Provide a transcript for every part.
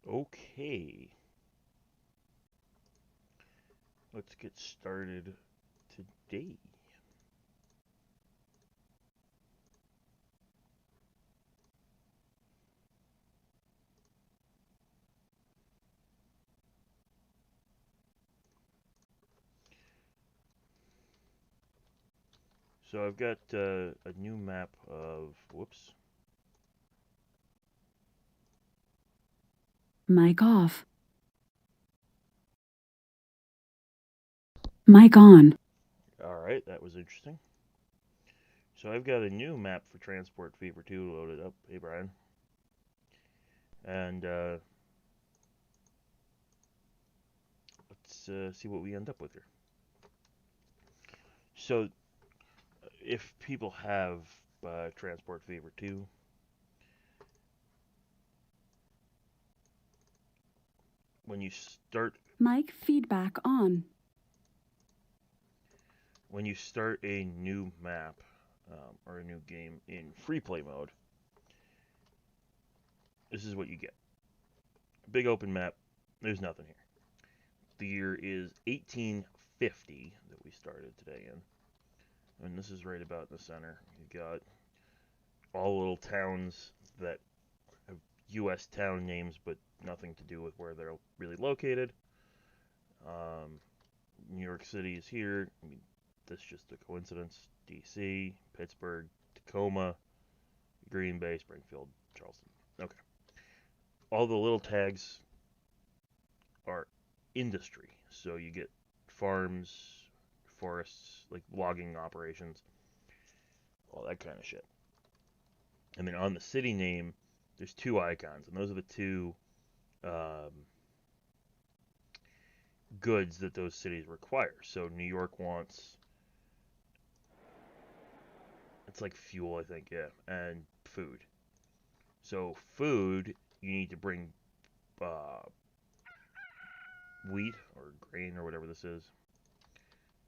Okay, let's get started today. So I've got a new map of, whoops. Mic off. Mic on. All right, that was interesting. So I've got a new map for Transport Fever 2 loaded up. Hey, Brian. And let's see what we end up with here. So if people have Transport Fever 2, when you start Mic feedback on. when you start a new map or a new game in free play mode, this is what you get. Big open map. There's nothing here. The year is 1850 that we started today in. And this is right about in the center. You got all little towns that have U.S. town names, but nothing to do with where they're really located. Um, New York City is here. I mean, that's just a coincidence. D.C., Pittsburgh, Tacoma, Green Bay, Springfield, Charleston. Okay. All the little tags are industry. So you get farms, forests, like logging operations, all that kind of shit. And then on the city name, there's two icons, and those are the two um, goods that those cities require. So New York wants, it's like fuel, I think, yeah, and food. So food, you need to bring uh, wheat or grain or whatever this is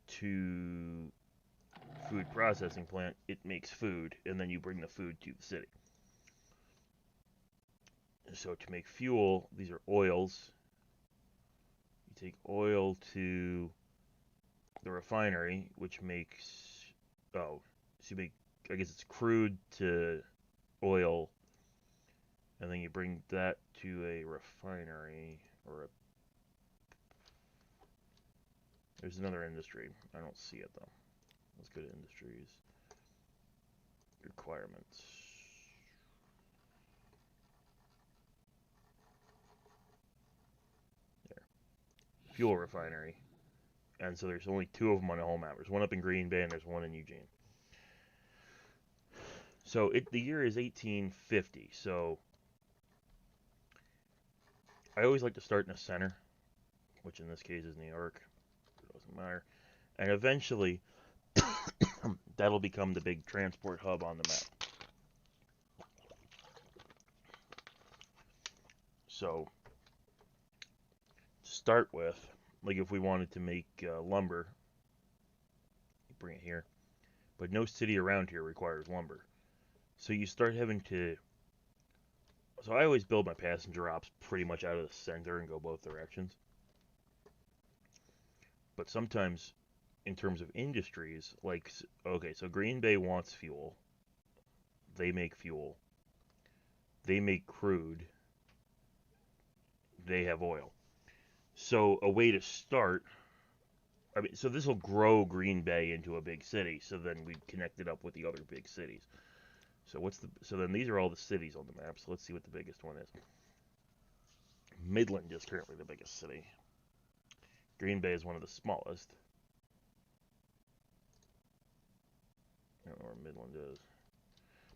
to food processing plant. It makes food, and then you bring the food to the city. So to make fuel, these are oils. You take oil to the refinery, which makes oh, so you make, I guess it's crude to oil, and then you bring that to a refinery or a. There's another industry. I don't see it though. Let's go to industries requirements. There, fuel refinery, and so there's only two of them on the whole map. There's one up in Green Bay and there's one in Eugene. So the year is 1850. So I always like to start in the center, which in this case is New York. It doesn't matter. And eventually, that'll become the big transport hub on the map. So, to start with, like if we wanted to make lumber, you bring it here. But no city around here requires lumber. So you start having to. So I always build my passenger ops pretty much out of the center and go both directions. But sometimes, in terms of industries, like, okay, so Green Bay wants fuel. They make fuel. They make crude. They have oil. So a way to start, I mean, so this will grow Green Bay into a big city. So then we connect it up with the other big cities. So so then these are all the cities on the map. So let's see what the biggest one is. Midland is currently the biggest city. Green Bay is one of the smallest. I don't know where Midland is.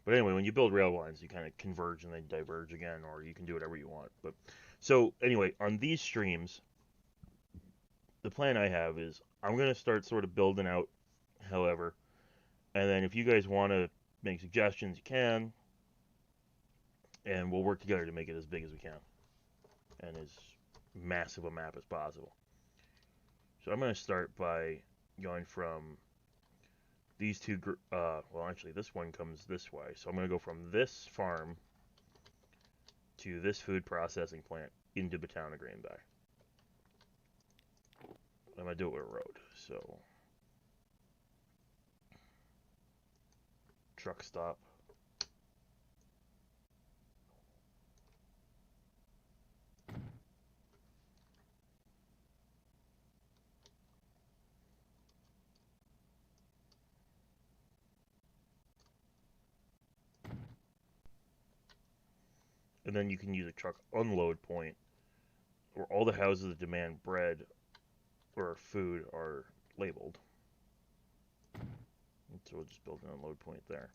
But anyway, when you build rail lines, you kind of converge and then diverge again, or you can do whatever you want. But so anyway, on these streams, the plan I have is I'm gonna start sort of building out, however, and then if you guys want to make suggestions, you can, and we'll work together to make it as big as we can and as massive a map as possible. So I'm gonna start by going from these two. Well, actually, this one comes this way, so I'm gonna go from this farm to this food processing plant into the town of Green Bay. I'm going to do it with a road, so truck stop. And then you can use a truck unload point where all the houses that demand bread or food are labeled. And so we'll just build an unload point there.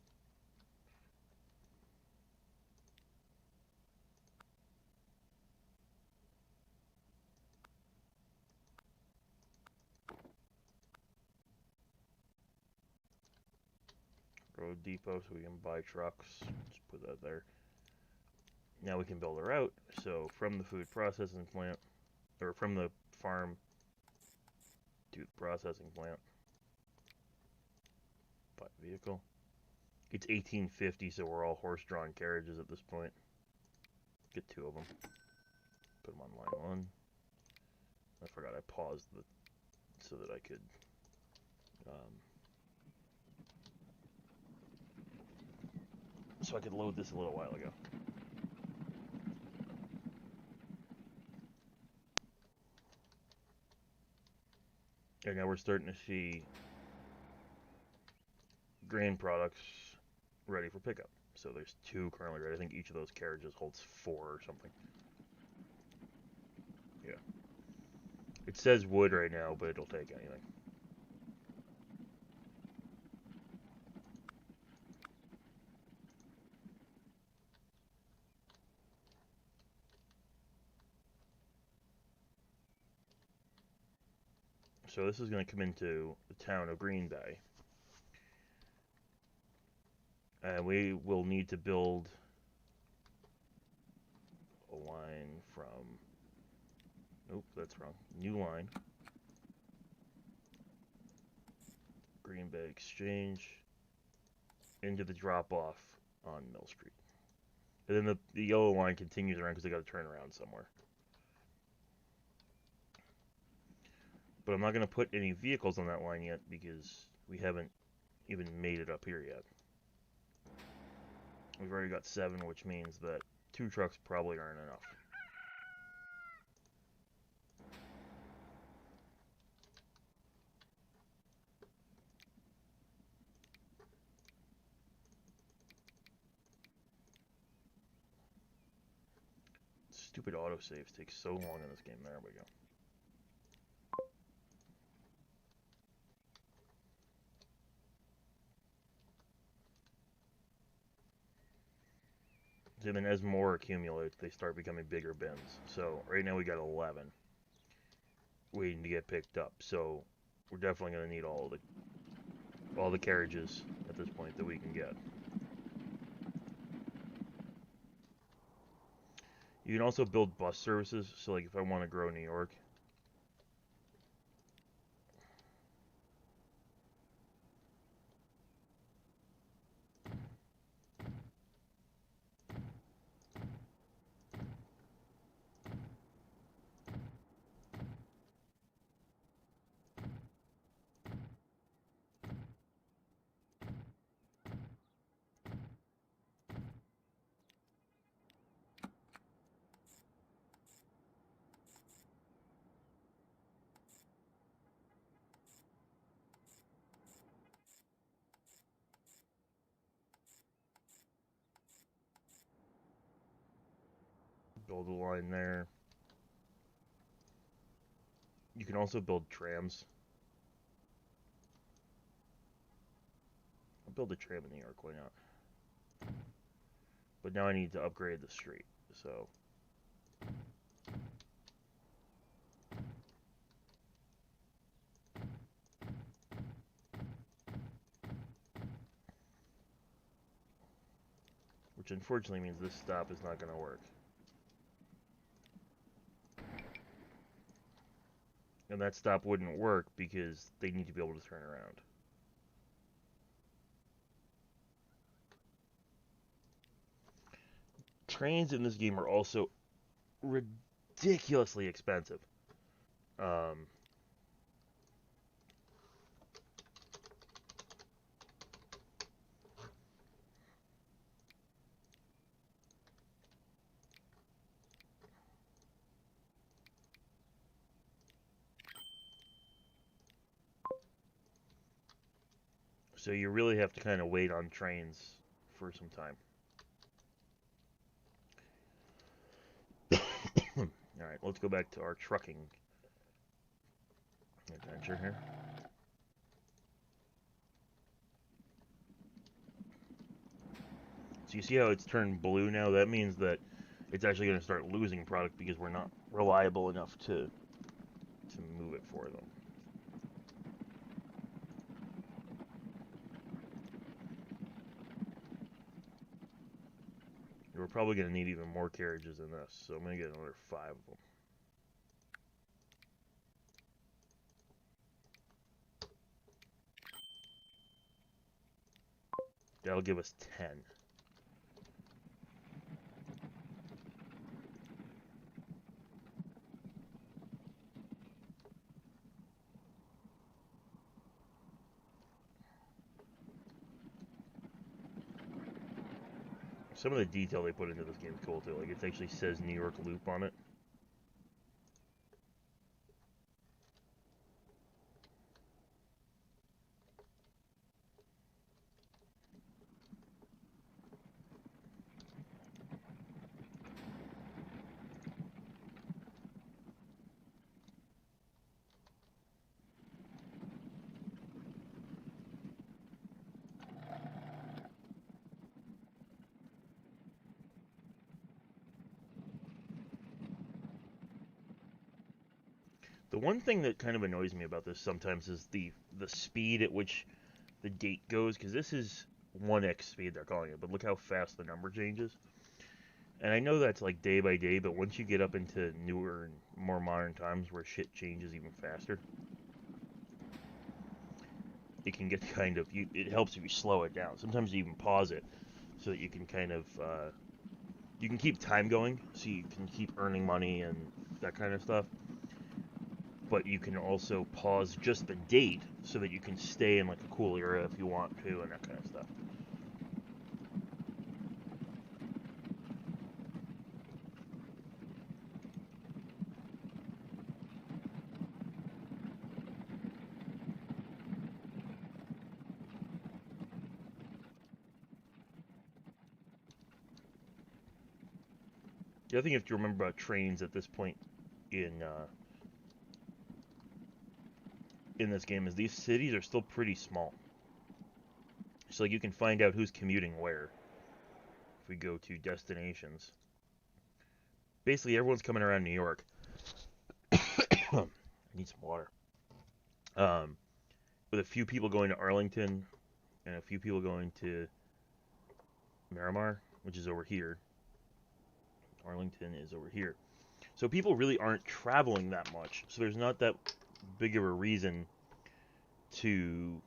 Road depot so we can buy trucks. Just put that there. Now we can build a route. So from the food processing plant, or from the farm to the processing plant. Buy vehicle. It's 1850, so we're all horse-drawn carriages at this point. Get 2 of them. Put them on line 1. I forgot I paused so that I could load this a little while ago. And now we're starting to see grain products ready for pickup. So there's 2 currently ready. I think each of those carriages holds 4 or something. Yeah. It says wood right now, but it'll take anything. So this is going to come into the town of Green Bay. And we will need to build a line from... Nope, that's wrong. New line. Green Bay Exchange. Into the drop-off on Mill Street. And then the yellow line continues around because they got to turn around somewhere. But I'm not going to put any vehicles on that line yet because we haven't even made it up here yet. We've already got 7, which means that 2 trucks probably aren't enough. Stupid autosaves take so long in this game. There we go. And then as more accumulate, they start becoming bigger bins. So right now we got 11 waiting to get picked up. So we're definitely going to need all the carriages at this point that we can get. You can also build bus services. So like if I want to grow New York, build a line there. You can also build trams. I'll build a tram in New York, why not? But now I need to upgrade the street, so... Which unfortunately means this stop is not going to work. And that stop wouldn't work because they need to be able to turn around. Trains in this game are also ridiculous ridiculously expensive. So you really have to kind of wait on trains for some time. Alright, let's go back to our trucking adventure here. So you see how it's turned blue now? That means that it's actually going to start losing product because we're not reliable enough to move it for them. We're probably going to need even more carriages than this, so I'm going to get another 5 of them. That'll give us 10. Some of the detail they put into this game is cool too. Like, it actually says New York Loop on it. The one thing that kind of annoys me about this sometimes is the speed at which the date goes, because this is 1x speed they're calling it, but look how fast the number changes. And I know that's like day by day, but once you get up into newer and more modern times where shit changes even faster, it can get kind of, it helps if you slow it down. Sometimes you even pause it so that you can kind of, you can keep time going, so you can keep earning money and that kind of stuff. But you can also pause just the date so that you can stay in like a cool era if you want to and that kind of stuff. The other thing you have to remember about trains at this point in this game is these cities are still pretty small. So like, you can find out who's commuting where. If we go to destinations, basically everyone's coming around New York. I need some water. With a few people going to Arlington and a few people going to Miramar, which is over here. Arlington is over here. So people really aren't traveling that much. So there's not that big of a reason to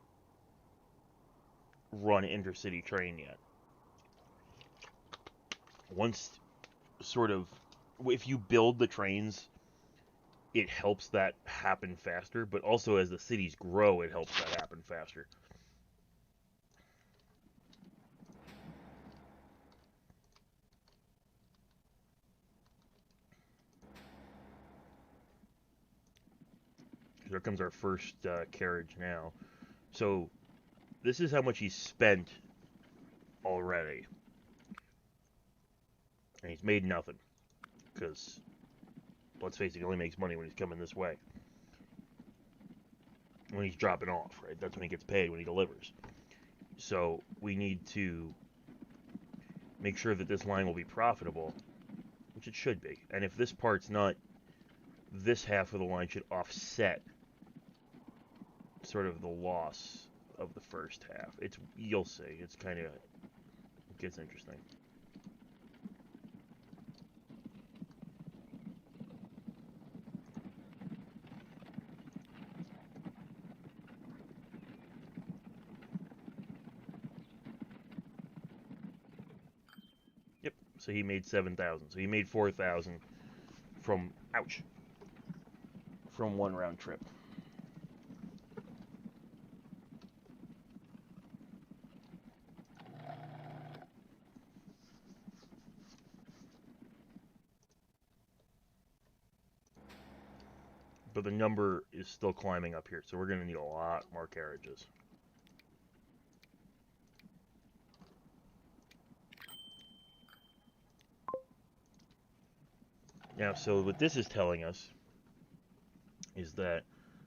run intercity train yet. Once sort of, if you build the trains, it helps that happen faster, but also as the cities grow, it helps that happen faster. Here comes our first carriage now. So this is how much he's spent already. And he's made nothing. Because, let's face it, he only makes money when he's coming this way. When he's dropping off, right? That's when he gets paid, when he delivers. So we need to make sure that this line will be profitable, which it should be. And if this part's not, this half of the line should offset sort of the loss of the first half. You'll see. It's kind of, it gets interesting. Yep. So he made 7,000. So he made 4,000 from Ouch. From one round trip. But the number is still climbing up here, so we're going to need a lot more carriages. Now, so what this is telling us is that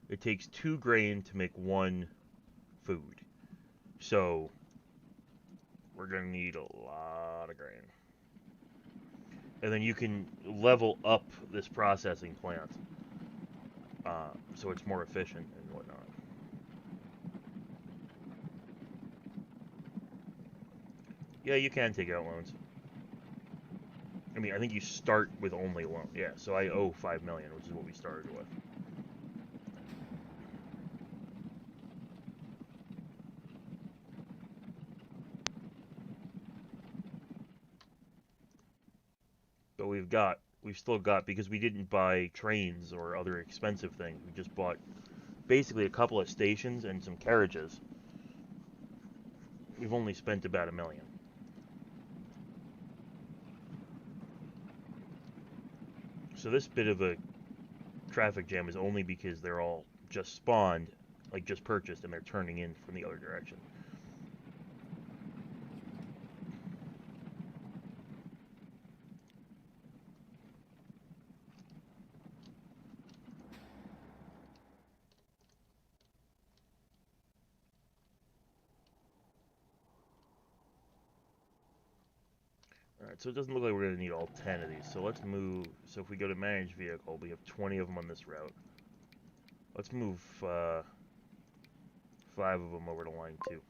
it takes 2 grain to make 1 food. So we're going to need a lot of grain. And then you can level up this processing plant so it's more efficient and whatnot. Yeah, you can take out loans. I mean, I think you start with only loan. Yeah, so I owe 5 million, which is what we started with. But we've still got, because we didn't buy trains or other expensive things. We just bought basically a couple of stations and some carriages. We've only spent about $1 million. So this bit of a traffic jam is only because they're all just spawned, like just purchased, and they're turning in from the other direction. Alright, so it doesn't look like we're going to need all 10 of these. So let's move. So if we go to manage vehicle, we have 20 of them on this route. Let's move 5 of them over to line 2.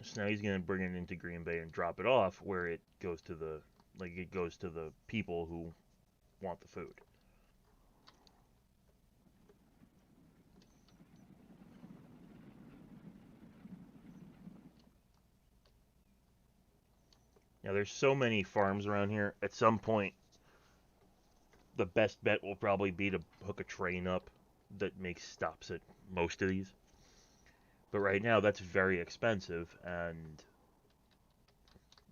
So now he's going to bring it into Green Bay and drop it off where it goes to the people who want the food. Now there's so many farms around here. At some point, the best bet will probably be to hook a train up that makes stops at most of these. But right now, that's very expensive, and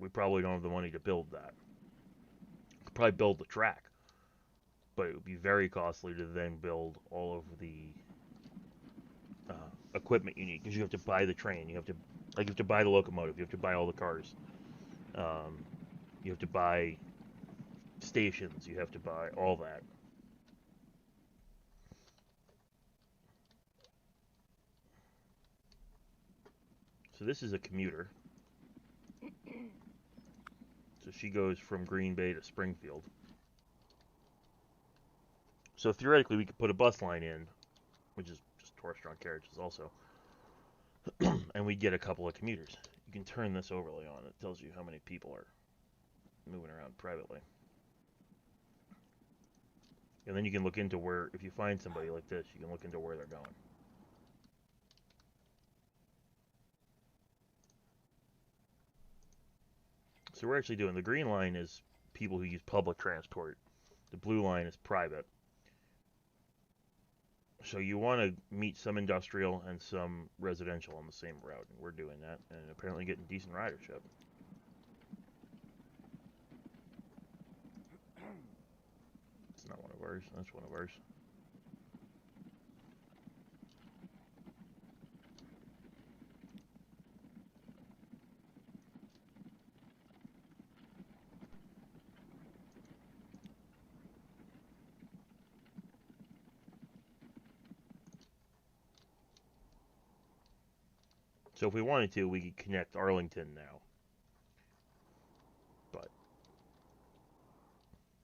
we probably don't have the money to build that. We could probably build the track, but it would be very costly to then build all of the equipment you need, because you have to buy the train, you have to buy the locomotive, you have to buy all the cars, you have to buy stations, you have to buy all that. So this is a commuter. So she goes from Green Bay to Springfield. So theoretically, we could put a bus line in, which is just horse-drawn carriages also, and we get a couple of commuters. You can turn this overlay on. It tells you how many people are moving around privately. And then you can look into where, if you find somebody like this, you can look into where they're going. So we're actually doing, the green line is people who use public transport. The blue line is private. So you want to meet some industrial and some residential on the same route, and we're doing that, and apparently getting decent ridership. It's not one of ours, that's one of ours. So if we wanted to, we could connect Arlington now. But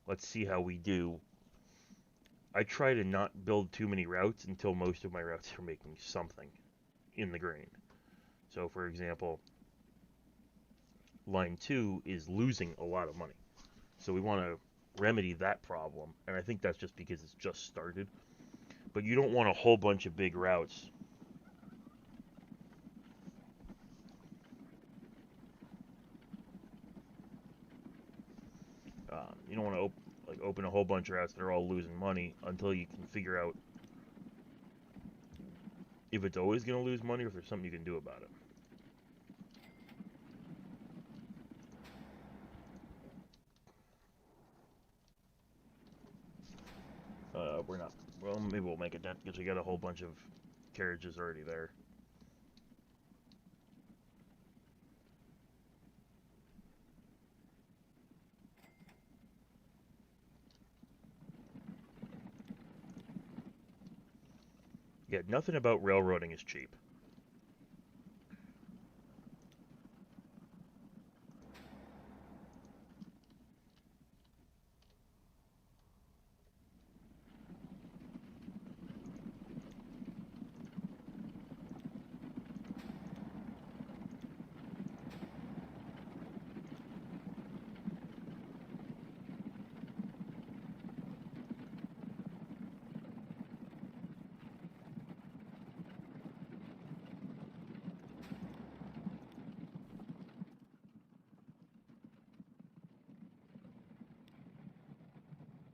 Let's see how we do. I try to not build too many routes until most of my routes are making something in the grain. So, for example, line 2 is losing a lot of money. So we want to remedy that problem, and I think that's just because it's just started. But you don't want a whole bunch of big routes. You don't want to open a whole bunch of routes that are all losing money until you can figure out if it's always going to lose money or if there's something you can do about it. We're not. Well, maybe we'll make a dent because we got a whole bunch of carriages already there. Yeah, nothing about railroading is cheap.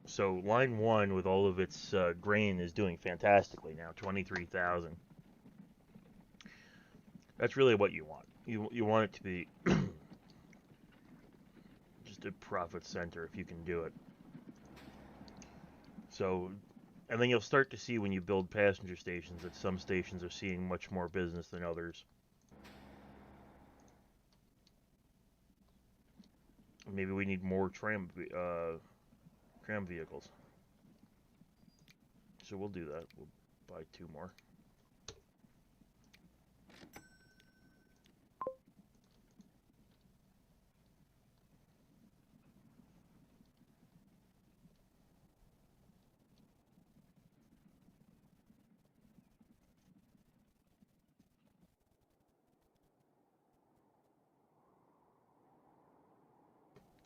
So line 1 with all of its grain is doing fantastically now, 23,000. That's really what you want. You want it to be just a profit center if you can do it. So, and then you'll start to see when you build passenger stations that some stations are seeing much more business than others. Maybe we need more tram vehicles. So we'll do that. We'll buy 2 more.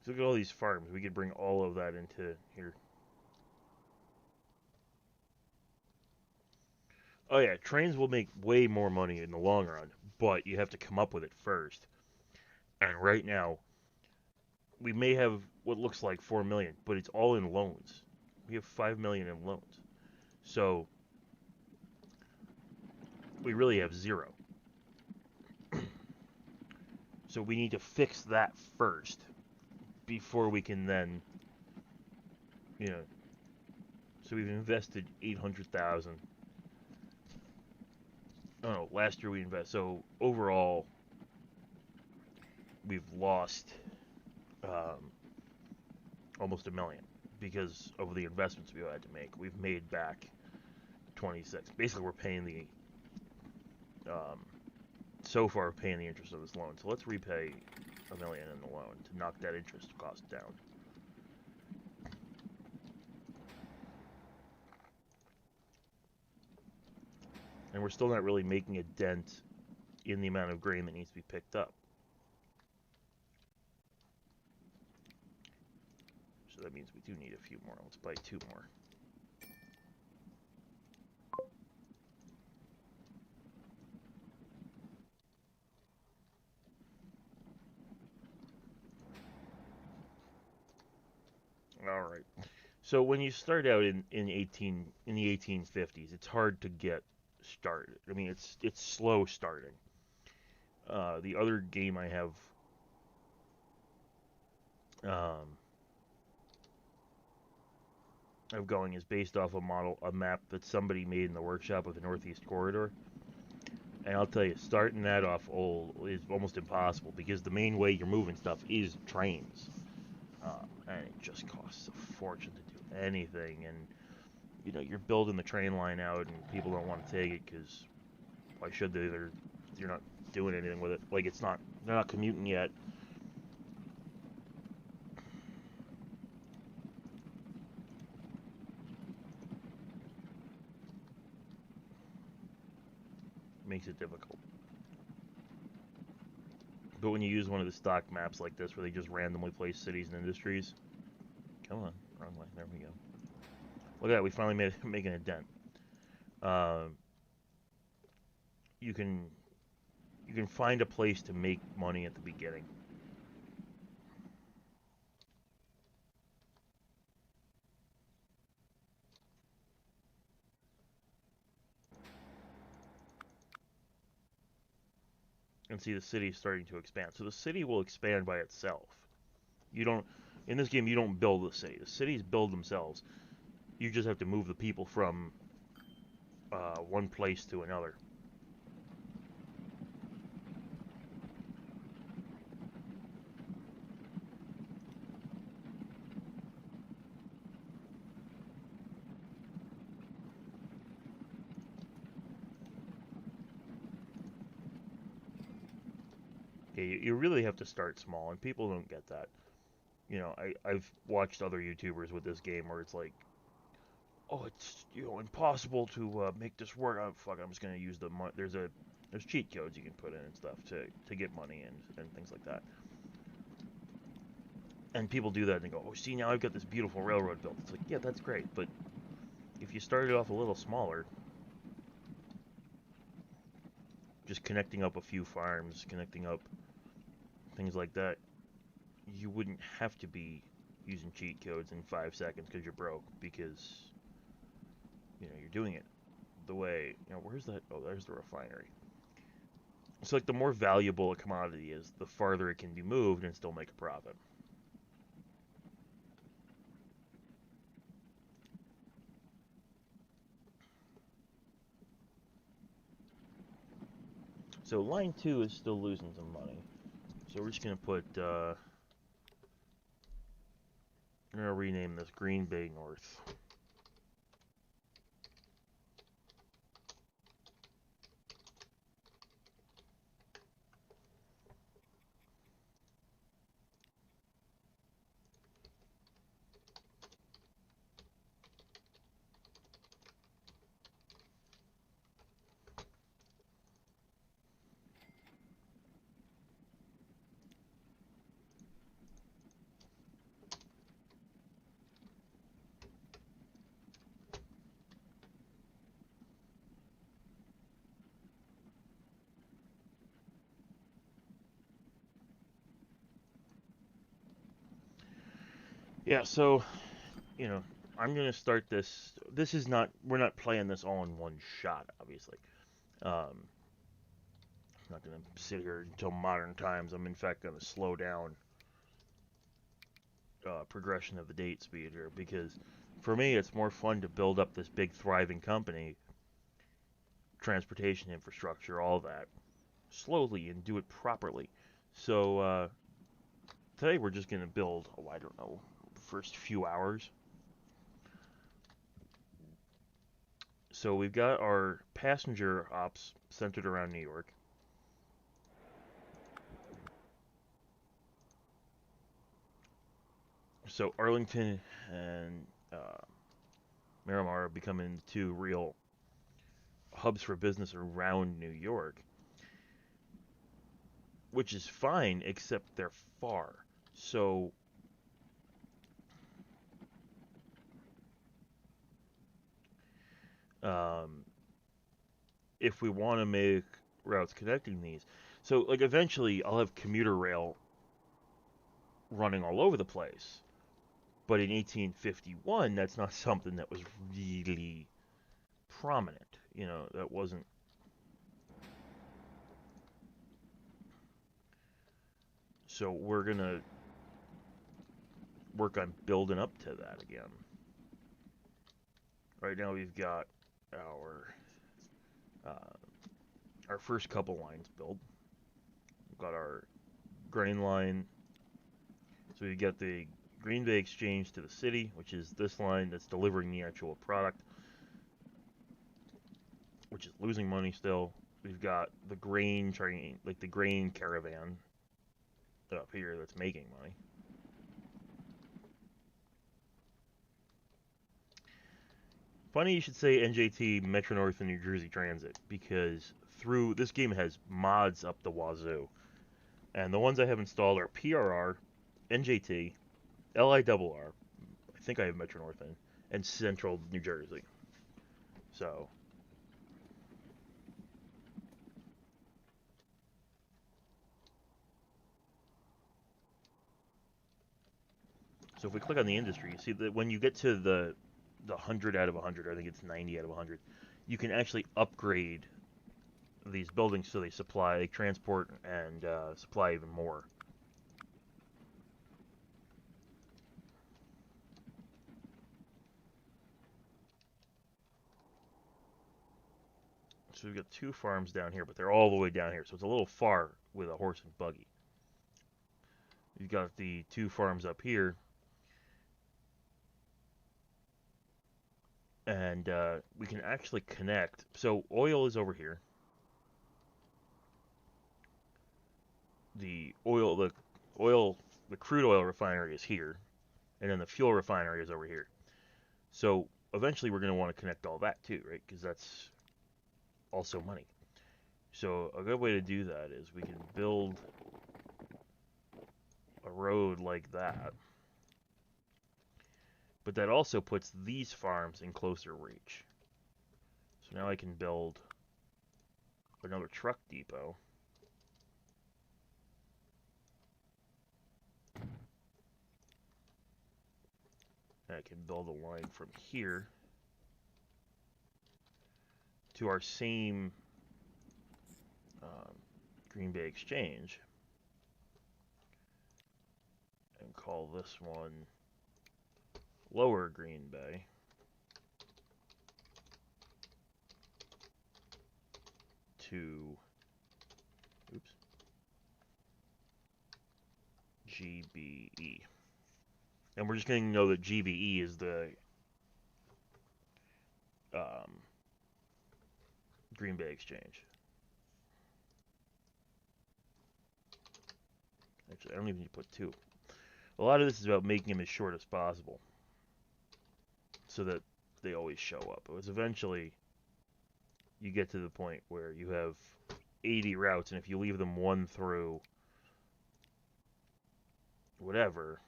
So look at all these farms. We could bring all of that into here. Oh yeah, trains will make way more money in the long run, but you have to come up with it first. And right now, we may have what looks like 4 million, but it's all in loans. We have 5 million in loans. So we really have 0. So we need to fix that first before we can then, you know. So we've invested 800,000. Oh no, last year we invested. So overall, we've lost almost 1 million because of the investments we had to make. We've made back 26. Basically, we're paying the so far paying the interest of this loan. So let's repay 1 million in the loan to knock that interest cost down. And we're still not really making a dent in the amount of grain that needs to be picked up. So that means we do need a few more. Let's buy 2 more. All right. So when you start out in the 1850s, it's hard to get started. I mean, it's slow starting. The other game I have of going is based off a map that somebody made in the workshop of the Northeast Corridor. And I'll tell you, starting that off old is almost impossible because the main way you're moving stuff is trains. And it just costs a fortune to do anything. And, you know, you're building the train line out and people don't want to take it because why should they? You're not doing anything with it. Like, they're not commuting yet. makes it difficult. But when you use one of the stock maps like this, where they just randomly place cities and industries, come on, wrong way. There we go. Look at that, we finally making a dent. You can find a place to make money at the beginning. And see the city starting to expand. So the city will expand by itself. You don't, in this game, you don't build the city. The cities build themselves. You just have to move the people from one place to another. Okay, you really have to start small, and people don't get that. You know, I've watched other YouTubers with this game where it's like, oh, it's impossible to make this work. Oh, fuck, I'm just gonna use the there's cheat codes you can put in and stuff to get money and things like that. And people do that and they go, oh, see, now I've got this beautiful railroad built. It's like, yeah, that's great, but if you started off a little smaller, just connecting up a few farms, connecting up things like that, you wouldn't have to be using cheat codes in 5 seconds because you're broke, because you're doing it the way, where's that? Oh, there's the refinery. So like the more valuable a commodity is, the farther it can be moved and still make a profit. So line 2 is still losing some money. So we're just gonna put I'm gonna rename this Green Bay North. Yeah, so I'm gonna start this. This is not. We're not playing this all in one shot, obviously. I'm not gonna sit here until modern times. I'm in fact gonna slow down progression of the date speed here, because for me it's more fun to build up this big thriving company, transportation infrastructure, all that, slowly and do it properly. So today we're just gonna build. Oh, I don't know. First few hours. So we've got our passenger ops centered around New York. So Arlington and Miramar are becoming two real hubs for business around New York, which is fine, except they're far. So if we want to make routes connecting these, so like eventually I'll have commuter rail running all over the place. But in 1851, that's not something that was really prominent. That wasn't. So we're gonna work on building up to that again. Right now we've got uh, our first couple lines built. We've got our grain line. So we've got the Green Bay Exchange to the city, which is this line that's delivering the actual product, which is losing money still. We've got the grain train, like the grain caravan up here that's making money. Funny you should say NJT, Metro North, and New Jersey Transit, because through. This game has mods up the wazoo, and the ones I have installed are PRR, NJT, LIRR. I think I have Metro North in, and Central New Jersey. So if we click on the industry, you see that when you get to the 100 out of 100, I think it's 90 out of 100, you can actually upgrade these buildings so they transport and supply even more. So we've got 2 farms down here, but they're all the way down here, so it's a little far with a horse and buggy. You've got the 2 farms up here, and we can actually connect. So oil is over here. The crude oil refinery is here, and then the fuel refinery is over here. So eventually we're going to want to connect all that too, right? Because that's also money. So a good way to do that is we can build a road like that. But that also puts these farms in closer reach. So now I can build another truck depot. And I can build a line from here to our same Green Bay Exchange. And call this one Lower Green Bay. To GBE. And we're just going to know that GBE is the Green Bay Exchange. Actually, I don't even need to put 2. A lot of this is about making them as short as possible so that they always show up. It was eventually you get to the point where you have 80 routes, and if you leave them one through whatever,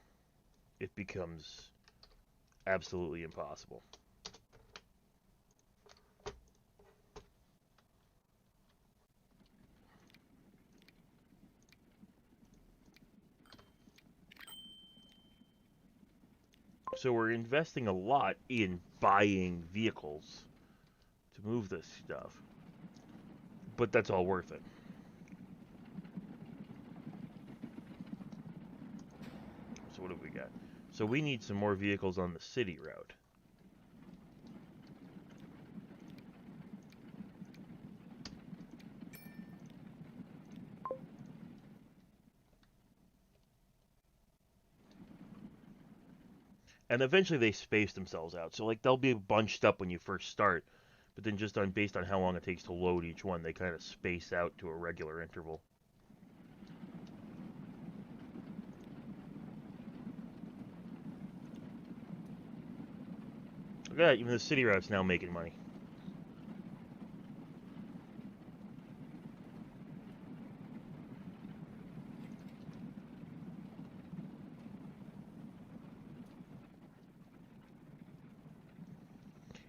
it becomes absolutely impossible. So we're investing a lot in buying vehicles to move this stuff, but that's all worth it. So what have we got? So we need some more vehicles on the city route. And eventually they space themselves out. So like they'll be bunched up when you first start, but then just based on how long it takes to load each one, they kind of space out to a regular interval. Look at that, even the city route's now making money.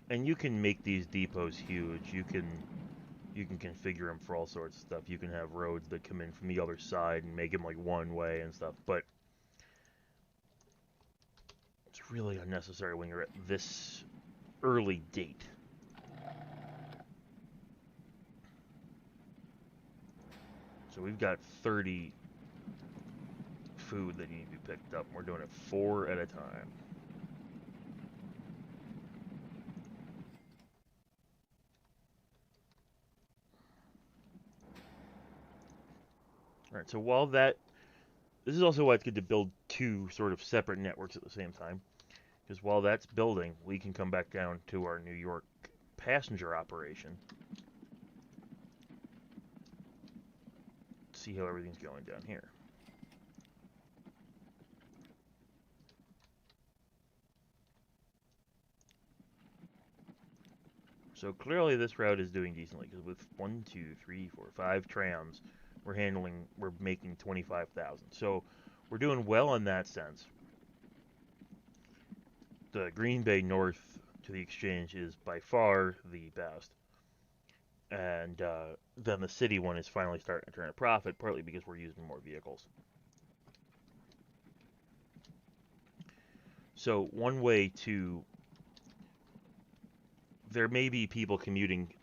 And you can make these depots huge. You can configure them for all sorts of stuff. You can have roads that come in from the other side and make them like one way and stuff. But it's really unnecessary when you're at this early date. So we've got 30 food that need to be picked up. We're doing it 4 at a time. Alright, so while this is also why it's good to build 2 sort of separate networks at the same time. Because while that's building, we can come back down to our New York passenger operation. See how everything's going down here. So clearly this route is doing decently, because with 1, 2, 3, 4, 5 trams, we're making 25,000. So we're doing well in that sense. The Green Bay North to the exchange is by far the best. And then the city one is finally starting to turn a profit, partly because we're using more vehicles. So one way to... There may be people commuting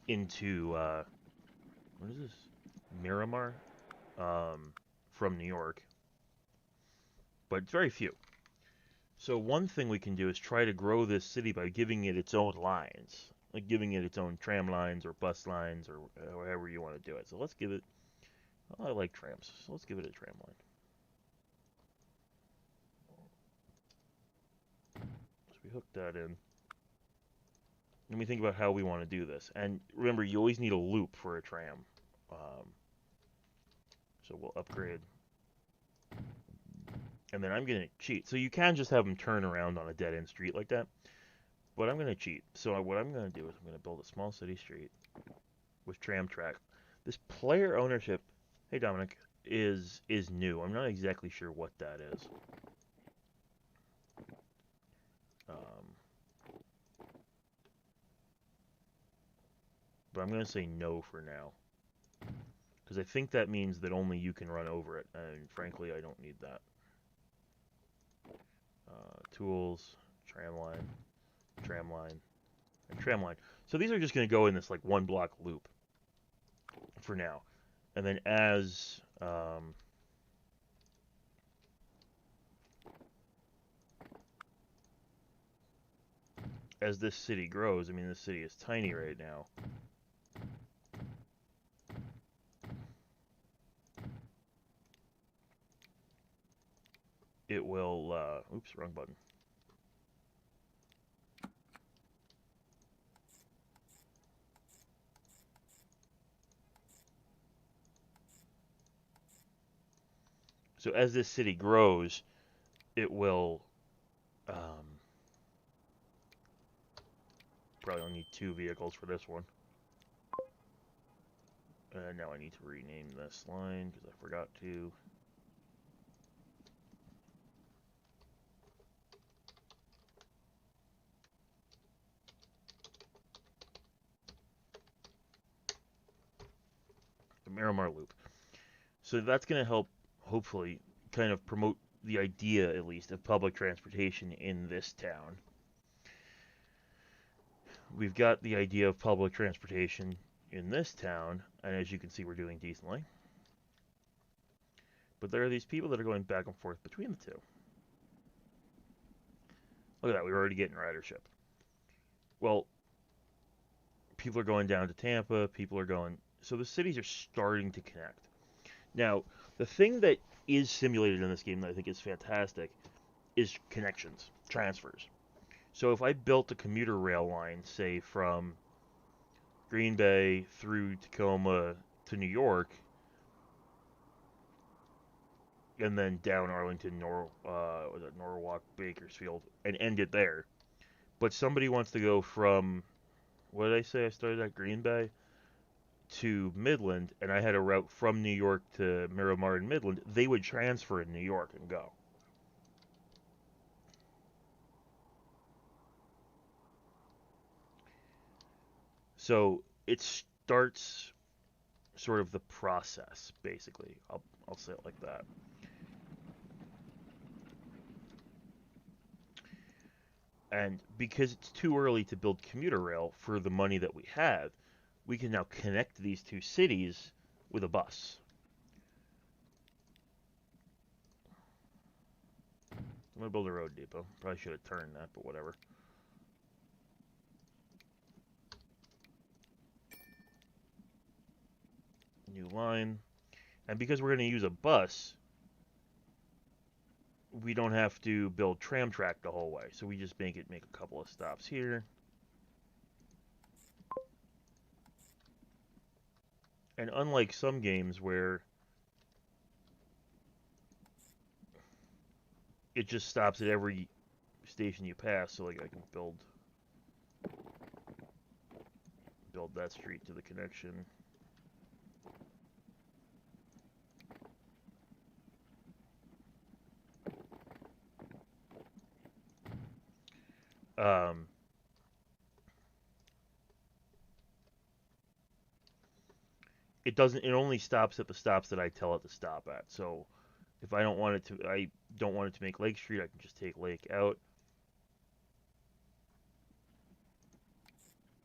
into... what is this? Miramar? From New York. But it's very few. So one thing we can do is try to grow this city by giving it its own lines. Like giving it its own tram lines or bus lines or however you want to do it. So let's give it... Oh, I like trams, so let's give it a tram line. So we hook that in. And we think about how we want to do this. And remember, you always need a loop for a tram. So we'll upgrade. And then I'm going to cheat. So you can just have them turn around on a dead-end street like that. But I'm going to cheat. So what I'm going to do is I'm going to build a small city street with tram track. This player ownership, hey Dominic, is new. I'm not exactly sure what that is. But I'm going to say no for now. Because I think that means that only you can run over it. And frankly, I don't need that. Tools, tram line, and tram line. So these are just going to go in this like one block loop for now. And then as this city grows, I mean, this city is tiny right now. It will, oops, wrong button. So as this city grows, it will, probably only need 2 vehicles for this one. And now I need to rename this line because I forgot to. The Miramar Loop. So that's going to help, hopefully, kind of promote the idea, at least, of public transportation in this town. We've got the idea of public transportation in this town, and as you can see, we're doing decently. But there are these people that are going back and forth between the two. Look at that, we're already getting ridership. Well, people are going down to Tampa, people are going... So the cities are starting to connect. Now, the thing that is simulated in this game that I think is fantastic is connections, transfers. So if I built a commuter rail line, say from Green Bay through Tacoma to New York, and then down Arlington, Norwalk, Bakersfield, and end it there. But somebody wants to go from, what did I say I started at Green Bay? To Midland, and I had a route from New York to Miramar and Midland, they would transfer in New York and go. So it starts sort of the process, basically. I'll say it like that. And because it's too early to build commuter rail for the money that we have, we can now connect these two cities with a bus. I'm going to build a road depot. Probably should have turned that, but whatever. New line. And because we're going to use a bus, we don't have to build tram track the whole way. So we just make a couple of stops here. And unlike some games where it just stops at every station you pass, so like I can build build that street to the connection. It only stops at the stops that I tell it to stop at. So if I don't want it to make Lake Street, I can just take Lake out.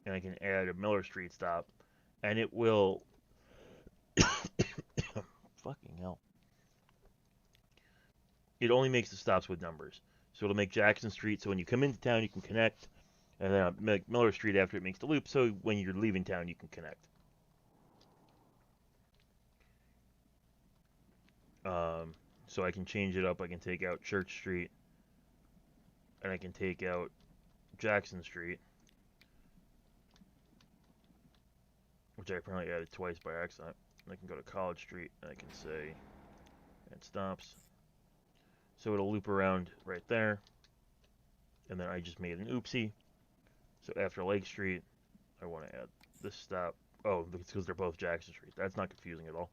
And I can add a Miller Street stop. And it will fucking hell. It only makes the stops with numbers. So it'll make Jackson Street so when you come into town you can connect. And then I'll make Miller Street after it makes the loop so when you're leaving town you can connect. So I can change it up. I can take out Church Street. And I can take out Jackson Street. Which I apparently added twice by accident. And I can go to College Street and I can say it stops. So it'll loop around right there. And then I just made an oopsie. So after Lake Street, I want to add this stop. Oh, because they're both Jackson Street. That's not confusing at all.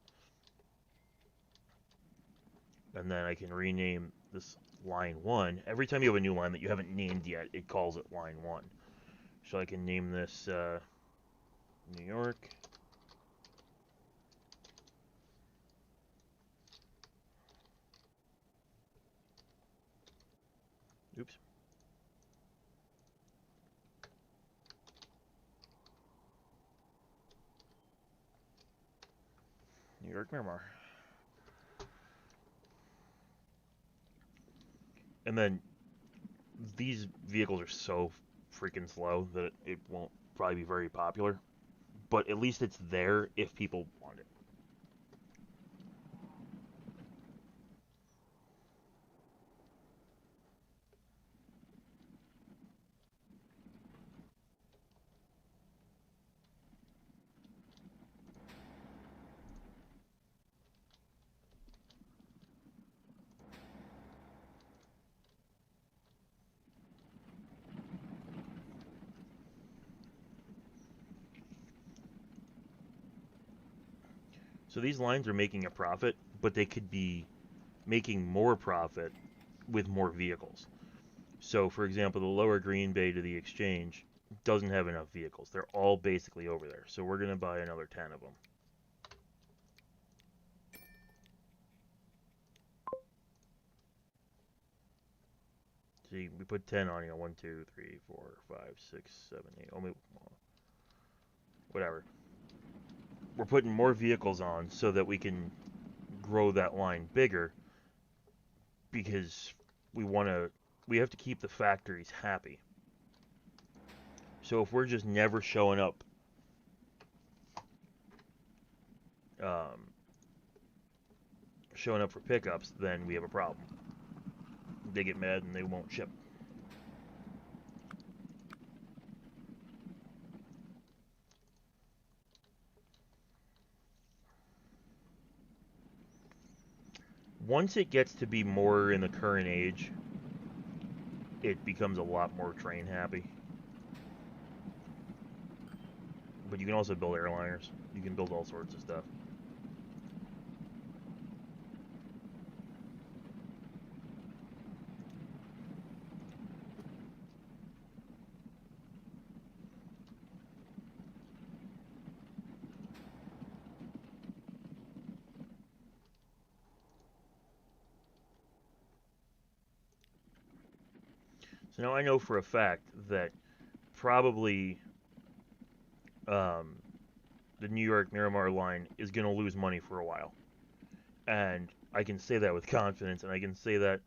And then I can rename this line 1. Every time you have a new line that you haven't named yet, it calls it line 1. So I can name this New York. Oops. New York Miramar. And then these vehicles are so freaking slow that it won't probably be very popular. But at least it's there if people want it. So these lines are making a profit, but they could be making more profit with more vehicles. So, for example, the lower Green Bay to the Exchange doesn't have enough vehicles. They're all basically over there. So we're going to buy another 10 of them. See, we put 10 on, 1, 2, 3, 4, 5, 6, 7, 8. Only, whatever. We're putting more vehicles on so that we can grow that line bigger because we have to keep the factories happy. So if we're just never showing up for pickups, then we have a problem. They get mad and they won't ship. Once it gets to be more in the current age, it becomes a lot more train happy. But you can also build airliners. You can build all sorts of stuff. So now I know for a fact that probably the New York Miramar line is going to lose money for a while. And I can say that with confidence, and I can say that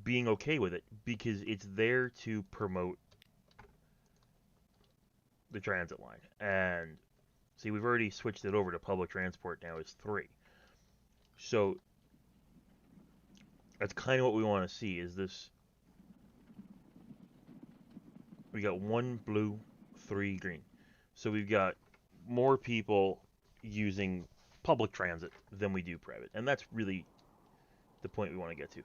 being okay with it because it's there to promote the transit line. And see, we've already switched it over to public transport now as 3. So that's kind of what we want to see is this. We got 1 blue, 3 green. So we've got more people using public transit than we do private. And that's really the point we want to get to.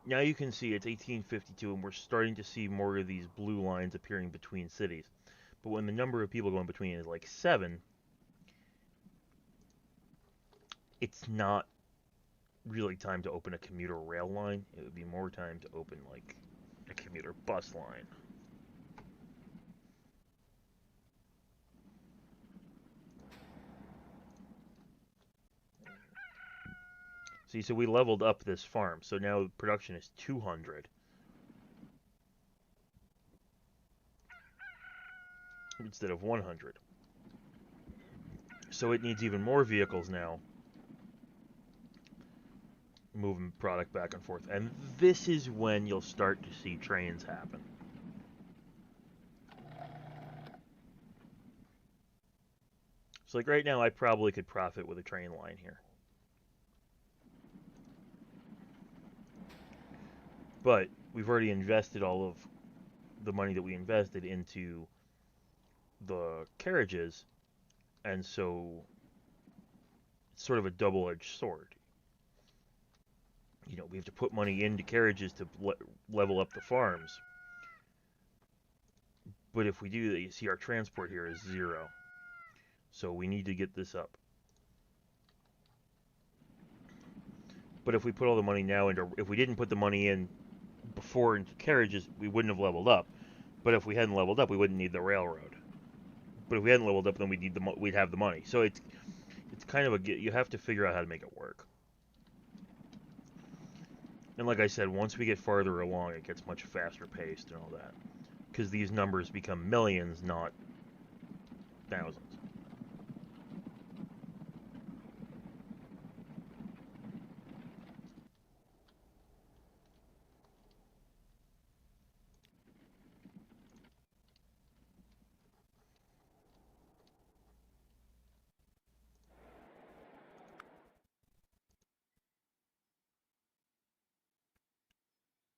Now you can see it's 1852 and we're starting to see more of these blue lines appearing between cities. But when the number of people going between is like 7, it's not really time to open a commuter rail line. It would be more time to open like a commuter bus line. See, so we leveled up this farm. So now production is 200. Instead of 100. So it needs even more vehicles now moving product back and forth. And this is when you'll start to see trains happen. So like right now I probably could profit with a train line here. But we've already invested all of the money that we invested into the carriages, and so it's sort of a double-edged sword. You know, we have to put money into carriages to level up the farms. But if we do that, you see our transport here is 0. So we need to get this up. But if we put all the money now into, if we didn't put the money in before into carriages, we wouldn't have leveled up. But if we hadn't leveled up, we wouldn't need the railroad. But if we hadn't leveled up, then we'd have the money. So it's kind of you have to figure out how to make it work. And like I said, once we get farther along, it gets much faster paced and all that. Because these numbers become millions, not thousands.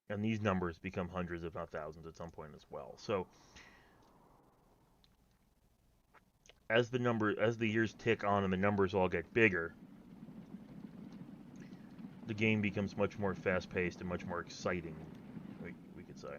And these numbers become hundreds, if not thousands, at some point as well. So as the years tick on and the numbers all get bigger, the game becomes much more fast-paced and much more exciting, we could say.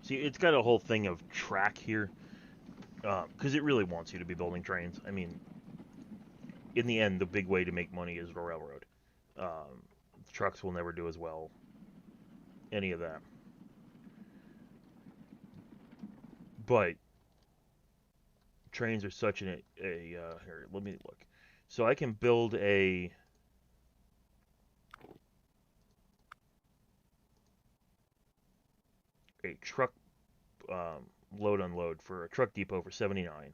See, it's got a whole thing of track here, because it really wants you to be building trains. I mean, in the end, the big way to make money is the railroad. Trucks will never do as well. Any of that. But trains are such here, let me look. So I can build a truck load unload for a truck depot for 79.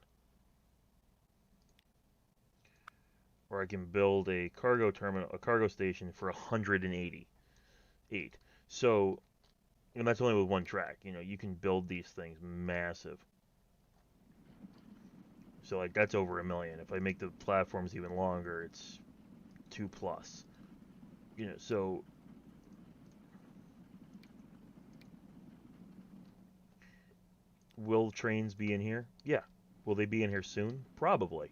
Or I can build a cargo station for 188. So, and that's only with one track. You know, you can build these things massive. So like that's over 1 million. If I make the platforms even longer, it's 2 plus. You know, so will trains be in here? Yeah. Will they be in here soon? Probably.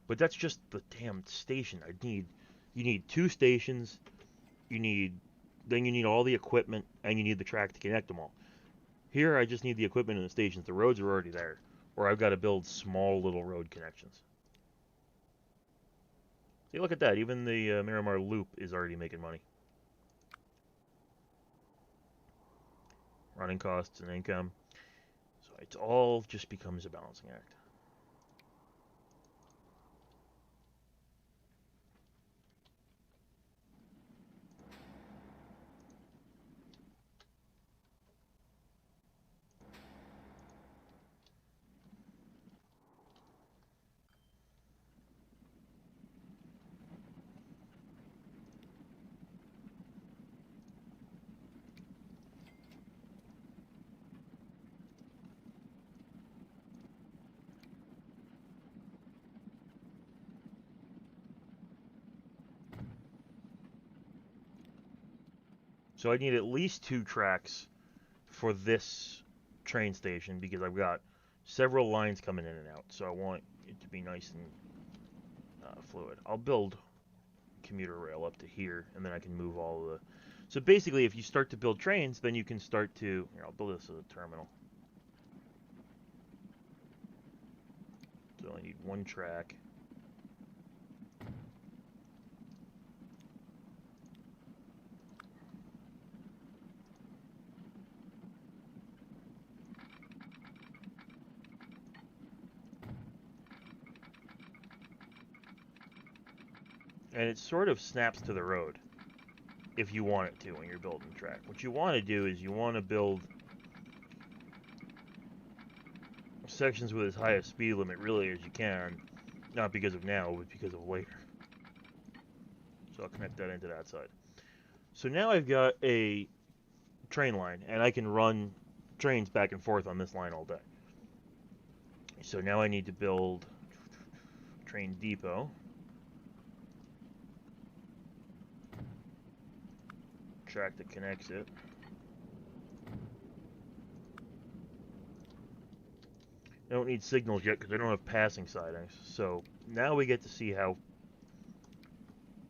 But that's just the damn station. You need 2 stations. Then you need all the equipment, and you need the track to connect them all. Here, I just need the equipment and the stations. The roads are already there. Or I've got to build small little road connections. See, look at that. Even the Miramar Loop is already making money. Running costs and income. So it all just becomes a balancing act. So I need at least 2 tracks for this train station because I've got several lines coming in and out. So I want it to be nice and fluid. I'll build commuter rail up to here, and then I can move all the... So basically, if you start to build trains, then you can start to... Here, I'll build this as a terminal. So I need 1 track. And it sort of snaps to the road if you want it to when you're building the track. What you want to do is you want to build sections with as high a speed limit really as you can, not because of now, but because of later. So I'll connect that into that side. So now I've got a train line, and I can run trains back and forth on this line all day. So now I need to build train depot. Track that connects it. I don't need signals yet because I don't have passing sidings. So now we get to see how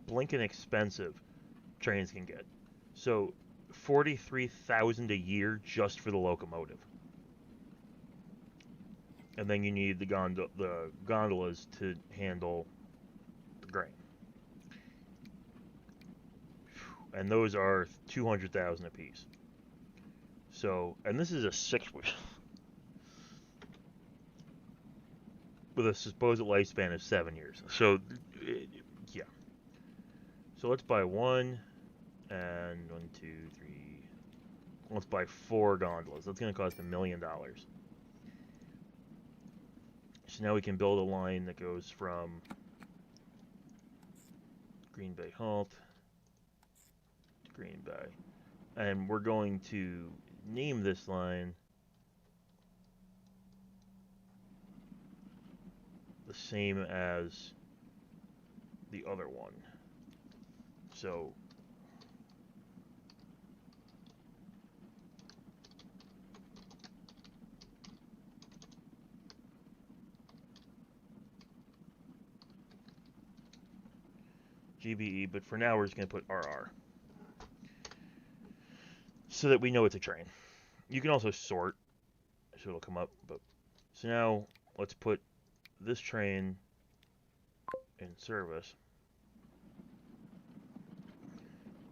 blinking expensive trains can get. So $43,000 a year just for the locomotive. And then you need the gondolas to handle the grain. And those are $200,000 a piece. So, and this is a 6-wheel with a supposed lifespan of 7 years. So, yeah. So let's buy 1 and 1, 2, 3. Let's buy 4 gondolas. That's going to cost $1 million. So now we can build a line that goes from Green Bay Halt to Green Bay. And we're going to name this line the same as the other one. So GBE, but for now we're just going to put RR so that we know it's a train. You can also sort, so it'll come up. But so now let's put this train in service,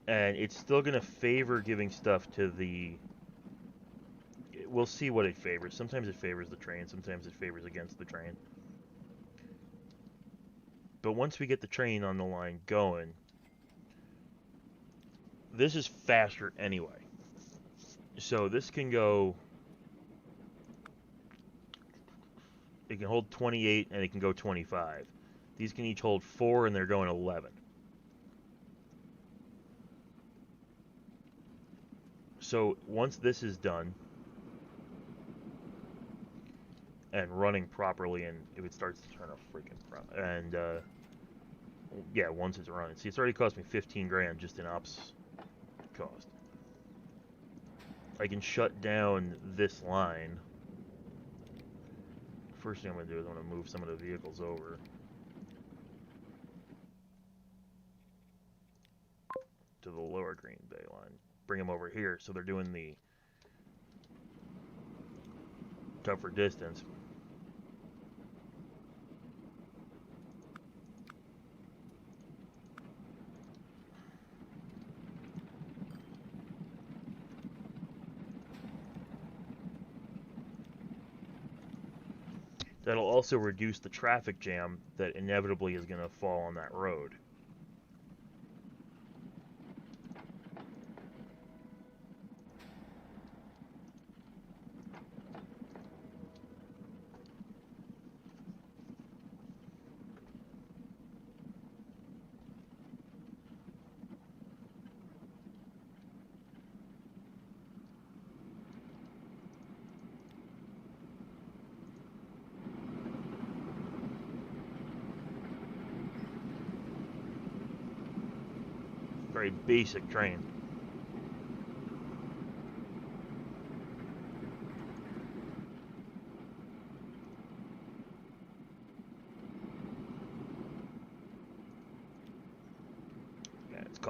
and it's still going to favor giving stuff to the... We'll see what it favors. Sometimes it favors the train, sometimes it favors against the train. But once we get the train on the line going, this is faster anyway. So this can go... It can hold 28 and it can go 25. These can each hold 4 and they're going 11. So once this is done and running properly, and if it starts to turn a freaking front, and yeah, once it's running. See, it's already cost me 15 grand just in ops cost. I can shut down this line. First thing I'm going to do is I'm going to move some of the vehicles over to the lower Green Bay line. Bring them over here so they're doing the tougher distance. That'll also reduce the traffic jam that inevitably is going to fall on that road. Very basic train.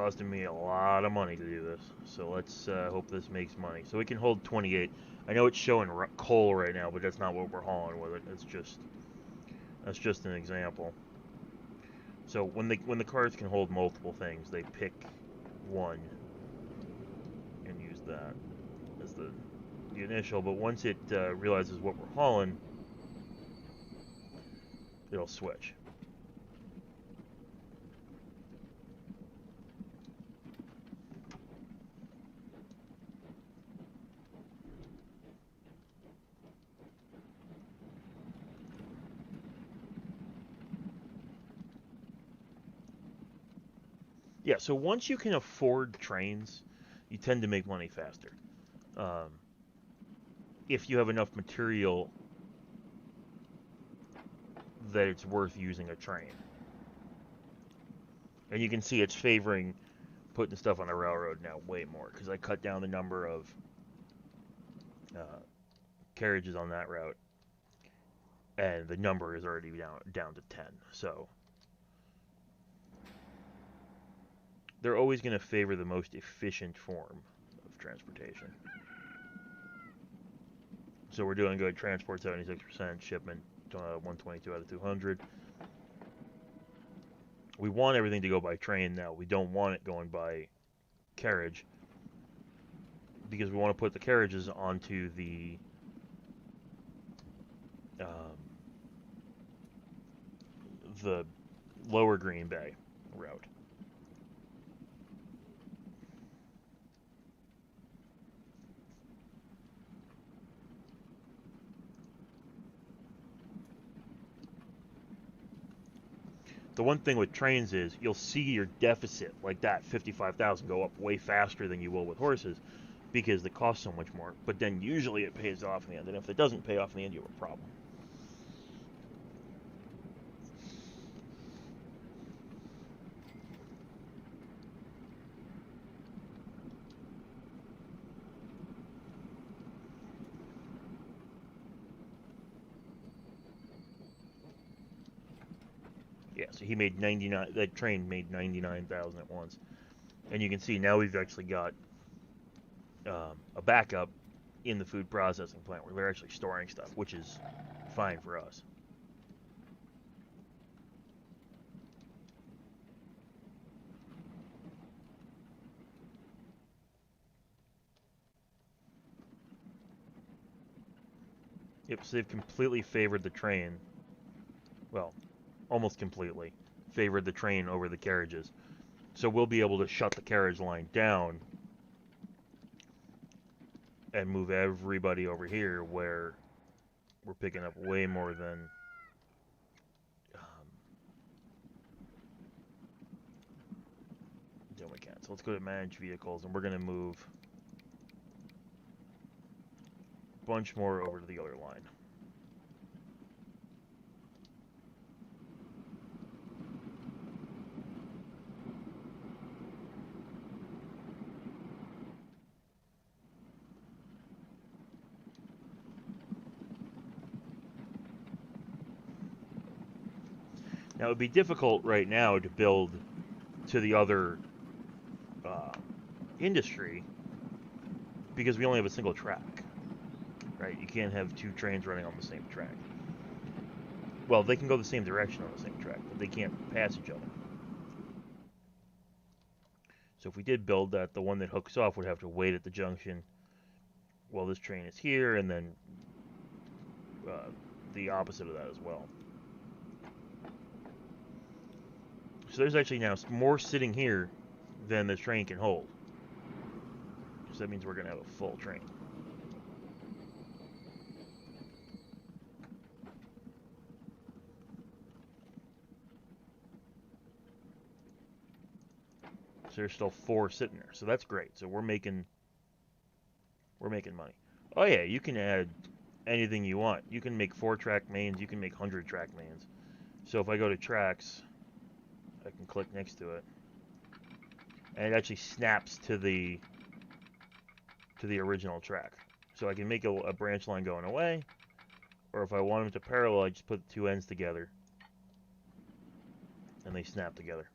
costing me a lot of money to do this. So let's hope this makes money. So we can hold 28. I know it's showing coal right now, but that's not what we're hauling with it. That's just an example. So when the carts can hold multiple things, they pick one and use that as the initial. But once it realizes what we're hauling, it'll switch. Yeah, so once you can afford trains, you tend to make money faster. If you have enough material that it's worth using a train. And you can see it's favoring putting stuff on the railroad now way more, because I cut down the number of carriages on that route, and the number is already down to 10. So they're always going to favor the most efficient form of transportation. So we're doing good. Transport 76%, shipment 122 out of 200. We want everything to go by train now. We don't want it going by carriage, because we want to put the carriages onto the lower Green Bay route. The one thing with trains is you'll see your deficit like that 55,000 go up way faster than you will with horses, because they cost so much more. But then usually it pays off in the end, and if it doesn't pay off in the end, you have a problem. Yeah, so he made 99. That train made 99,000 at once, and you can see now we've actually got a backup in the food processing plant where they're actually storing stuff, which is fine for us. Yep, so they've completely favored the train. Well, almost completely favored the train over the carriages. So we'll be able to shut the carriage line down and move everybody over here where we're picking up way more than we can. So let's go to manage vehicles, and we're going to move a bunch more over to the other line. Now, it would be difficult right now to build to the other industry, because we only have a single track, right? You can't have two trains running on the same track. Well, they can go the same direction on the same track, but they can't pass each other. So if we did build that, the one that hooks off would have to wait at the junction while this train is here, and then the opposite of that as well. So there's actually now more sitting here than this train can hold. So that means we're going to have a full train. So there's still 4 sitting there. So that's great. So we're making money. Oh yeah, you can add anything you want. You can make 4-track mains, you can make 100-track mains. So if I go to tracks, I can click next to it, and it actually snaps to the original track. So I can make a branch line going away, or if I want them to parallel, I just put the 2 ends together, and they snap together.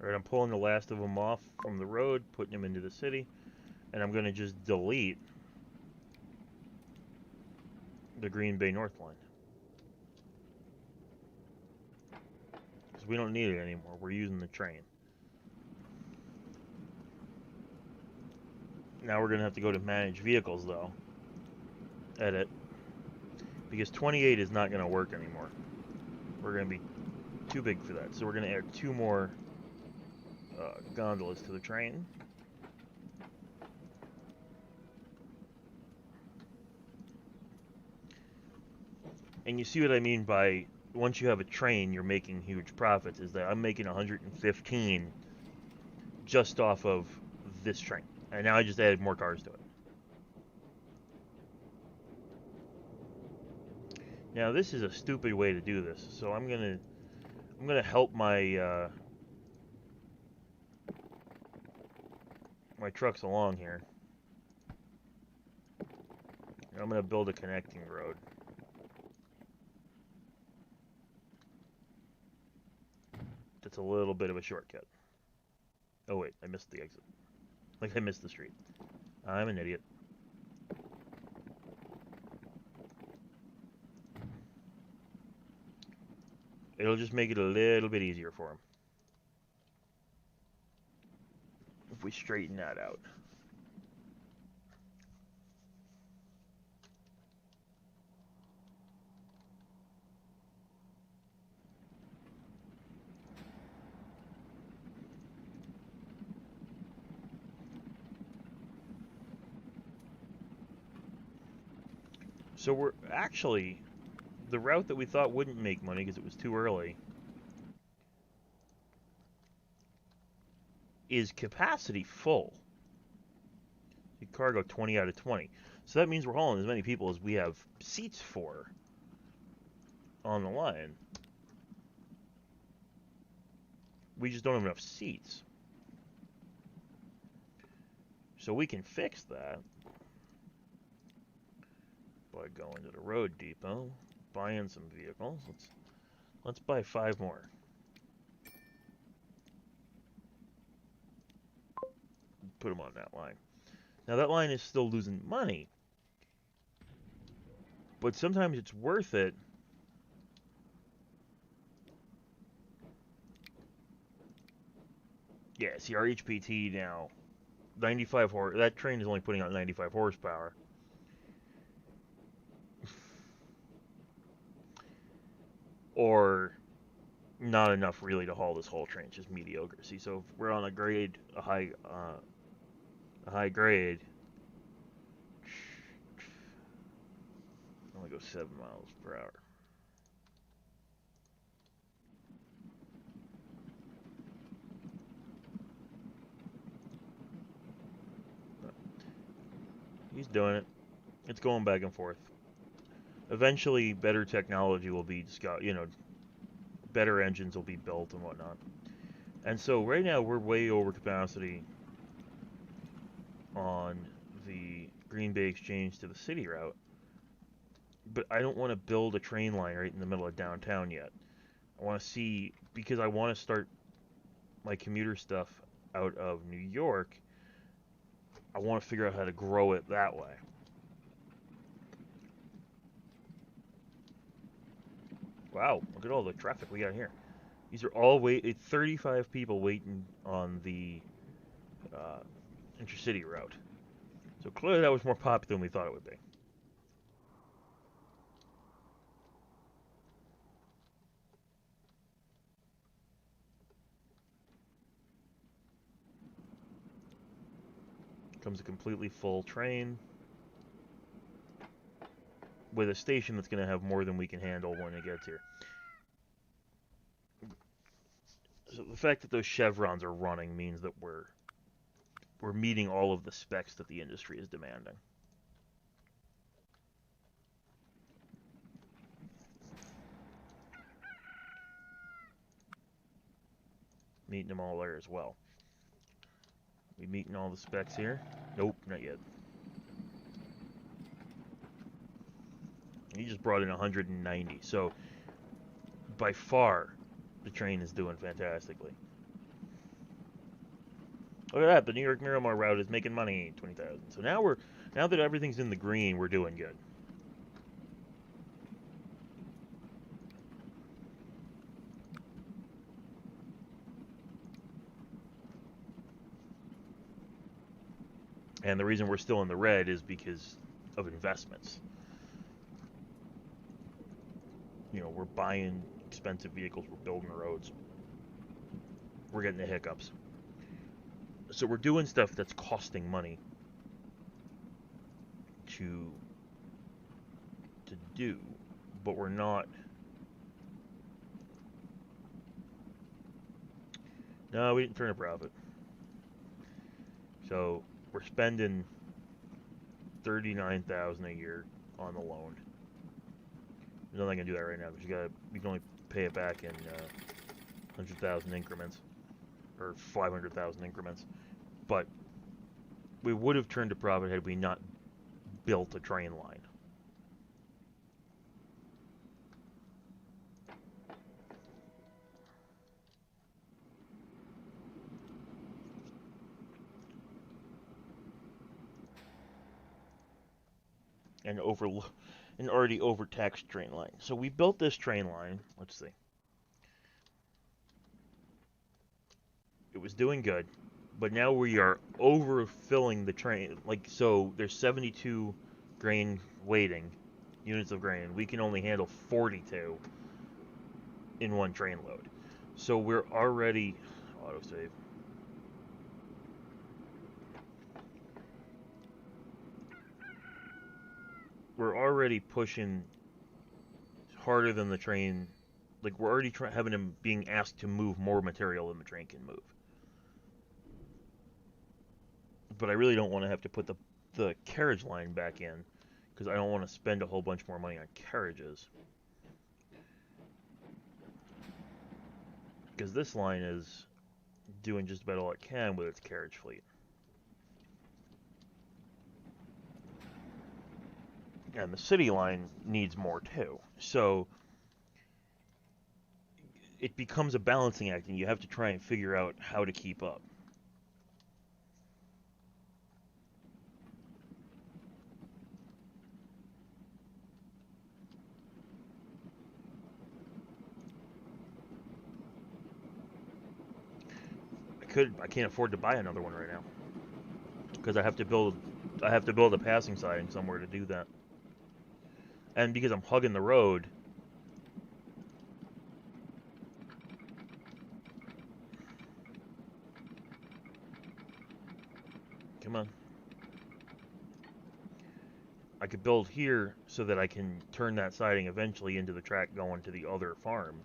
Alright, I'm pulling the last of them off from the road, putting them into the city, and I'm going to just delete the Green Bay North line. Because we don't need it anymore. We're using the train. Now we're going to have to go to manage vehicles, though. Edit. Because 28 is not going to work anymore. We're going to be too big for that. So we're going to add 2 more gondolas to the train. And you see what I mean by once you have a train, you're making huge profits. Is that I'm making 115 just off of this train. And now I just added more cars to it. Now this is a stupid way to do this. So I'm gonna help my my trucks along here. I'm gonna build a connecting road. That's a little bit of a shortcut. Oh wait, I missed the exit. Like I missed the street. I'm an idiot. It'll just make it a little bit easier for him. If we straighten that out. So we're actually, the route that we thought wouldn't make money because it was too early is capacity full. The cargo 20 out of 20. So that means we're hauling as many people as we have seats for on the line. We just don't have enough seats. So we can fix that by going to the road depot, buying some vehicles. Let's buy 5 more. Put them on that line. Now that line is still losing money, but sometimes it's worth it. Yeah, see our HPT now, 95 horse. That train is only putting out 95 horsepower. Or not enough really to haul this whole train, it's just mediocre. See, so if we're on a grade, a high grade, only go 7 miles per hour. He's doing it. It's going back and forth. Eventually, better technology will be, better engines will be built and whatnot. And so right now we're way over capacity on the Green Bay Exchange to the city route. But I don't want to build a train line right in the middle of downtown yet. I want to see, because I want to start my commuter stuff out of New York, I want to figure out how to grow it that way. Wow, look at all the traffic we got here. These are all 35 people waiting on the intercity route. So clearly that was more popular than we thought it would be. Comes a completely full train with a station that's going to have more than we can handle when it gets here. So the fact that those chevrons are running means that we're meeting all of the specs that the industry is demanding. Meeting them all there as well. We meeting all the specs here? Nope, not yet. He just brought in 190, so by far the train is doing fantastically. Look at that, the New York Miramar route is making money, 20,000. So now that everything's in the green, we're doing good. And the reason we're still in the red is because of investments. You know, we're buying expensive vehicles, we're building roads, we're getting the hiccups. So we're doing stuff that's costing money to do, but we're not. No, we didn't turn a profit. So we're spending 39,000 a year on the loan. There's nothing I can do that right now because we can only pay it back in 100,000 increments or 500,000 increments. But we would have turned a profit had we not built a train line. And an already overtaxed train line. So we built this train line. Let's see. It was doing good, but now we are overfilling the train. Like, so there's 72 grain waiting units of grain. We can only handle 42 in one train load. So we're already autosave. We're already pushing harder than the train. Like, we're already having him being asked to move more material than the train can move. But I really don't want to have to put the carriage line back in because I don't want to spend a whole bunch more money on carriages. Because this line is doing just about all it can with its carriage fleet. And the city line needs more too. So it becomes a balancing act, and you have to try and figure out how to keep up. I can't afford to buy another one right now because I have to build a passing siding somewhere to do that. And because I'm hugging the road, come on. I could build here so that I can turn that siding eventually into the track going to the other farm.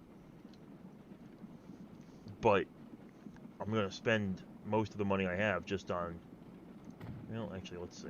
But I'm going to spend most of the money I have just on... Well, actually, let's see.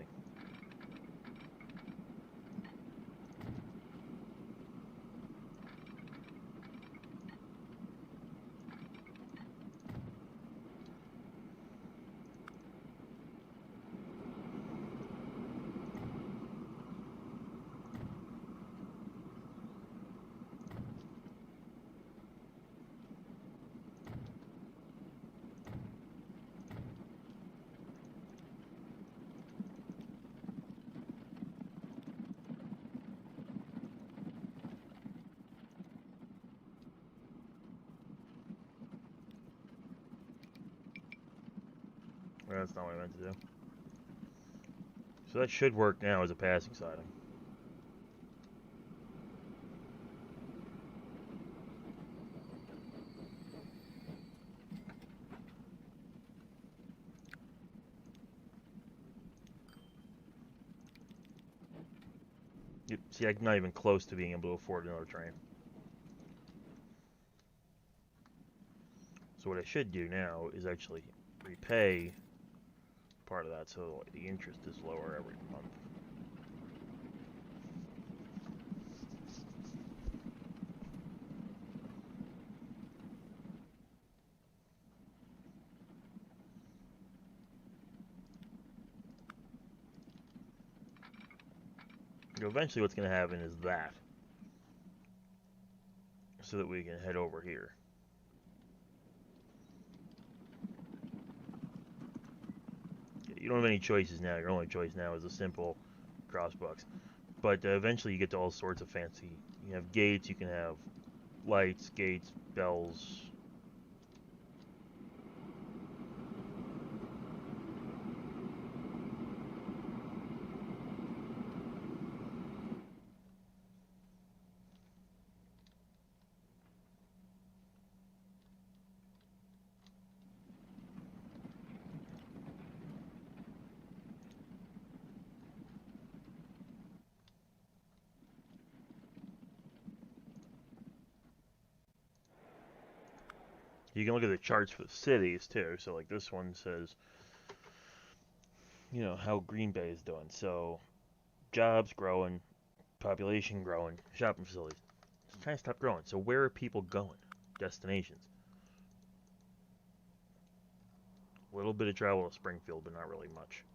That's not what I meant to do. So that should work now as a passing siding. See, I'm not even close to being able to afford another train. So what I should do now is actually repay part of that so the interest is lower every month. Eventually what's going to happen is that. So that we can head over here. you don't have any choices now. Your only choice now is a simple crossbox. But eventually you get to all sorts of fancy. You have gates, you can have lights, gates, bells. You can look at the charts for the cities too. So like this one says, you know, how Green Bay is doing. So jobs growing, population growing, shopping facilities. It's trying to stop growing. So where are people going? Destinations. A little bit of travel to Springfield, but not really much.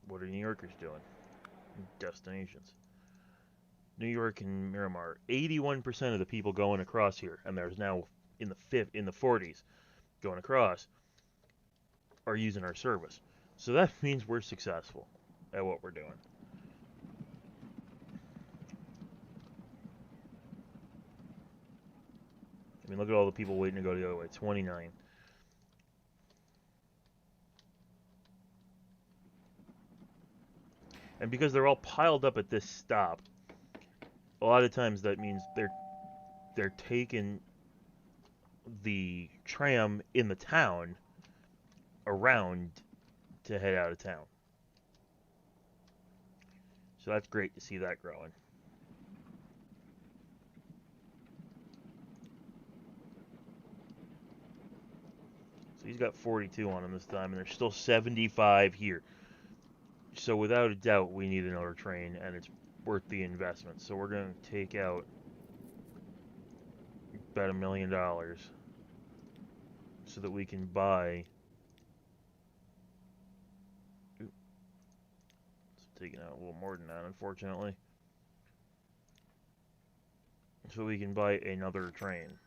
What are New Yorkers doing? Destinations. New York and Miramar. 81% of the people going across here, and there's now in the 40s going across, are using our service. So that means we're successful at what we're doing. I mean, look at all the people waiting to go the other way. 29. And because they're all piled up at this stop, a lot of times that means they're taking the tram in the town around to head out of town. So that's great to see that growing. So he's got 42 on him this time, and there's still 75 here. So without a doubt, we need another train, and it's worth the investment. So we're going to take out about $1 million so that we can buy. It's taking out a little more than that, unfortunately. So we can buy another train.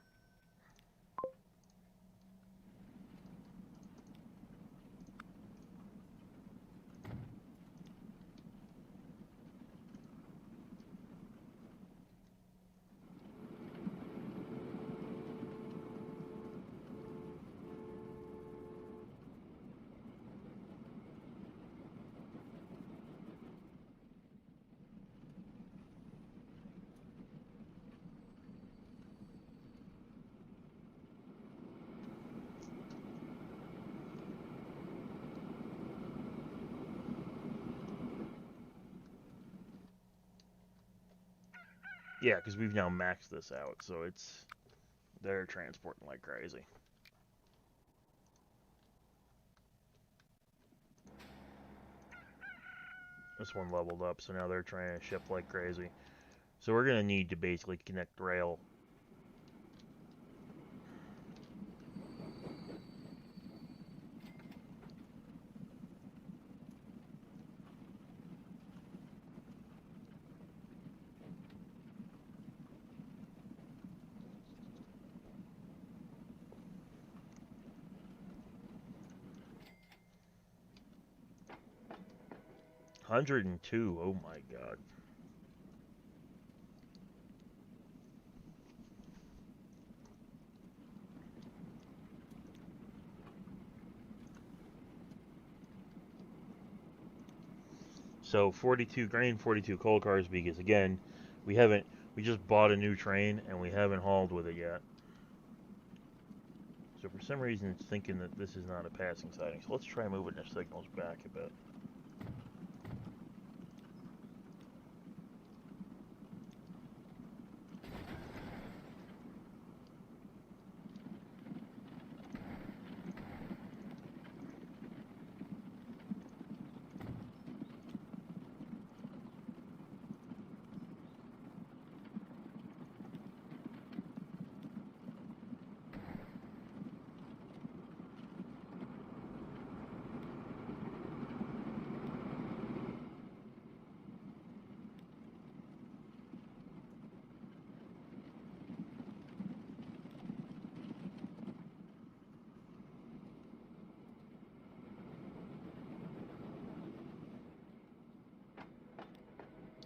Yeah, because we've now maxed this out, so they're transporting like crazy. This one leveled up, so now they're trying to ship like crazy. So we're going to need to basically connect rail. $102, oh my god. So 42 grain, 42 coal cars, because again, we just bought a new train and we haven't hauled with it yet. So for some reason it's thinking that this is not a passing sighting. So let's try moving our signals back a bit.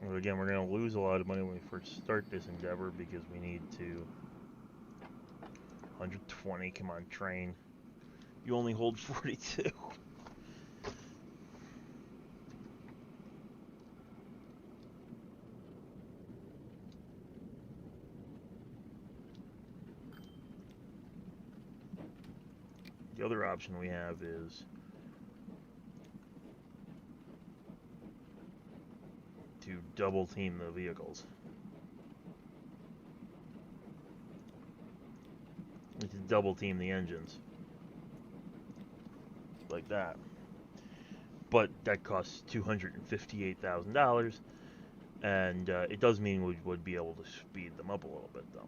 But again, we're going to lose a lot of money when we first start this endeavor because we need to 120. Come on, train. You only hold 42. The other option we have is to double team the vehicles. We can double team the engines. Like that. But that costs $258,000, and it does mean we would be able to speed them up a little bit, though.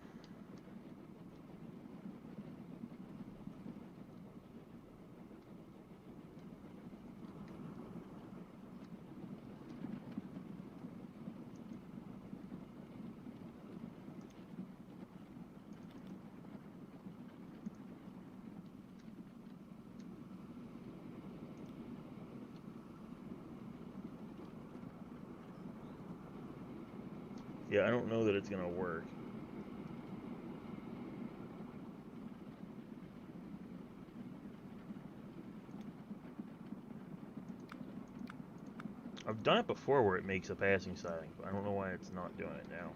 Yeah, I don't know that it's going to work. I've done it before where it makes a passing siding, but I don't know why it's not doing it now.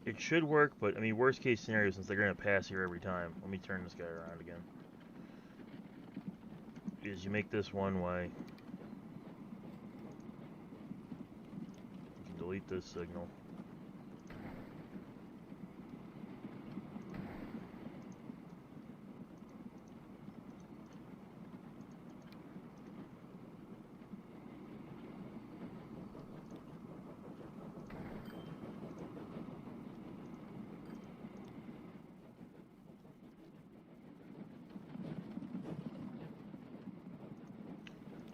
It should work, but I mean, worst case scenario, since they're going to pass here every time. Let me turn this guy around again. Is you make this one way. You can delete this signal.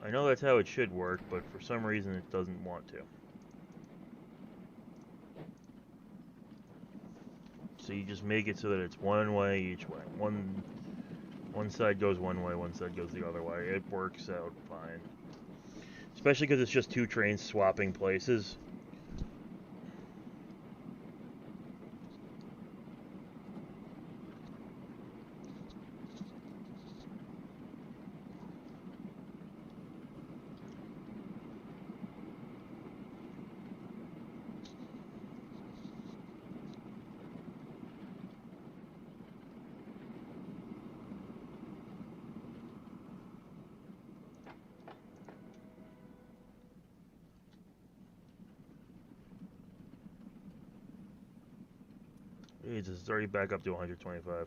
I know that's how it should work, but for some reason it doesn't want to. So you just make it so that it's one way each way. One side goes one way, one side goes the other way. It works out fine. Especially because it's just two trains swapping places. It's already back up to 125.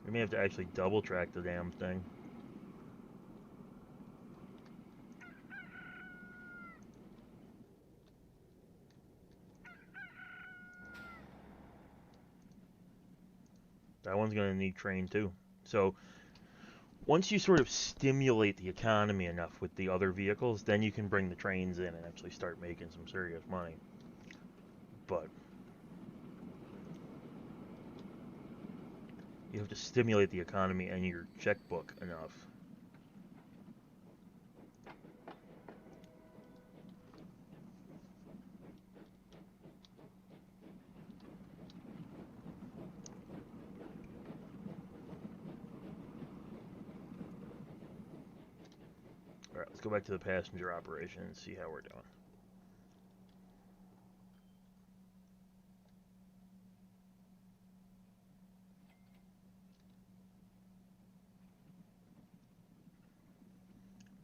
We may have to actually double track the damn thing. That one's going to need train too. So once you sort of stimulate the economy enough with the other vehicles, then you can bring the trains in and actually start making some serious money. But you have to stimulate the economy and your checkbook enough. Alright, let's go back to the passenger operation and see how we're doing.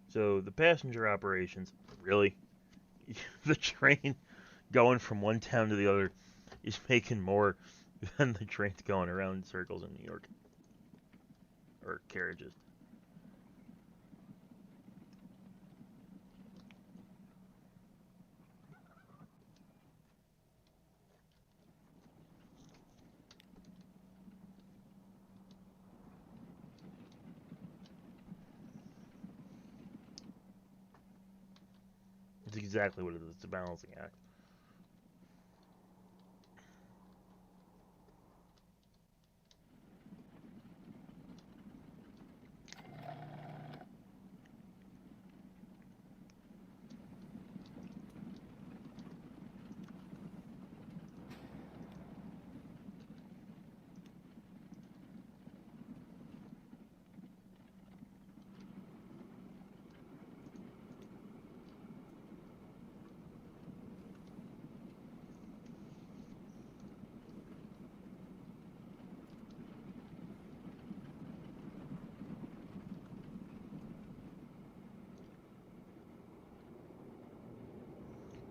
So the passenger operations, really, the train going from one town to the other is making more than the trains going around in circles in New York, or carriages. It's exactly what it is. It's a balancing act.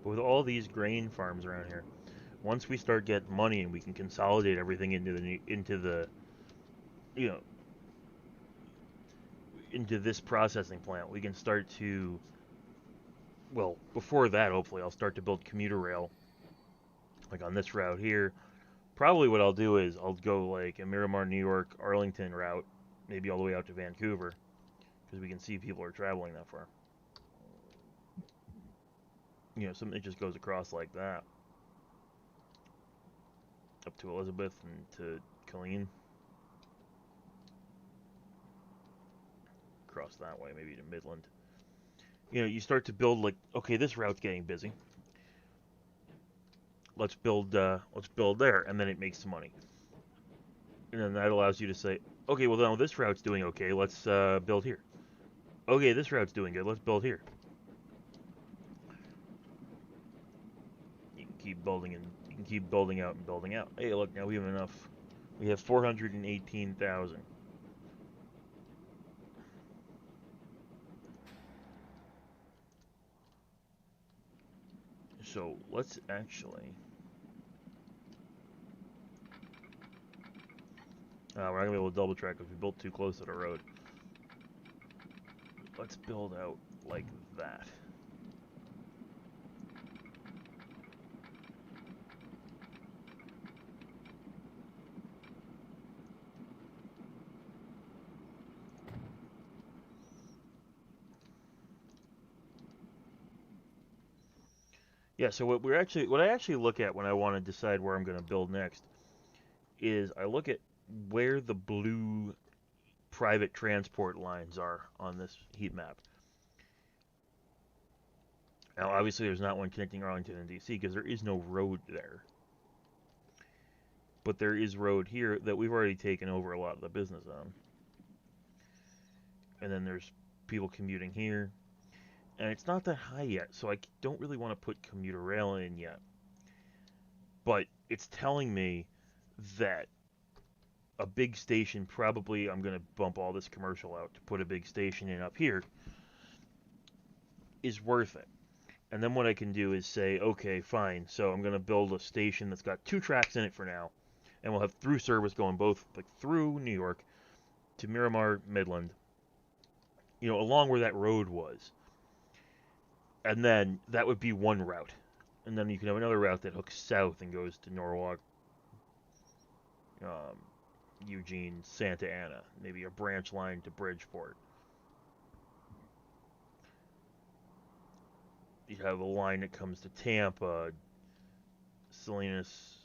But with all these grain farms around here, once we start getting money and we can consolidate everything into the you know into this processing plant, we can start to, well, before that, hopefully, I'll start to build commuter rail, like on this route here. Probably what I'll do is I'll go like a Miramar, New York, Arlington route, maybe all the way out to Vancouver, because we can see people are traveling that far. Something that just goes across like that, up to Elizabeth and to Killeen, across that way, maybe to Midland. You start to build like, okay, this route's getting busy. Let's build there, and then it makes some money, and then that allows you to say, okay, well now this route's doing okay. Let's build here. Okay, this route's doing good. Let's build here. You can keep building and you can keep building out and building out. Hey, look, now we have enough. We have 418,000. So let's actually. We're not gonna be able to double track if we built too close to the road. Let's build out like that. Yeah, so what I actually look at when I want to decide where I'm going to build next is I look at where the blue private transport lines are on this heat map. Now, obviously, there's not one connecting Arlington and DC because there is no road there. But there is road here that we've already taken over a lot of the business on. And then there's people commuting here. And it's not that high yet, so I don't really want to put commuter rail in yet. But it's telling me that a big station, probably I'm going to bump all this commercial out to put a big station in up here, is worth it. And then what I can do is say, okay, fine, so I'm going to build a station that's got 2 tracks in it for now, and we'll have through service going both like through New York to Miramar, Midland, along where that road was. And then that would be one route. And then you can have another route that hooks south and goes to Norwalk, um, Eugene, Santa Ana, maybe a branch line to Bridgeport. You have a line that comes to Tampa, Salinas,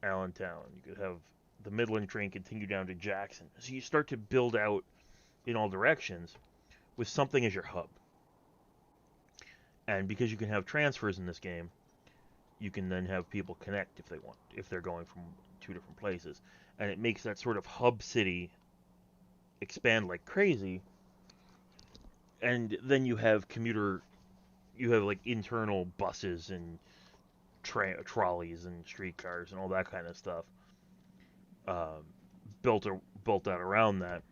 Allentown. You could have the Midland train continue down to Jackson. So you start to build out in all directions with something as your hub. And because you can have transfers in this game, you can then have people connect if they want, if they're going from 2 different places. And it makes that sort of hub city expand like crazy. And then you have like internal buses and trolleys and streetcars and all that kind of stuff um, built out around that.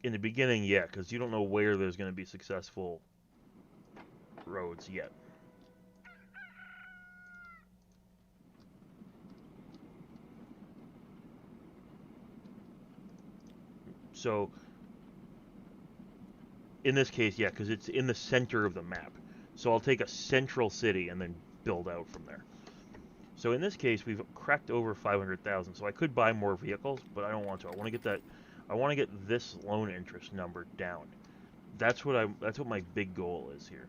In the beginning, yeah, because you don't know where there's going to be successful roads yet. So, in this case, yeah, because it's in the center of the map. So I'll take a central city and then build out from there. So in this case, we've cracked over 500,000. So I could buy more vehicles, but I don't want to. I want to get that. I want to get this loan interest number down. That's what my big goal is here.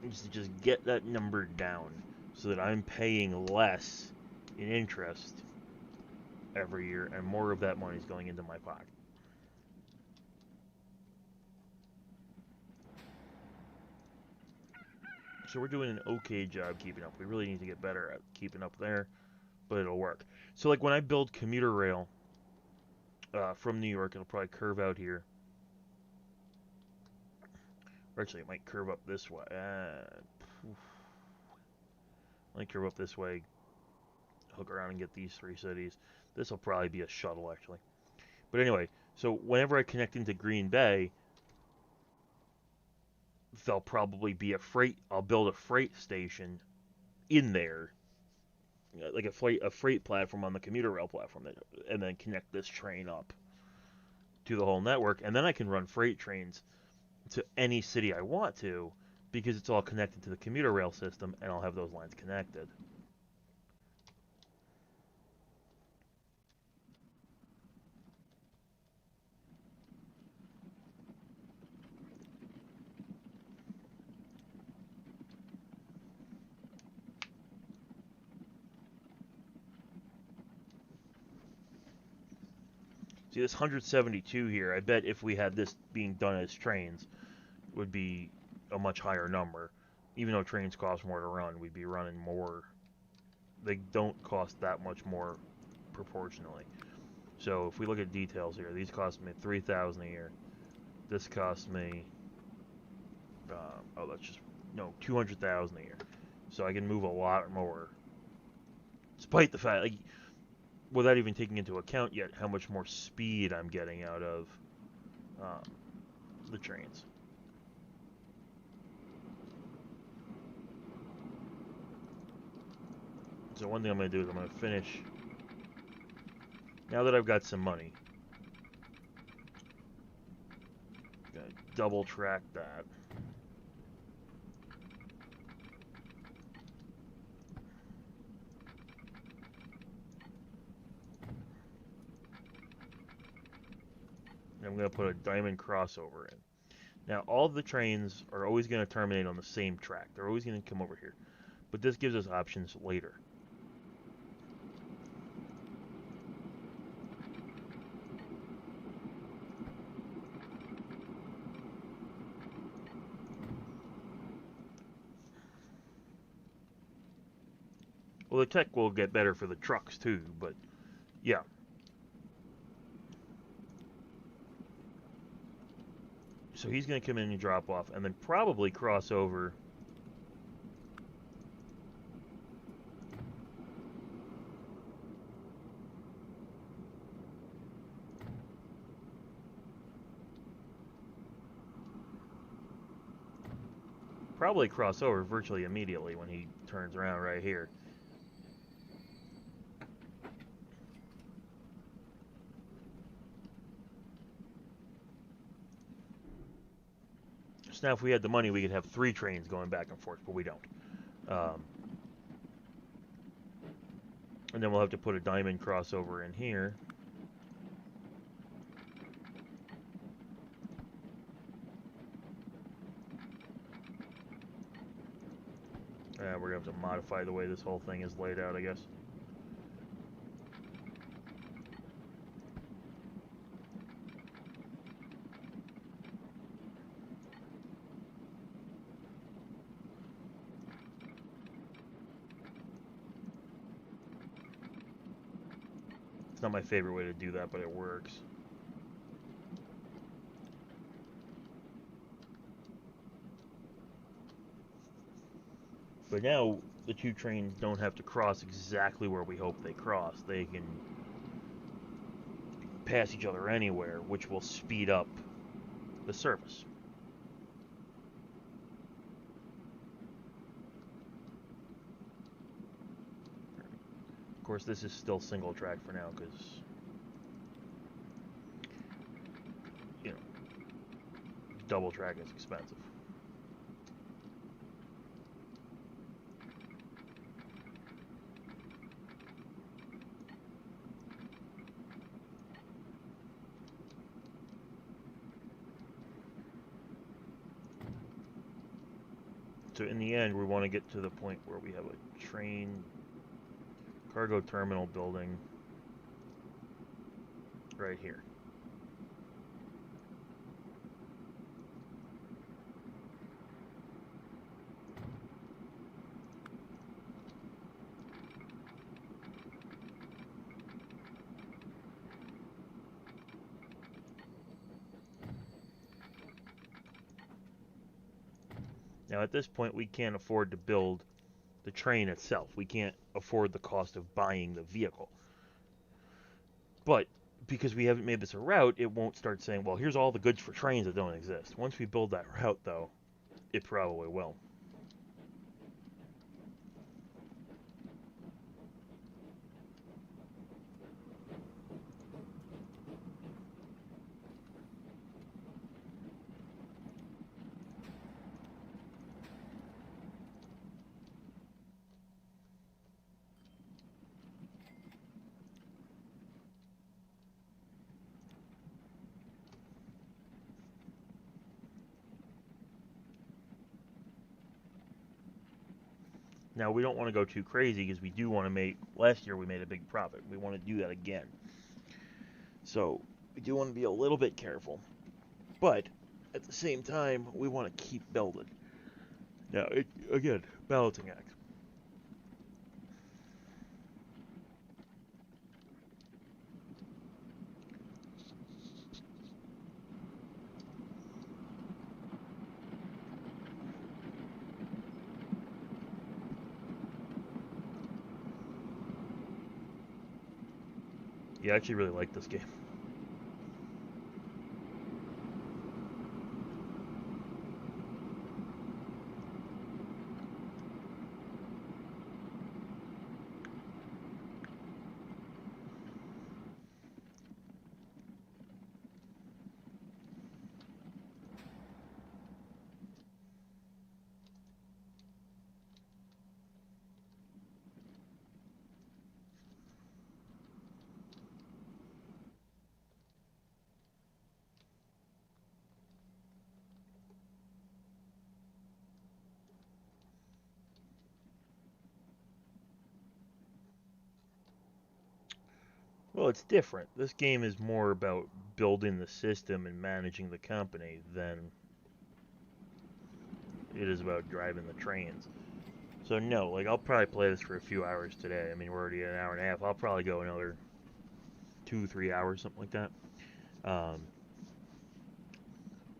Is to just get that number down so that I'm paying less in interest every year, and more of that money is going into my pocket. So we're doing an okay job keeping up. We really need to get better at keeping up there, but it'll work. So like when I build commuter rail from New York, it'll probably curve out here. Or actually, it might curve up this way. Might curve up this way, hook around and get these 3 cities. This will probably be a shuttle, actually. But anyway, so whenever I connect into Green Bay, there'll probably be I'll build a freight station in there, like a freight platform on the commuter rail platform, and then connect this train up to the whole network, and then I can run freight trains to any city I want to, because it's all connected to the commuter rail system, and I'll have those lines connected. See, this 172 here, I bet if we had this being done as trains, would be a much higher number. Even though trains cost more to run, we'd be running more. They don't cost that much more proportionally. So if we look at details here, these cost me $3,000 a year. This cost me, $200,000 a year. So I can move a lot more, despite the fact, like, without even taking into account yet how much more speed I'm getting out of the trains. So one thing I'm going to do is I'm going to finish, now that I've got some money, I'm going to double track that. And I'm going to put a diamond crossover in. Now, all of the trains are always going to terminate on the same track. They're always going to come over here. But this gives us options later. Well, the tech will get better for the trucks too, but yeah. So he's going to come in and drop off, and then probably cross over. Probably cross over virtually immediately when he turns around right here. So now if we had the money, we could have 3 trains going back and forth, but we don't. And then we'll have to put a diamond crossover in here. We're going to have to modify the way this whole thing is laid out, I guess. It's not my favorite way to do that, but it works. But now the two trains don't have to cross exactly where we hope they cross. They can pass each other anywhere, which will speed up the service. Of course, this is still single track for now because, you know, double track is expensive. So in the end, we want to get to the point where we have a train cargo terminal building right here. Now at this point, we can't afford to build the train itself. We can't afford the cost of buying the vehicle. But because we haven't made this a route, it won't start saying, well, here's all the goods for trains that don't exist. Once we build that route, though, it probably will. Now, we don't want to go too crazy because we do want to make... Last year we made a big profit. We want to do that again. So, we do want to be a little bit careful. But, at the same time, we want to keep building. Now, again, balancing act. Yeah, I actually really like this game. Well, it's different. This game is more about building the system and managing the company than it is about driving the trains. So no, like I'll probably play this for a few hours today. I mean, we're already at an hour and a half. I'll probably go another 2-3 hours, something like that.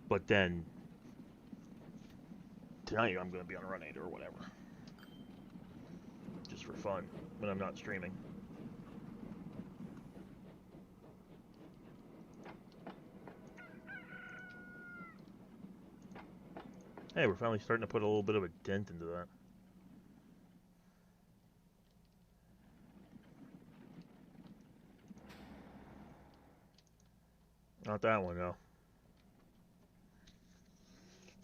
But then tonight I'm going to be on Run 8 or whatever, just for fun when I'm not streaming. Hey, we're finally starting to put a little bit of a dent into that. Not that one, though.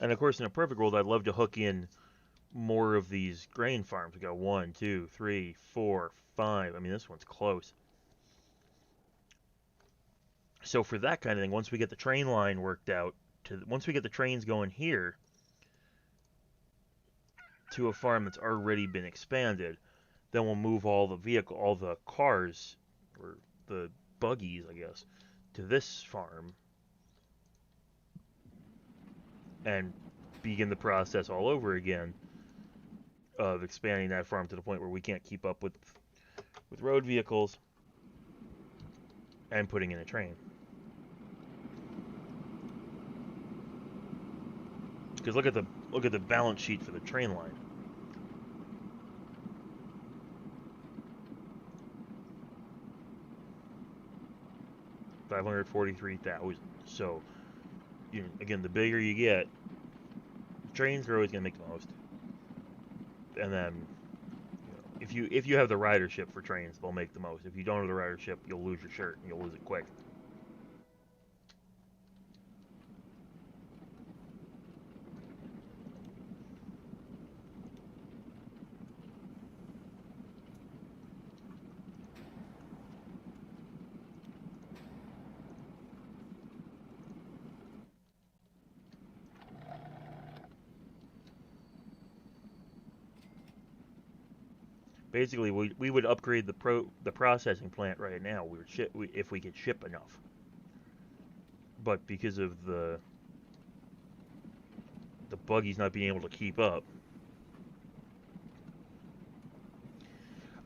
And of course, in a perfect world, I'd love to hook in more of these grain farms. We got 1, 2, 3, 4, 5. I mean, this one's close. So for that kind of thing, once we get the train line worked out, once we get the trains going here to a farm that's already been expanded, then we'll move all the cars, or the buggies, I guess, to this farm and begin the process all over again of expanding that farm to the point where we can't keep up with road vehicles and putting in a train. Because look at the balance sheet for the train line. 543,000. So, again, the bigger you get, trains are always going to make the most. And then, if you have the ridership for trains, they'll make the most. If you don't have the ridership, you'll lose your shirt, and you'll lose it quick. Basically, we would upgrade the processing plant right now. If we could ship enough. But because of the buggies not being able to keep up,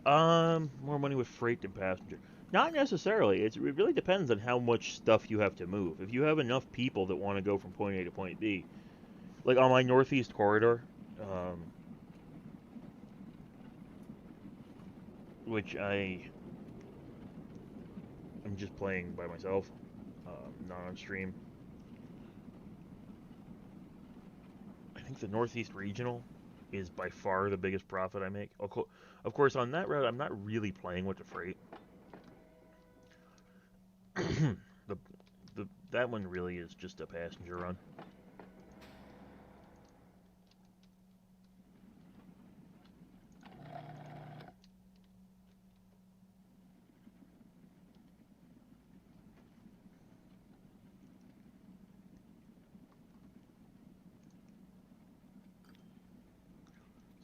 more money with freight than passenger. Not necessarily. It really depends on how much stuff you have to move. If you have enough people that want to go from point A to point B, like on my northeast corridor, which I'm just playing by myself, not on stream. I think the Northeast Regional is by far the biggest profit I make. Of course, on that route, I'm not really playing with the freight. That one really is just a passenger run.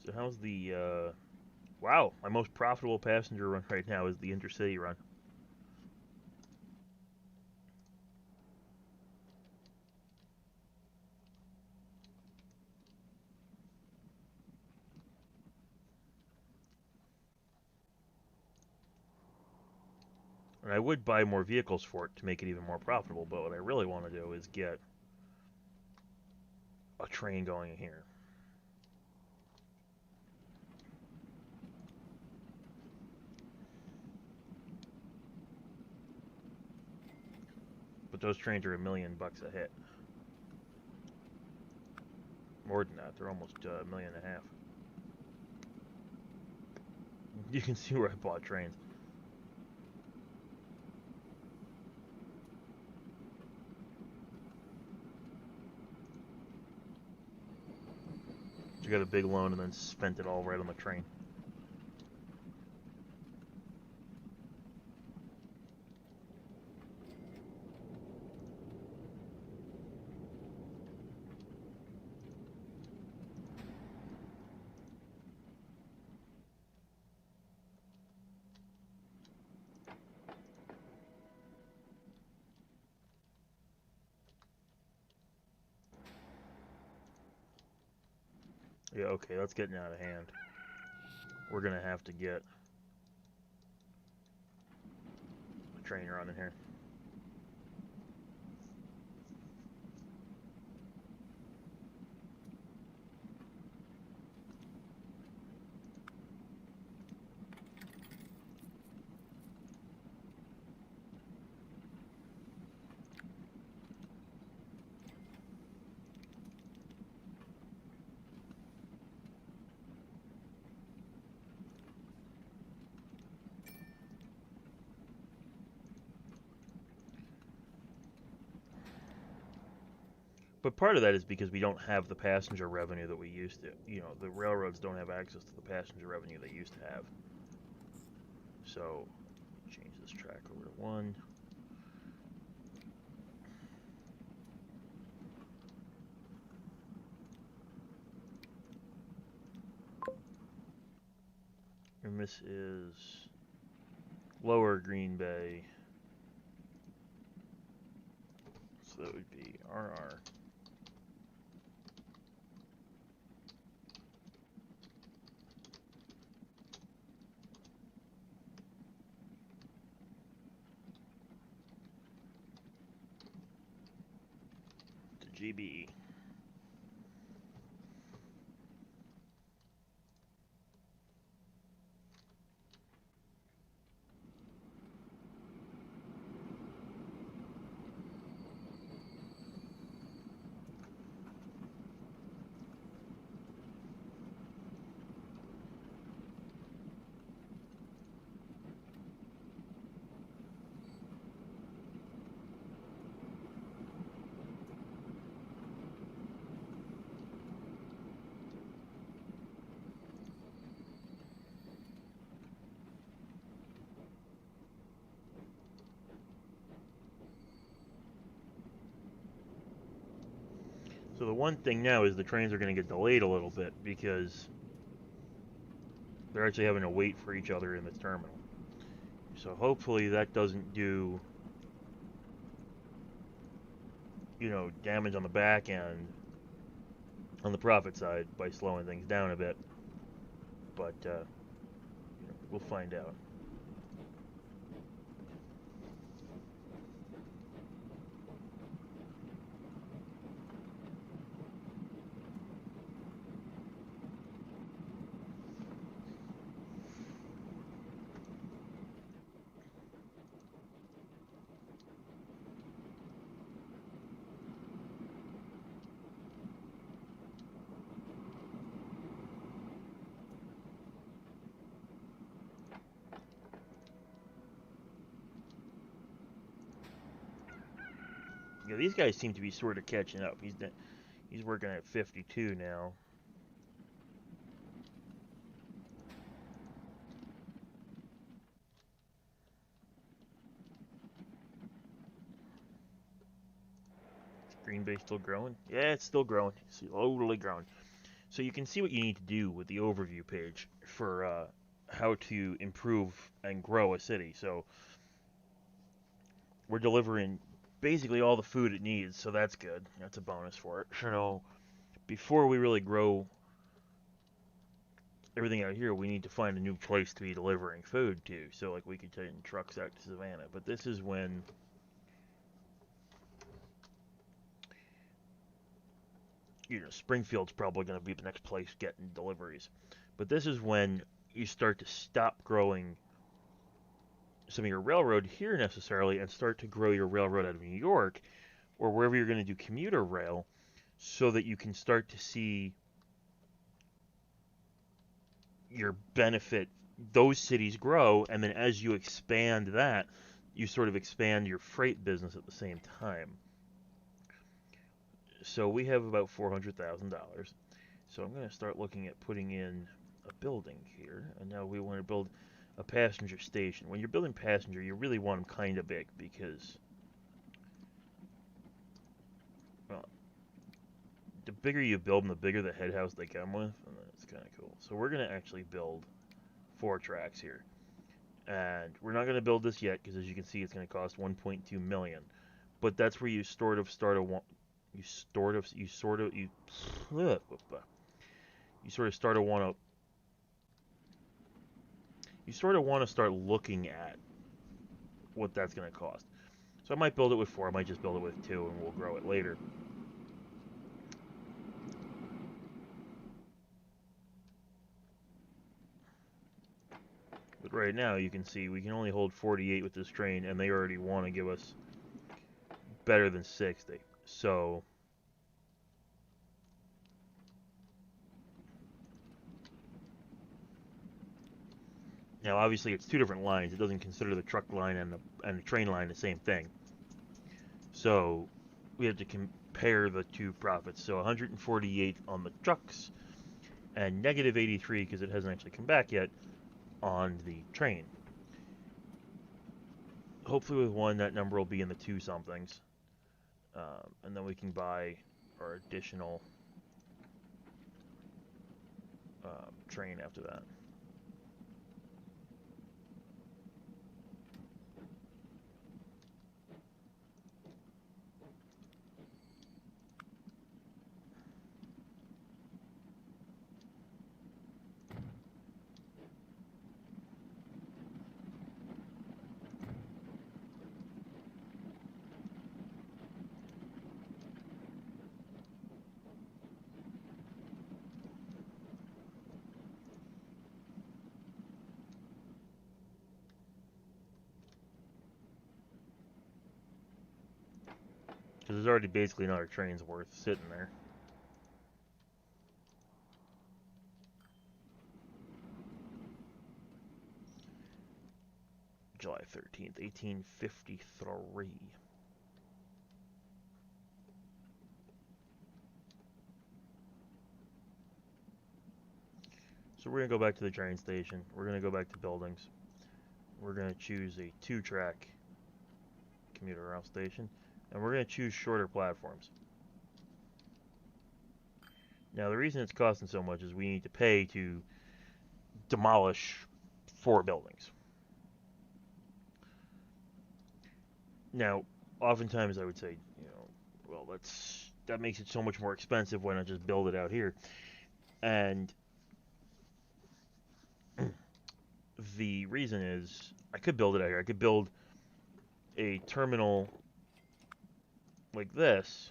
So how's the, wow, my most profitable passenger run right now is the intercity run. And I would buy more vehicles for it to make it even more profitable, but what I really want to do is get a train going here. But those trains are $1 million a hit. More than that, they're almost $1.5 million. You can see where I bought trains. You got a big loan and then spent it all right on the train. Yeah, okay, that's getting out of hand. We're gonna have to get a train running here. But part of that is because we don't have the passenger revenue that we used to. The railroads don't have access to the passenger revenue they used to have. So, change this track over to 1. And this is Lower Green Bay. So that would be RR. To GBE. So the one thing now is the trains are going to get delayed a little bit because they're actually having to wait for each other in the terminal. So hopefully that doesn't do, damage on the back end on the profit side by slowing things down a bit. But we'll find out. Yeah, these guys seem to be sort of catching up. He's working at 52 now. Green Bay still growing? Yeah, it's still growing. Slowly growing. So you can see what you need to do with the overview page for how to improve and grow a city. So we're delivering basically all the food it needs, so that's good. That's a bonus for it. Before we really grow everything out here, we need to find a new place to be delivering food to. So like we could send trucks out to Savannah, but this is when Springfield's probably going to be the next place getting deliveries. But this is when you start to stop growing some of your railroad here necessarily and start to grow your railroad out of New York or wherever you're going to do commuter rail so that you can start to see your benefit those cities grow, and then as you expand that, you sort of expand your freight business at the same time. So we have about $400,000. So I'm going to start looking at putting in a building here, and now we want to build a passenger station. When you're building passenger, you really want them kind of big because, well, the bigger you build them, the bigger the head house they come with, and that's kind of cool. So we're going to actually build 4 tracks here. And we're not going to build this yet because, as you can see, it's going to cost $1.2 million. But that's where you sort of start to want to start looking at what that's going to cost. So I might build it with 4, I might just build it with 2, and we'll grow it later. But right now, you can see we can only hold 48 with this train, and they already want to give us better than 60. So now, obviously, it's 2 different lines. It doesn't consider the truck line and the train line the same thing. So we have to compare the 2 profits. So 148 on the trucks, and negative 83 because it hasn't actually come back yet on the train. Hopefully with 1, that number will be in the 2 somethings, and then we can buy our additional train after that. Because there's already basically another train's worth sitting there. July 13th, 1853. So we're going to go back to the train station. We're going to go back to buildings. We're going to choose a 2-track commuter rail station. And we're going to choose shorter platforms. Now, the reason it's costing so much is we need to pay to demolish 4 buildings. Now, oftentimes I would say, well, that makes it so much more expensive. Why not just build it out here? And the reason is I could build it out here. I could build a terminal like this.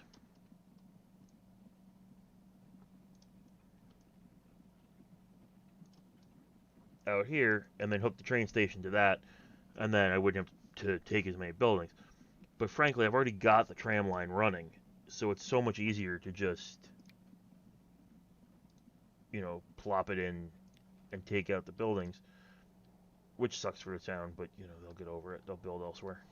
Out here, and then hook the train station to that, and then I wouldn't have to take as many buildings. But frankly, I've already got the tram line running, so it's so much easier to just, plop it in and take out the buildings, which sucks for the town, but, they'll get over it. They'll build elsewhere.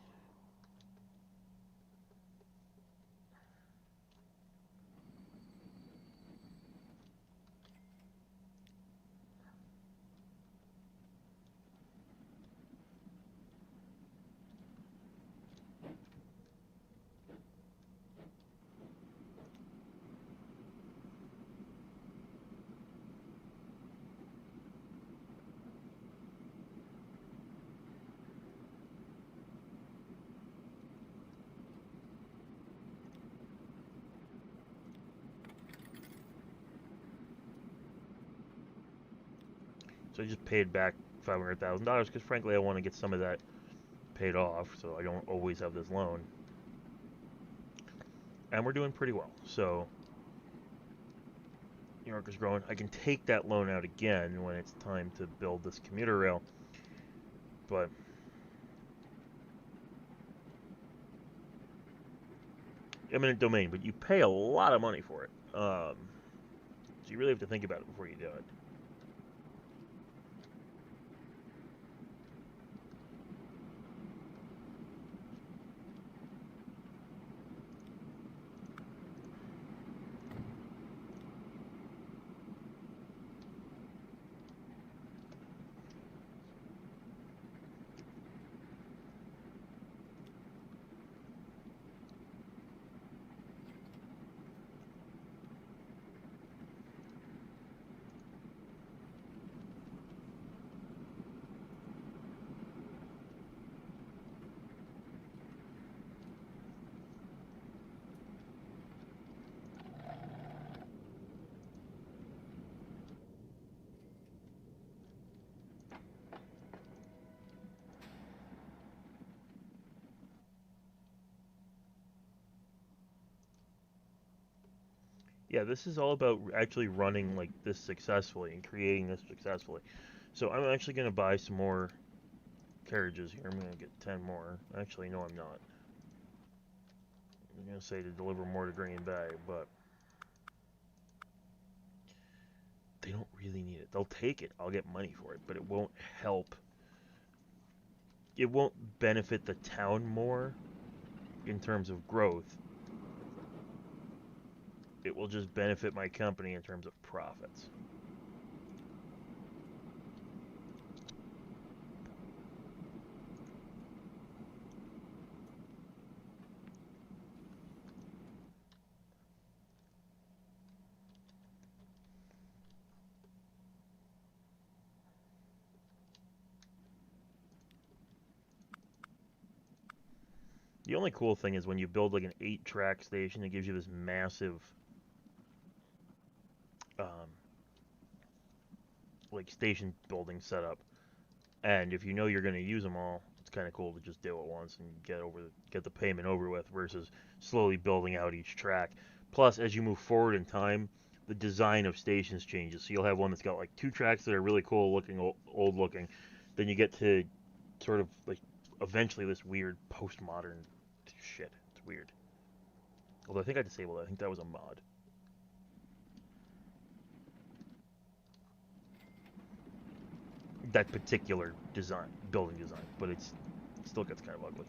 So I just paid back $500,000 because, frankly, I want to get some of that paid off so I don't always have this loan. And we're doing pretty well. So New York is growing. I can take that loan out again when it's time to build this commuter rail. But eminent domain, but you pay a lot of money for it. So you really have to think about it before you do it. Yeah, this is all about actually running like this successfully and creating this successfully. So I'm actually going to buy some more carriages here. I'm going to get 10 more. Actually, no, I'm not. I'm going to say to deliver more to Green Bay, but they don't really need it. They'll take it. I'll get money for it, but it won't help. It won't benefit the town more in terms of growth. It will just benefit my company in terms of profits. The only cool thing is when you build like an 8-track station, it gives you this massive like station building setup. And if you know you're going to use them all, it's kind of cool to just do it once and get the payment over with versus slowly building out each track. Plus, as you move forward in time, the design of stations changes. So you'll have one that's got like 2 tracks that are really cool looking, old looking. Then you get to sort of like eventually this weird postmodern shit. It's weird. Although I think I disabled it. I think that was a mod. That particular building design, but it still gets kind of ugly.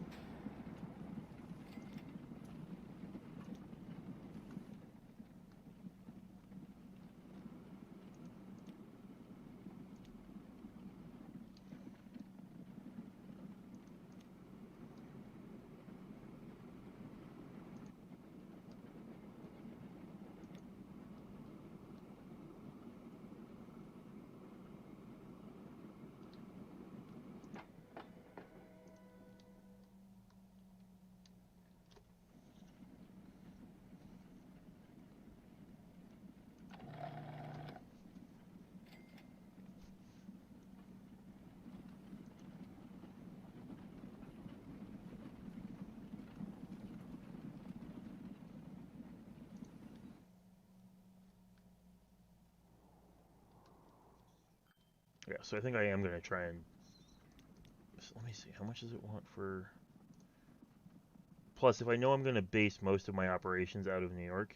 Yeah, so I think I am going to try and... Let me see, how much does it want for... Plus, if I know I'm going to base most of my operations out of New York,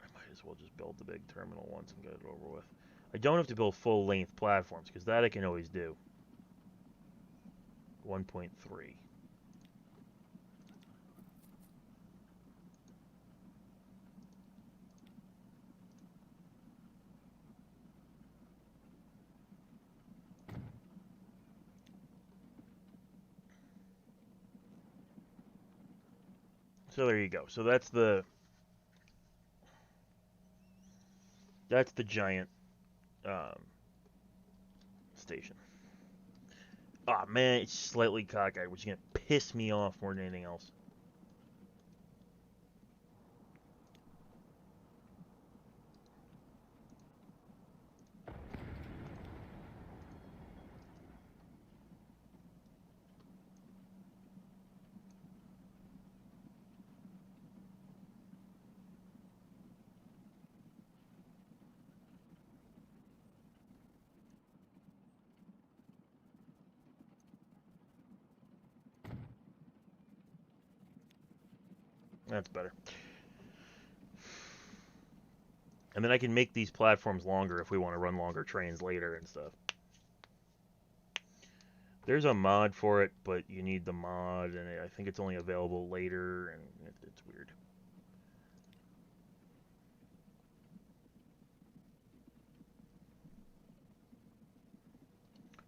I might as well just build the big terminal once and get it over with. I don't have to build full-length platforms, because that I can always do. 1.3. So there you go. So that's the giant station. Ah, man, it's slightly cockeyed, which is gonna piss me off more than anything else. That's better. And then I can make these platforms longer if we want to run longer trains later and stuff. There's a mod for it, but you need the mod, and I think it's only available later, and it's weird.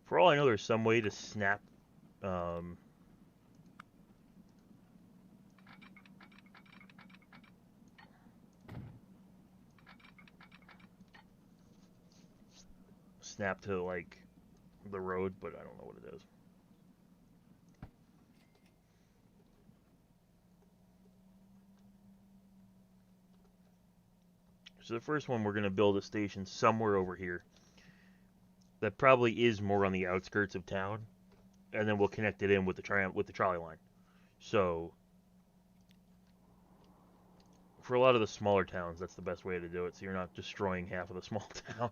For all I know, there's some way to snap snap to like the road, but I don't know what it is. So the first one, we're going to build a station somewhere over here that probably is more on the outskirts of town, and then we'll connect it in with the trolley line. So for a lot of the smaller towns, that's the best way to do it, so you're not destroying half of the small town.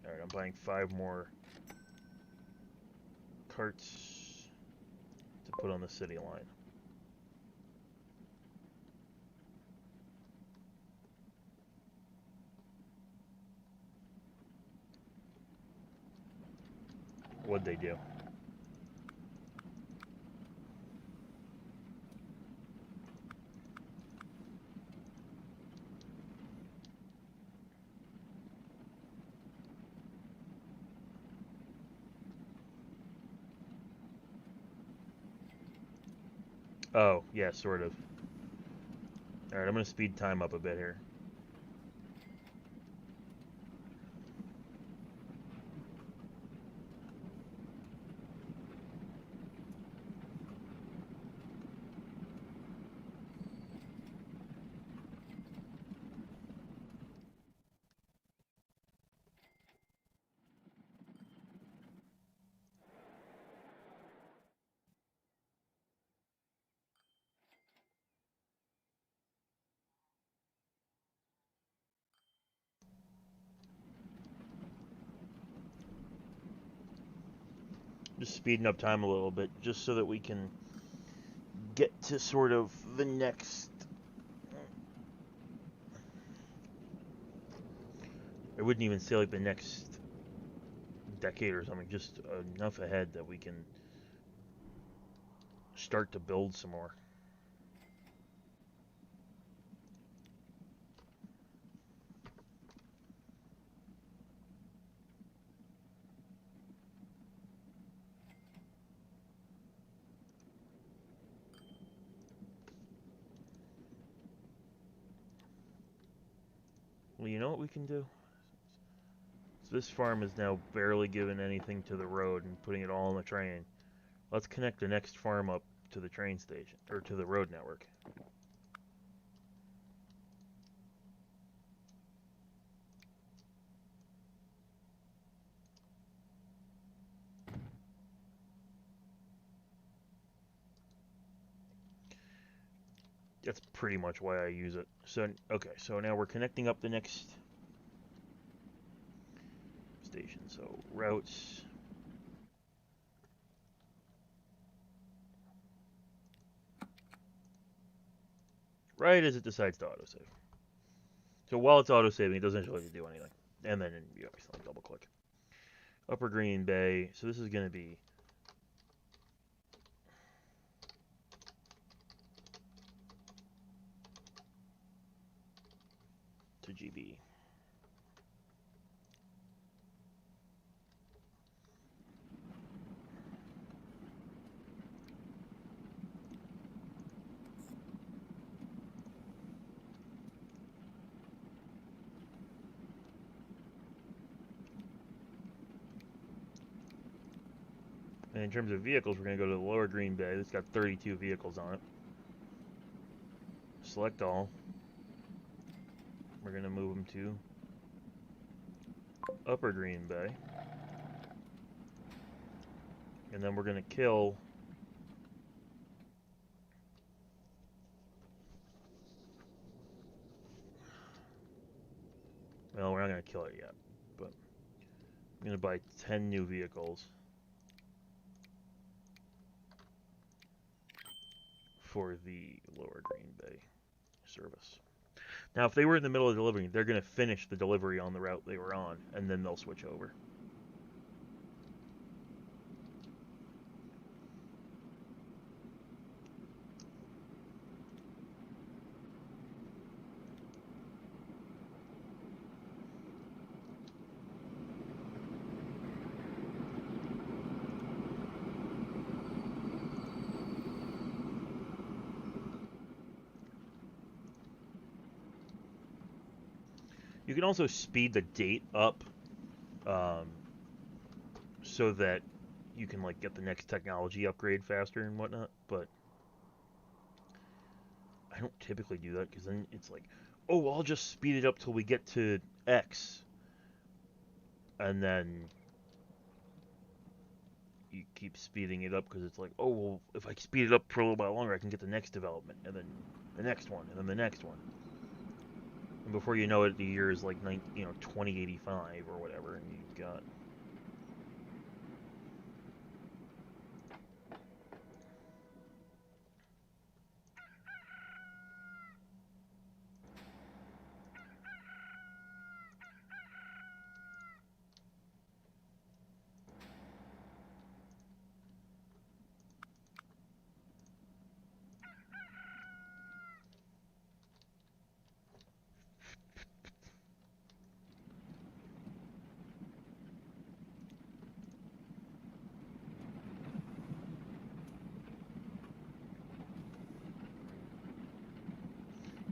Alright, I'm buying 5 more carts to put on the city line. What'd they do? Oh, yeah, sort of. Alright, I'm going to speed time up a bit here. Just speeding up time a little bit, just so that we can get to sort of the next... I wouldn't even say like the next decade or something, just enough ahead that we can start to build some more. Well, you know what we can do? So this farm is now barely giving anything to the road and putting it all on the train. Let's connect the next farm up to the train station, or to the road network. That's pretty much why I use it. So, okay, so now we're connecting up the next station. So, routes. Right as it decides to autosave. So while it's autosaving, it doesn't actually do anything. And then you obviously double click. Upper Green Bay. So this is going to be to GB. And in terms of vehicles, we're going to go to the Lower Green Bay. It's got 32 vehicles on it. Select all. We're going to move them to Upper Green Bay. And then we're going to kill well, we're not going to kill it yet, but I'm going to buy 10 new vehicles for the Lower Green Bay service. Now, if they were in the middle of delivering, they're going to finish the delivery on the route they were on, and then they'll switch over. You can also speed the date up so that you can like get the next technology upgrade faster and whatnot, but I don't typically do that because then it's like, oh, well, I'll just speed it up till we get to X, and then you keep speeding it up because it's like, oh, well, if I speed it up for a little while longer, I can get the next development, and then the next one, and then the next one. And before you know it, the year is like 2085 or whatever, and you've got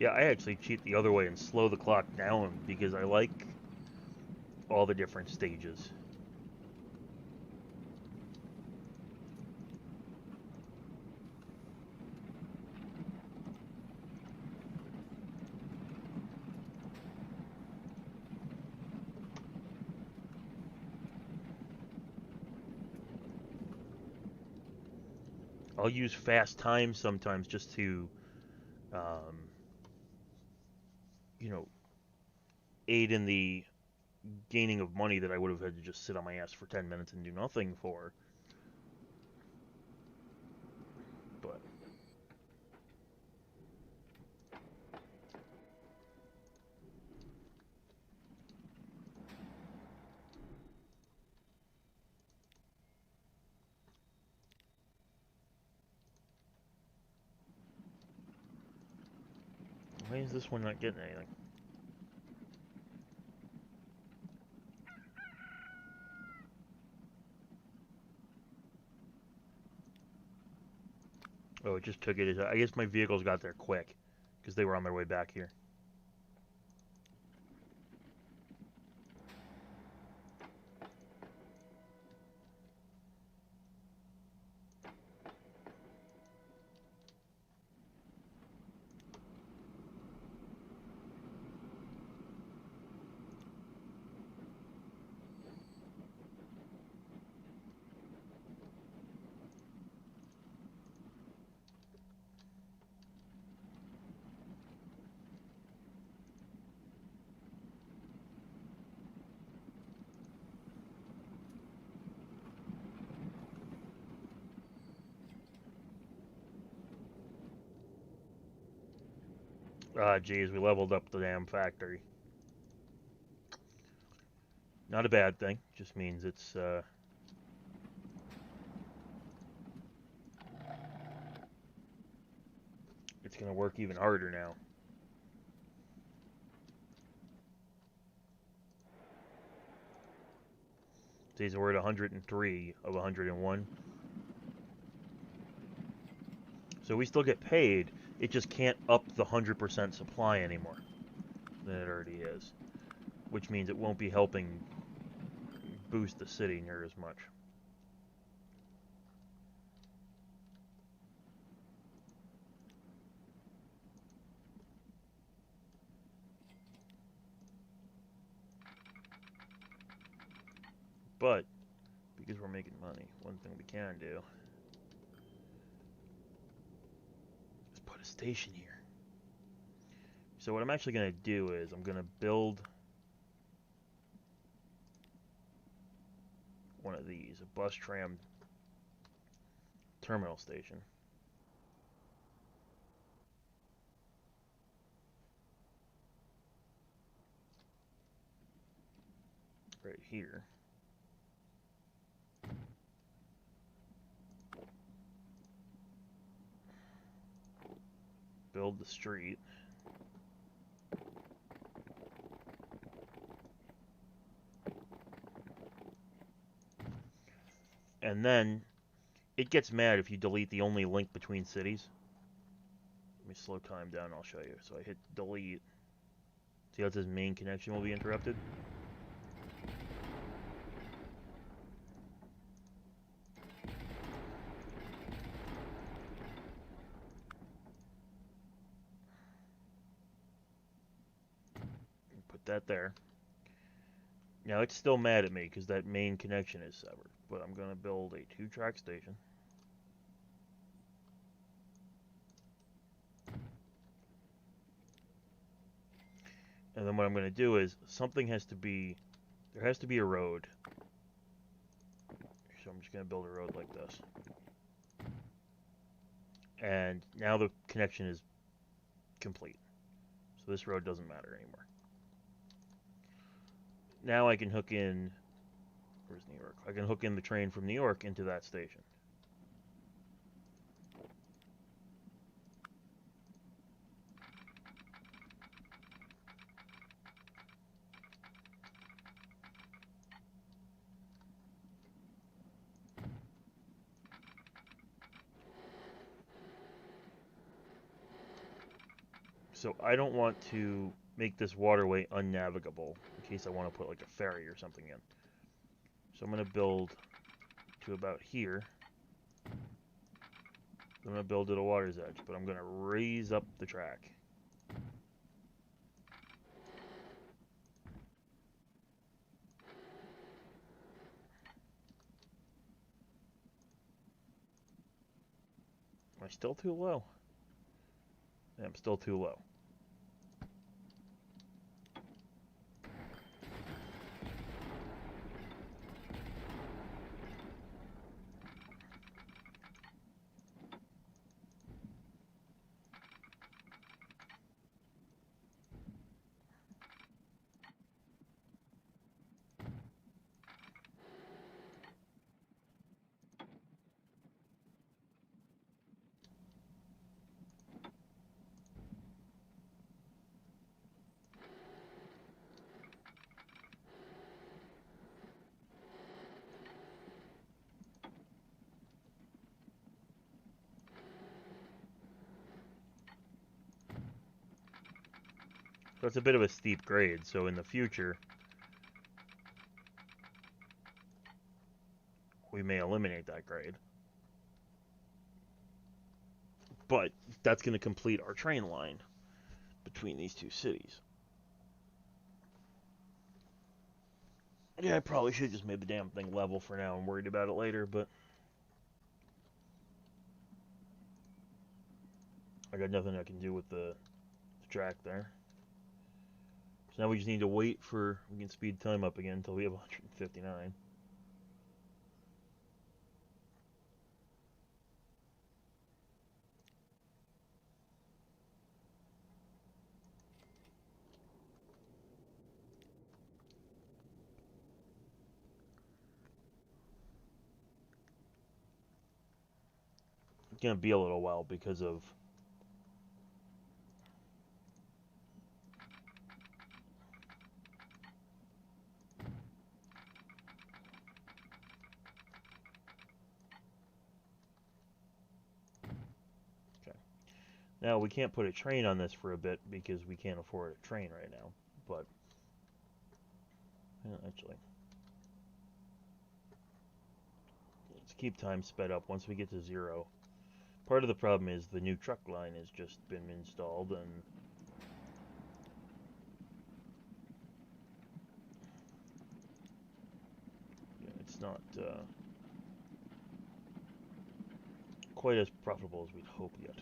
yeah, I actually cheat the other way and slow the clock down because I like all the different stages. I'll use fast time sometimes just to, um, you know, aid in the gaining of money that I would have had to just sit on my ass for 10 minutes and do nothing for. But why is this one not getting anything? Oh, it just took it. I guess my vehicles got there quick because they were on their way back here. Ah, geez, we leveled up the damn factory. Not a bad thing. Just means it's gonna work even harder now. See, so we're at 103 of 101. So we still get paid. It just can't up the 100% supply anymore than it already is, which means it won't be helping boost the city near as much. But because we're making money, one thing we can do is put a station here. So what I'm actually going to do is I'm going to build one of these, a bus tram terminal station. Right here. Build the street. And then it gets mad if you delete the only link between cities. Let me slow time down, I'll show you. So I hit delete. See how it says main connection will be interrupted? Put that there. Now it's still mad at me because that main connection is severed. But I'm going to build a 2-track station. And then what I'm going to do is there has to be a road. So I'm just going to build a road like this. And now the connection is complete. So this road doesn't matter anymore. Now I can hook in, where's New York? I can hook in the train from New York into that station. So I don't want to make this waterway unnavigable in case I want to put like a ferry or something in. So I'm going to build to about here. I'm going to build to the water's edge, but I'm going to raise up the track. Am I still too low? Yeah, I'm still too low. So it's a bit of a steep grade, so in the future, we may eliminate that grade. But that's going to complete our train line between these two cities. Yeah, I probably should have just made the damn thing level for now and worried about it later, but I got nothing I can do with the track there. So now we just need to wait for, we can speed time up again until we have 159. going to be a little while because of now we can't put a train on this for a bit because we can't afford a train right now, but actually let's keep time sped up once we get to 0. Part of the problem is the new truck line has just been installed and it's not quite as profitable as we'd hope yet.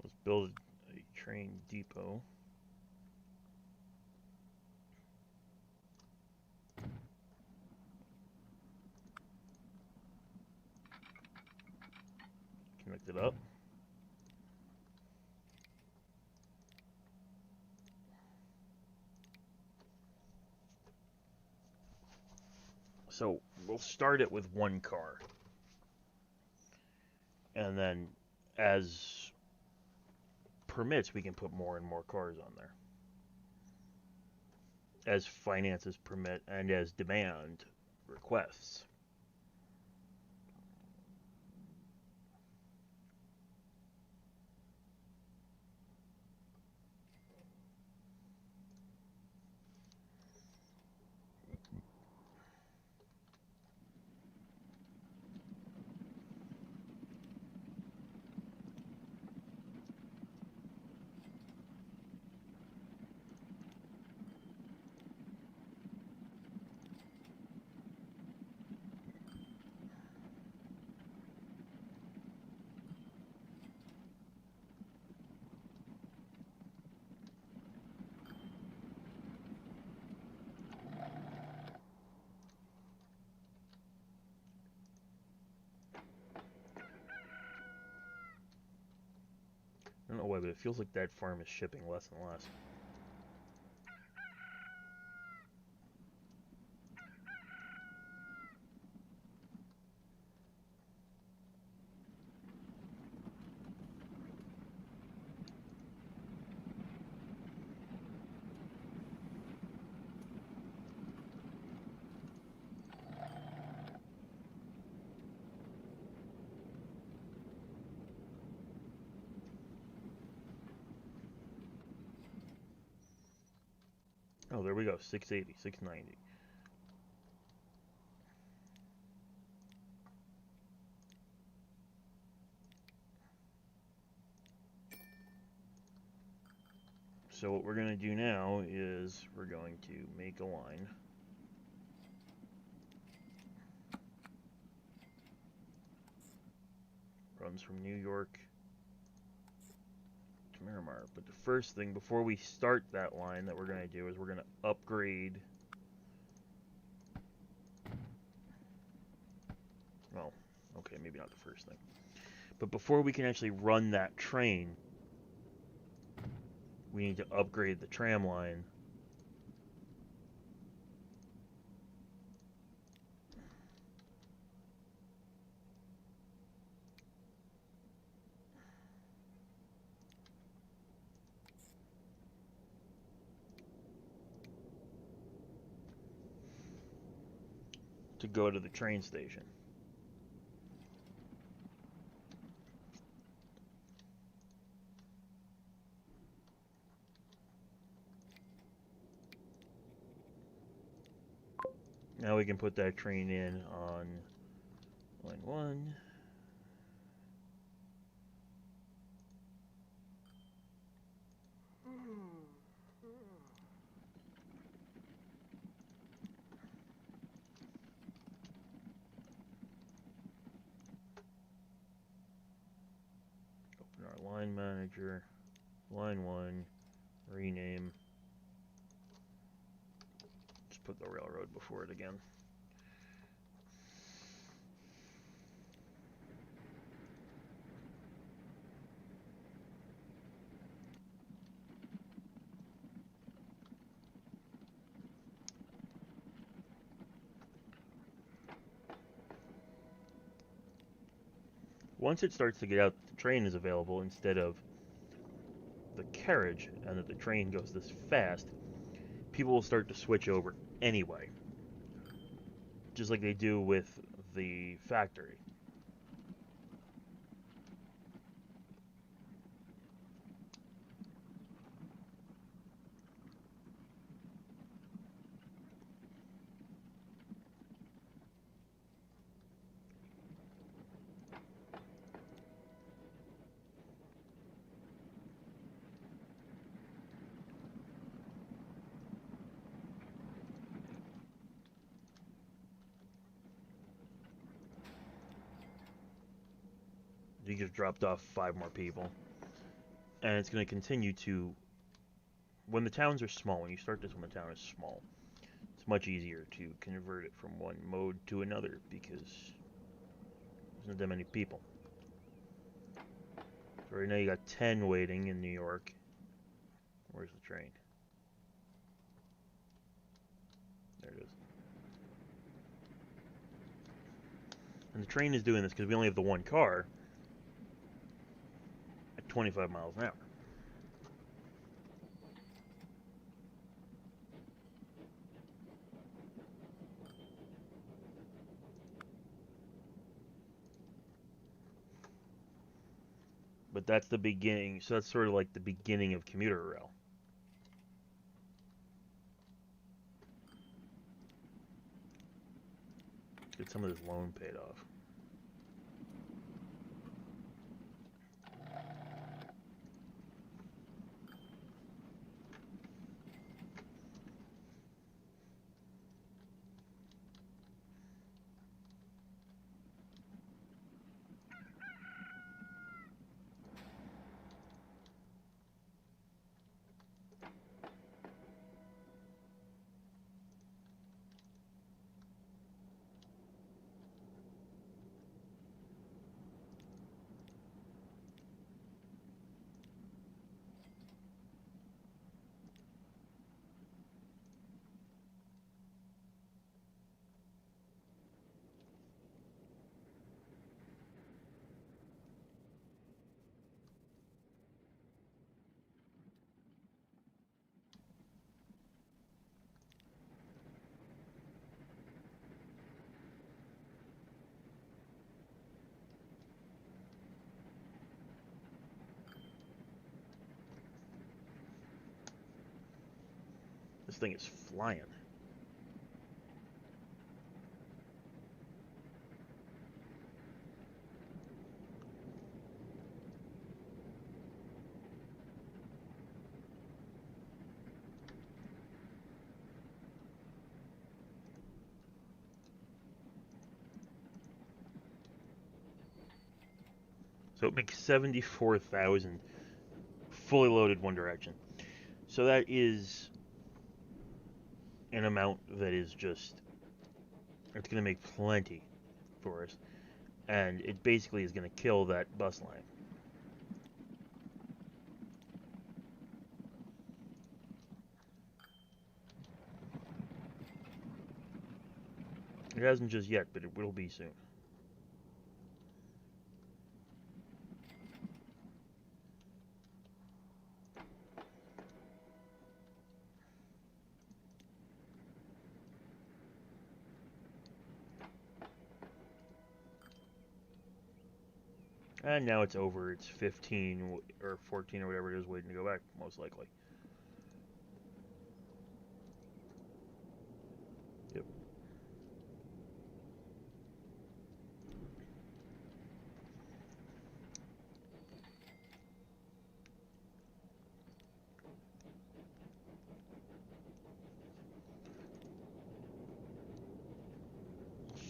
Let's build a train depot. Connect it up. So we'll start it with 1 car. And then as permits, we can put more and more cars on there. As finances permit and as demand requests. I don't know why, but it feels like that farm is shipping less and less. Oh, there we go. 680, 690. So what we're going to do now is we're going to make a line. Runs from New York to Miramar. But the first thing, before we start that line that we're going to do, is we're going to upgrade... Well, okay, maybe not the first thing. But before we can actually run that train, we need to upgrade the tram line. To go to the train station. Now we can put that train in on line 1. Open our line manager, line 1, rename. Just put the railroad before it again. Once it starts to get out that the train is available instead of the carriage, and that the train goes this fast, people will start to switch over anyway. Just like they do with the factory. You just dropped off 5 more people. And it's going to continue to... When the towns are small, when you start this when the town is small, it's much easier to convert it from one mode to another because there's not that many people. So right now you got 10 waiting in New York. Where's the train? There it is. And the train is doing this because we only have the one car at 25 miles an hour. But that's the beginning, so that's sort of like the beginning of commuter rail. Get some of this loan paid off. This thing is flying. So it makes 74,000 fully loaded one direction. So that is an amount that is just, it's going to make plenty for us. And it basically is going to kill that bus line. It hasn't just yet, but it will be soon. And now it's over. It's 15 or 14 or whatever it is waiting to go back, most likely. Yep.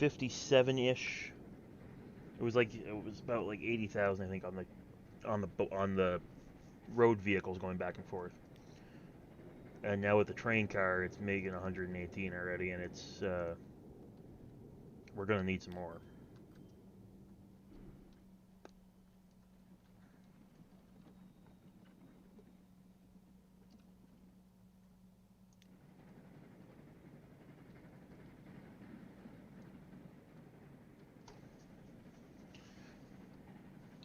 $57-ish. It was about like 80,000, I think, on the road vehicles going back and forth. And now with the train car, it's making 118 already, and it's we're gonna need some more.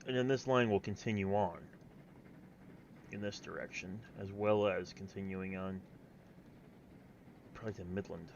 And then this line will continue on in this direction, as well as continuing on probably to Midland.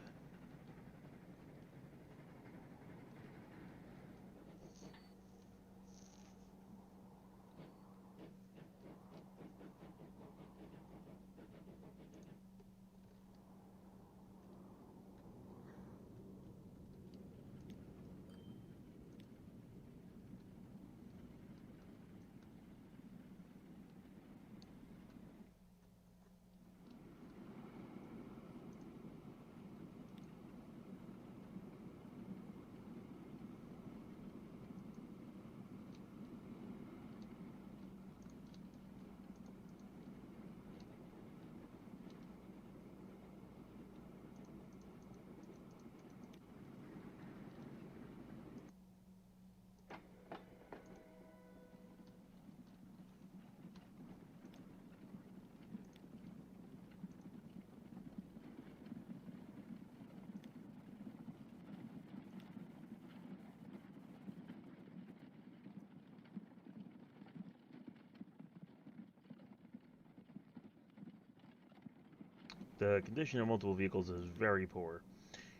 The condition of multiple vehicles is very poor.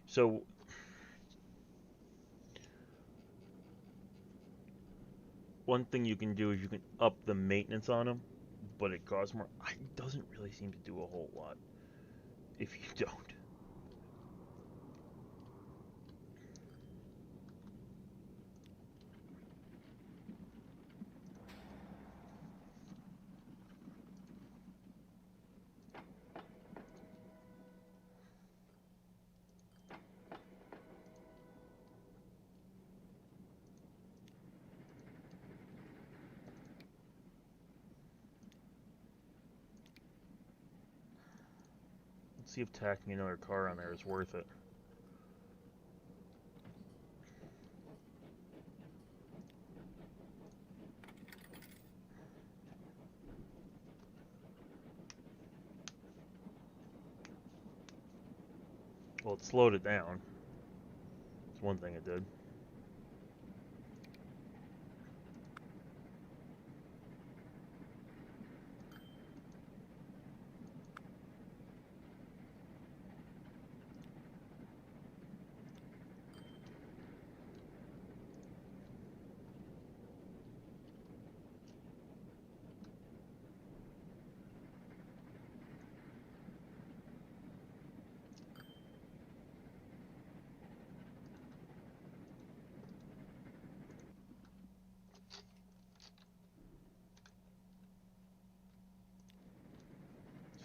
So one thing you can do is you can up the maintenance on them, but it costs more. It doesn't really seem to do a whole lot if you don't. Let's see if tacking another car on there is worth it. Well, it slowed it down. That's one thing it did.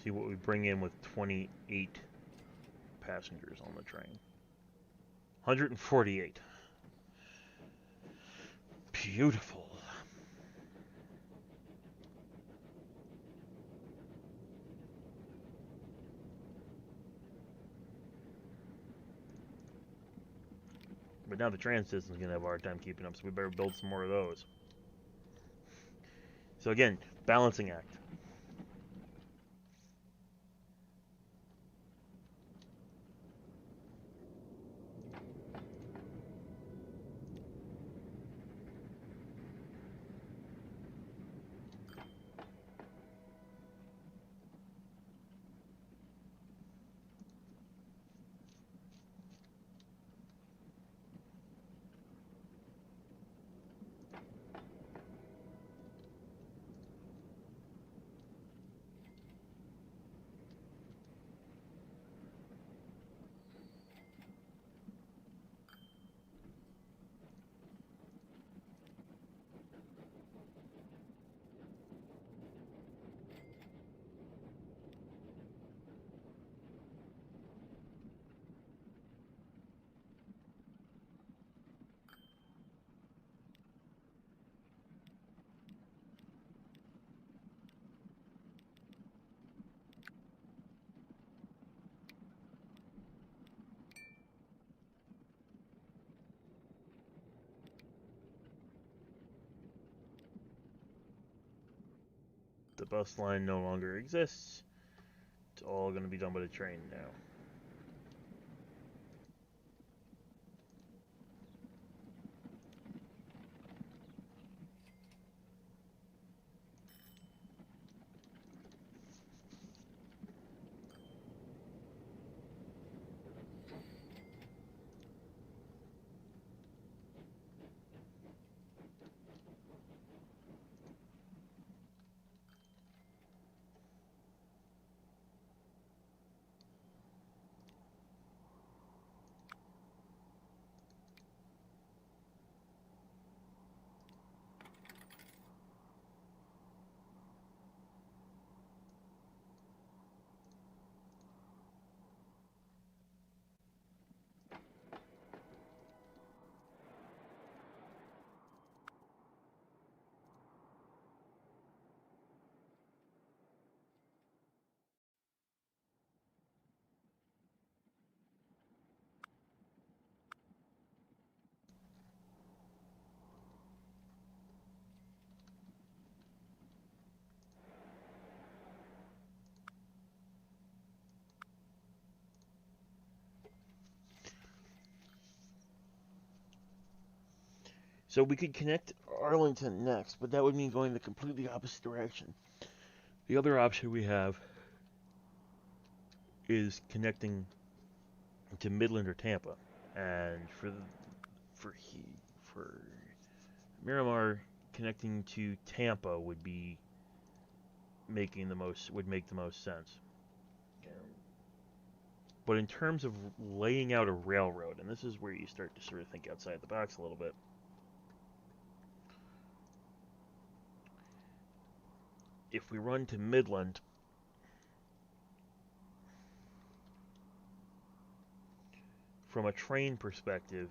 See what we bring in with 28 passengers on the train. 148. Beautiful. But now the transit system's going to have a hard time keeping up, so we better build some more of those. So again, balancing act. The bus line no longer exists. It's all going to be done by the train now. So we could connect Arlington next, but that would mean going the completely opposite direction. The other option we have is connecting to Midland or Tampa, and for Miramar, connecting to Tampa would make the most sense. But in terms of laying out a railroad, and this is where you start to sort of think outside the box a little bit. If we run to Midland, from a train perspective,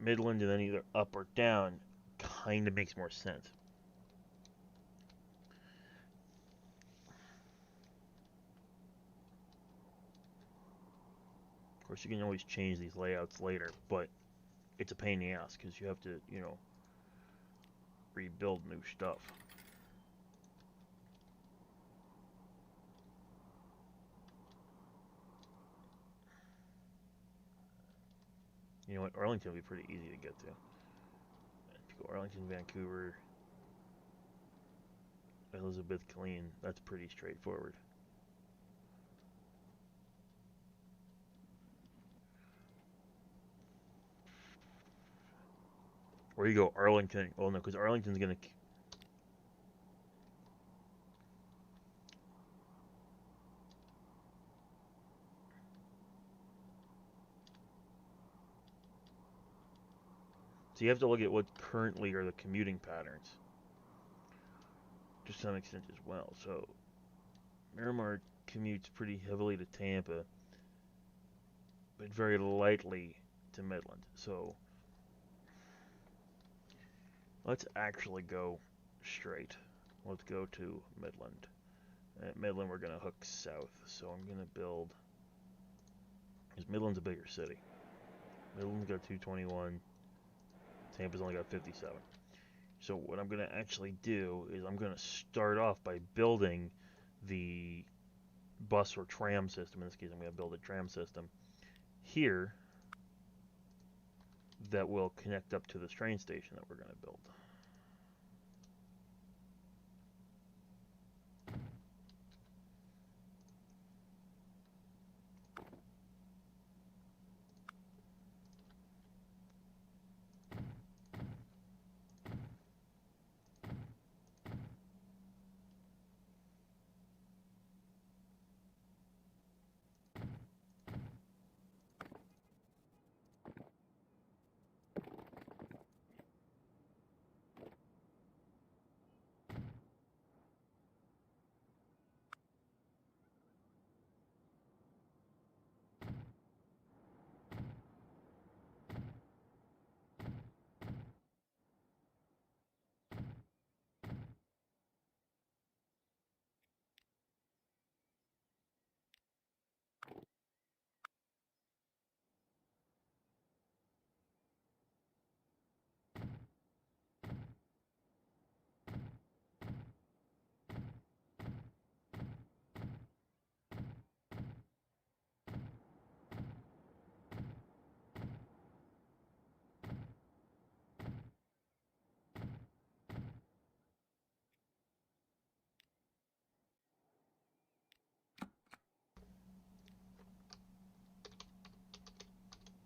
Midland and then either up or down kind of makes more sense. Of course, you can always change these layouts later, but it's a pain in the ass because you have to, rebuild new stuff. You know what? Arlington would be pretty easy to get to. If you go Arlington, Vancouver, Elizabeth, Killeen, that's pretty straightforward. Or you go Arlington. Well, no, because Arlington's going to... So you have to look at what currently are the commuting patterns. To some extent as well. So Miramar commutes pretty heavily to Tampa, but very lightly to Midland. So let's actually go straight. Let's go to Midland. At Midland, we're going to hook south. So I'm going to build... Because Midland's a bigger city. Midland's got 221. Tampa's only got 57. So what I'm going to actually do is I'm going to start off by building the bus or tram system. In this case, I'm going to build a tram system here that will connect up to this train station that we're going to build.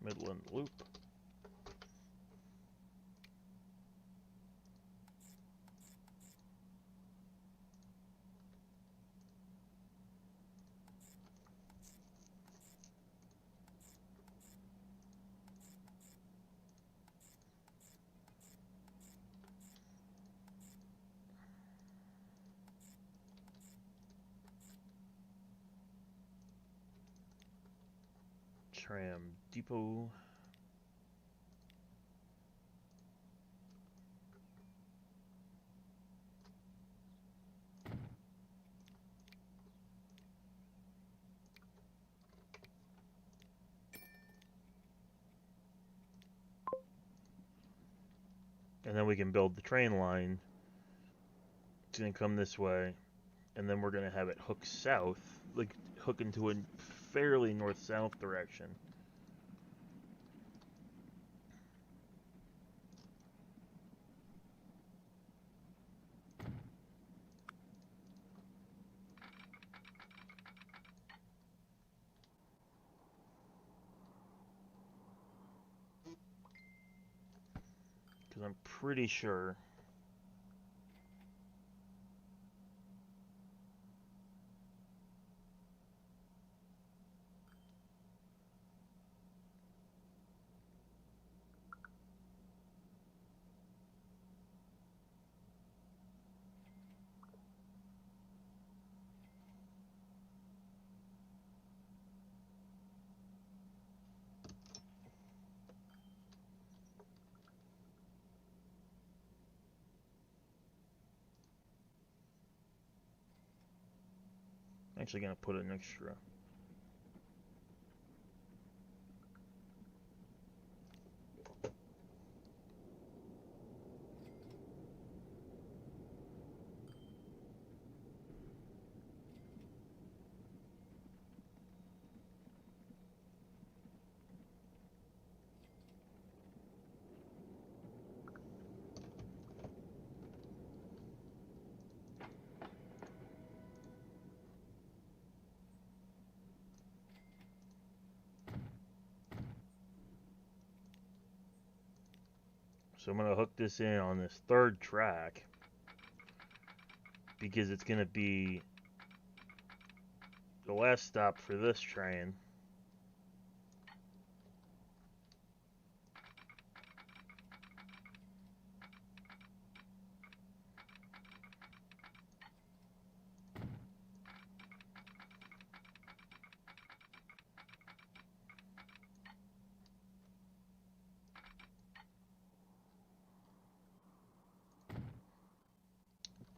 Midland Loop. Tram Depot. And then we can build the train line. It's going to come this way. And then we're going to have it hook south, like hook into a fairly north-south direction. Because I'm pretty sure I'm actually going to put an extra. So I'm going to hook this in on this third track because it's going to be the last stop for this train.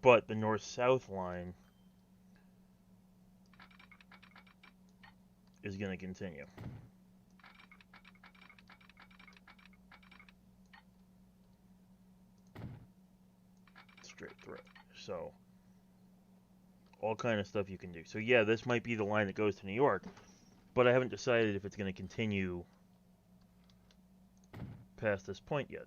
But the north-south line is going to continue. So, all kind of stuff you can do. So yeah, this might be the line that goes to New York, but I haven't decided if it's going to continue past this point yet.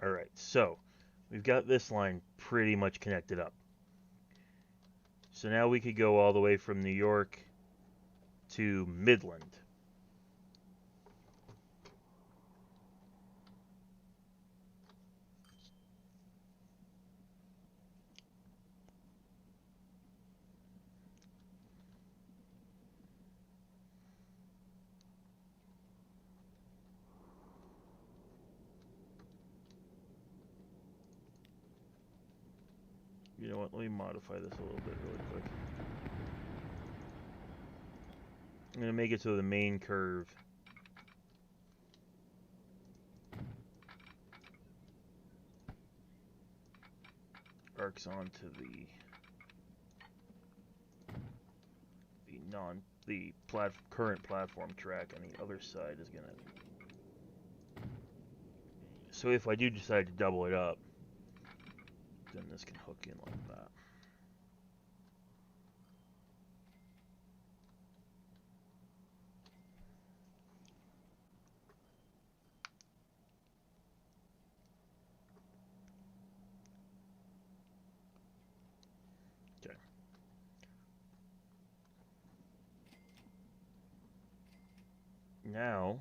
All right, so we've got this line pretty much connected up. So now we could go all the way from New York to Midland. You know what? Let me modify this a little bit really quick. I'm going to make it so the main curve arcs onto the current platform track, and the other side is going to. So if I do decide to double it up, then this can hook in like that. Okay. Now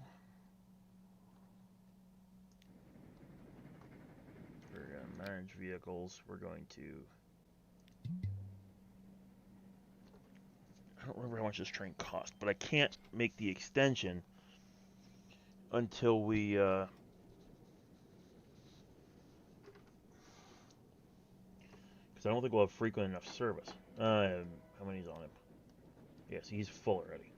we're going to manage vehicles. We're going to. I don't remember how much this train cost, but I can't make the extension until we because I don't think we'll have frequent enough service. How many's on him? Yeah, so he's full already.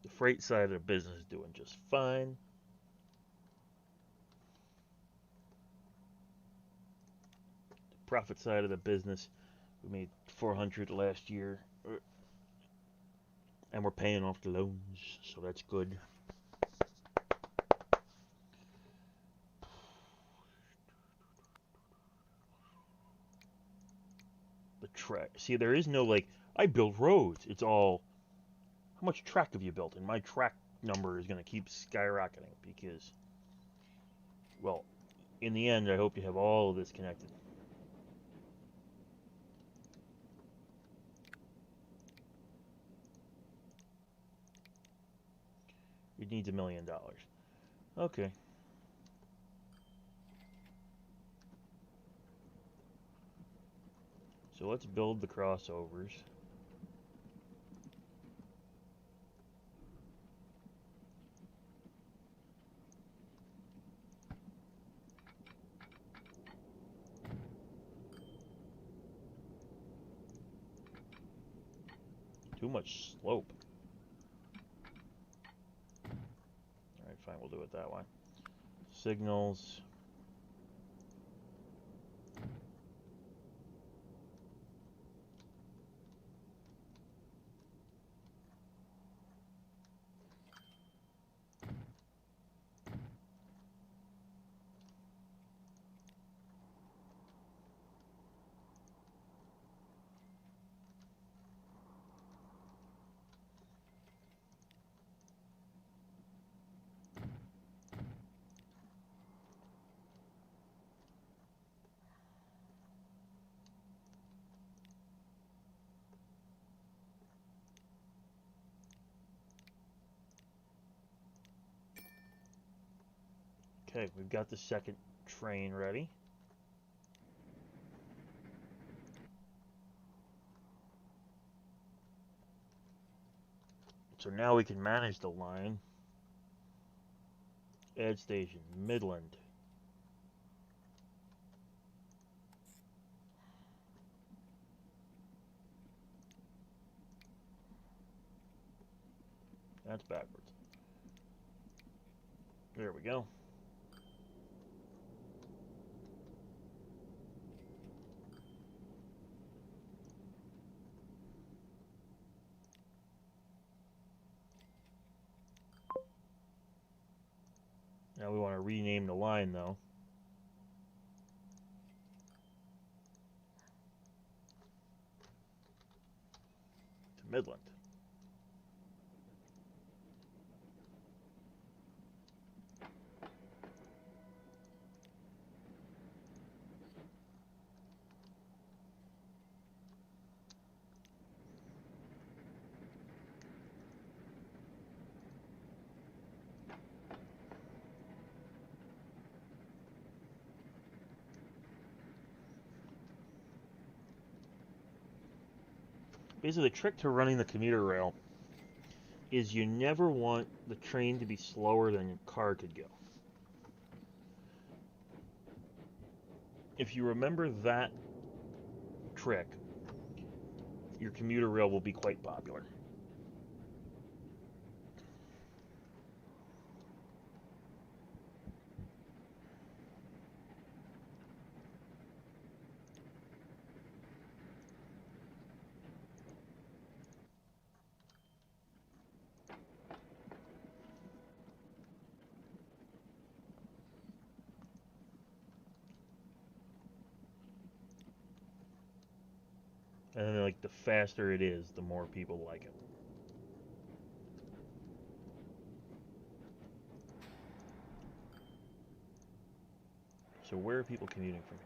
The freight side of the business is doing just fine. The profit side of the business, we made 400 last year, and we're paying off the loans, so that's good. The track. See, there is no like I build roads. It's all how much track have you built, and my track number is going to keep skyrocketing because, well, in the end, I hope you have all of this connected. It needs $1 million. Okay. So let's build the crossovers. Too much slope. Alright, fine, we'll do it that way. Signals. Okay, we've got the second train ready. So now we can manage the line. Add station, Midland. That's backwards. There we go. Now we want to rename the line though. To Midland. Basically, the trick to running the commuter rail is you never want the train to be slower than your car could go. If you remember that trick, your commuter rail will be quite popular. And then, like, the faster it is, the more people like it. So where are people commuting from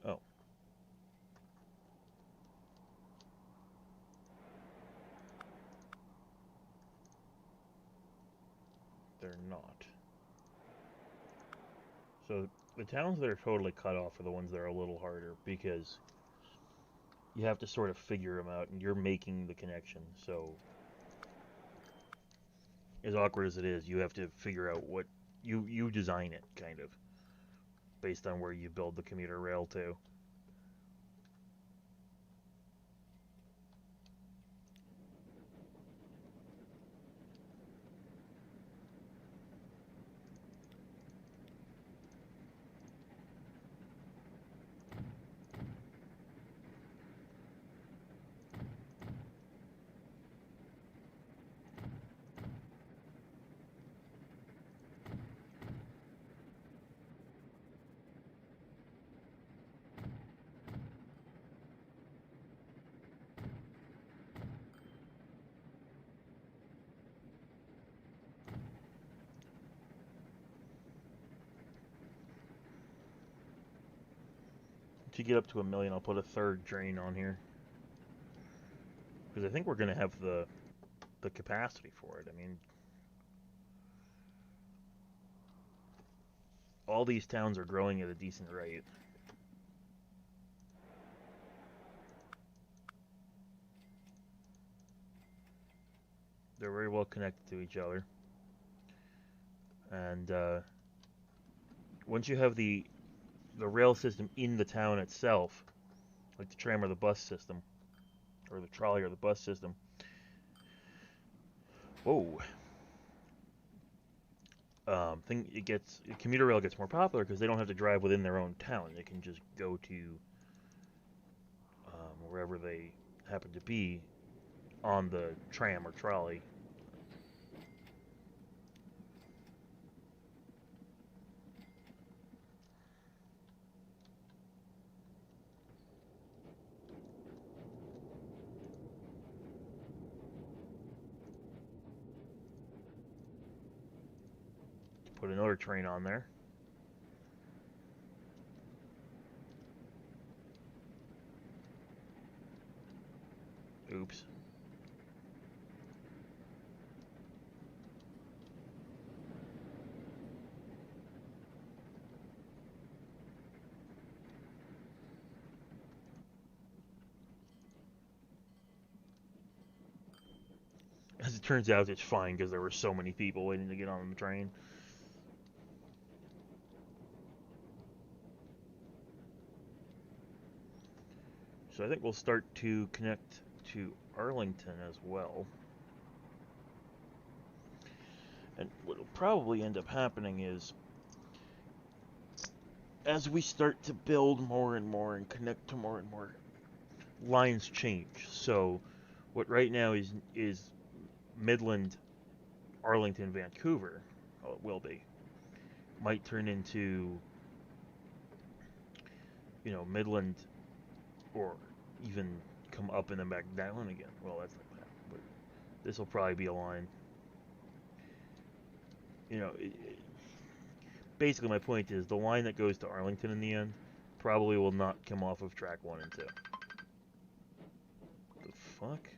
here? Oh. They're not. So the towns that are totally cut off are the ones that are a little harder because you have to sort of figure them out and you're making the connection. So as awkward as it is, you have to figure out what you design it kind of based on where you build the commuter rail to. To get up to 1 million, I'll put a third drain on here. Because I think we're going to have the the capacity for it. I mean, all these towns are growing at a decent rate. They're very well connected to each other. And once you have the rail system in the town itself, like the tram or the bus system, or the trolley or the bus system, whoa, commuter rail gets more popular because they don't have to drive within their own town. They can just go to wherever they happen to be on the tram or trolley. Put another train on there. Oops. As it turns out, it's fine because there were so many people waiting to get on the train. So I think we'll start to connect to Arlington as well. And what will probably end up happening is, as we start to build more and more and connect to more and more, lines change. So what right now is Midland, Arlington, Vancouver, well, it will be, might turn into, Midland, or even come up and then back down again. Well, that's not bad, but this will probably be a line. Basically my point is the line that goes to Arlington in the end probably will not come off of track 1 and 2. What the fuck?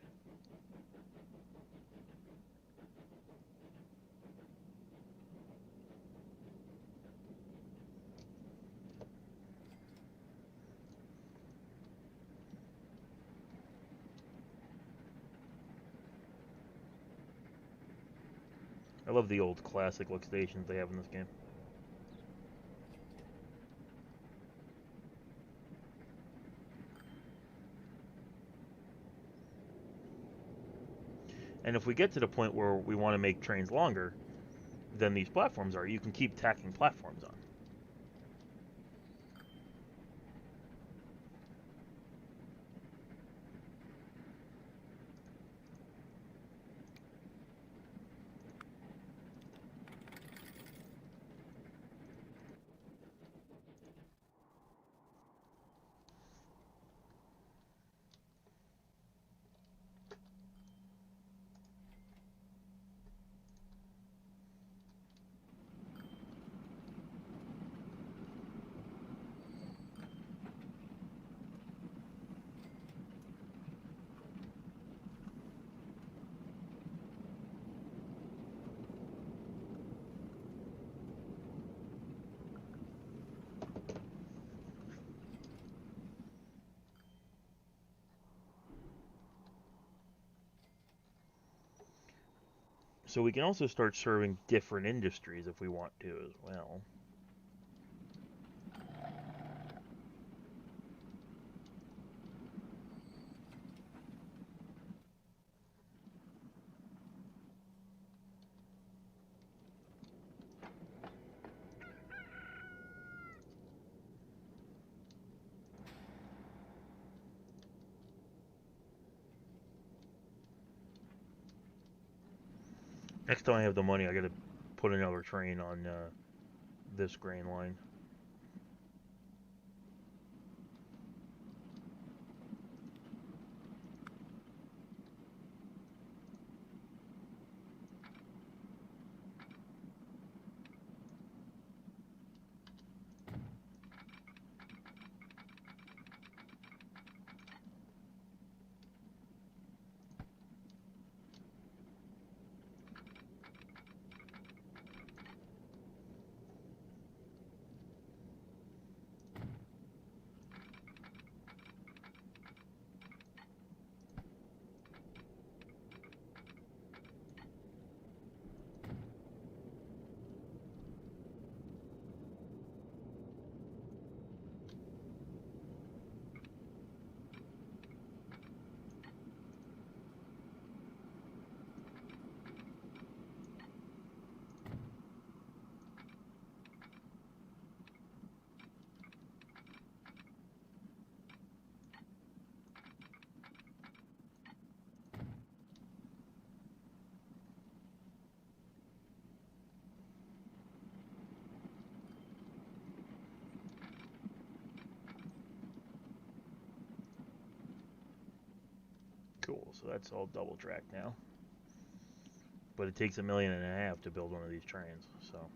I love the old classic look stations they have in this game. And if we get to the point where we want to make trains longer than these platforms are, you can keep tacking platforms on. So we can also start serving different industries if we want to as well. Next time I have the money, I gotta put another train on this grain line. Cool, so that's all double track now. But it takes $1.5 million to build one of these trains, so.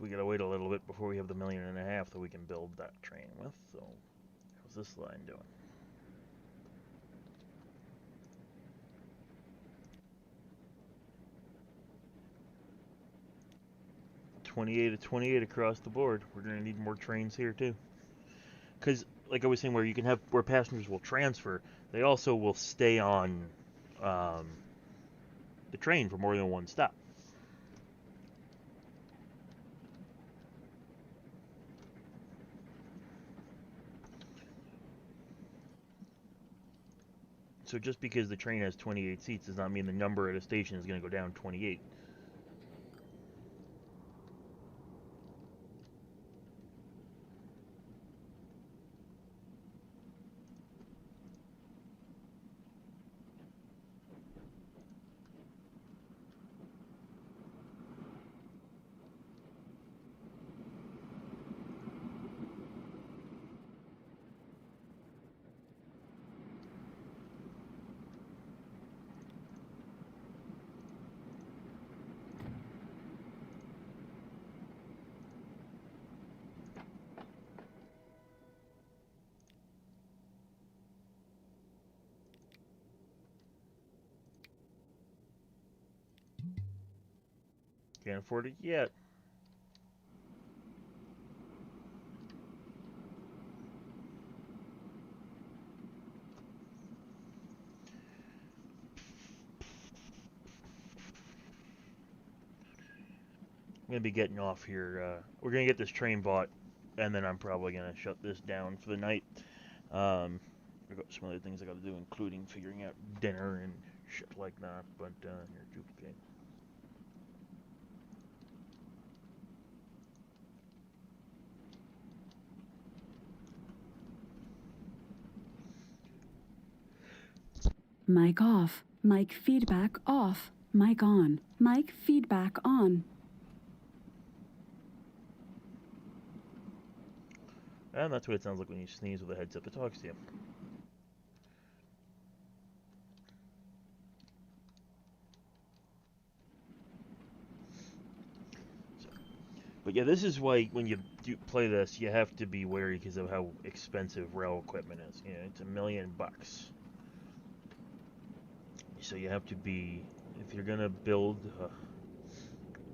We gotta wait a little bit before we have the $1.5 million that we can build that train with, so how's this line doing? 28 to 28 across the board. We're gonna need more trains here too. Because, like I was saying, where passengers will transfer, they also will stay on the train for more than one stop. So just because the train has 28 seats does not mean the number at a station is going to go down 28. Can't afford it yet. I'm going to be getting off here. We're going to get this train bought, and then I'm probably going to shut this down for the night. I've got some other things I got to do, including figuring out dinner and shit like that, but here, duplicate. Mic off. Mic feedback off. Mic on. Mic feedback on. And that's what it sounds like when you sneeze with a headset that talks to you. But yeah, this is why when you do play this, you have to be wary because of how expensive rail equipment is. You know, it's $1 million. So you have to be, if you're gonna build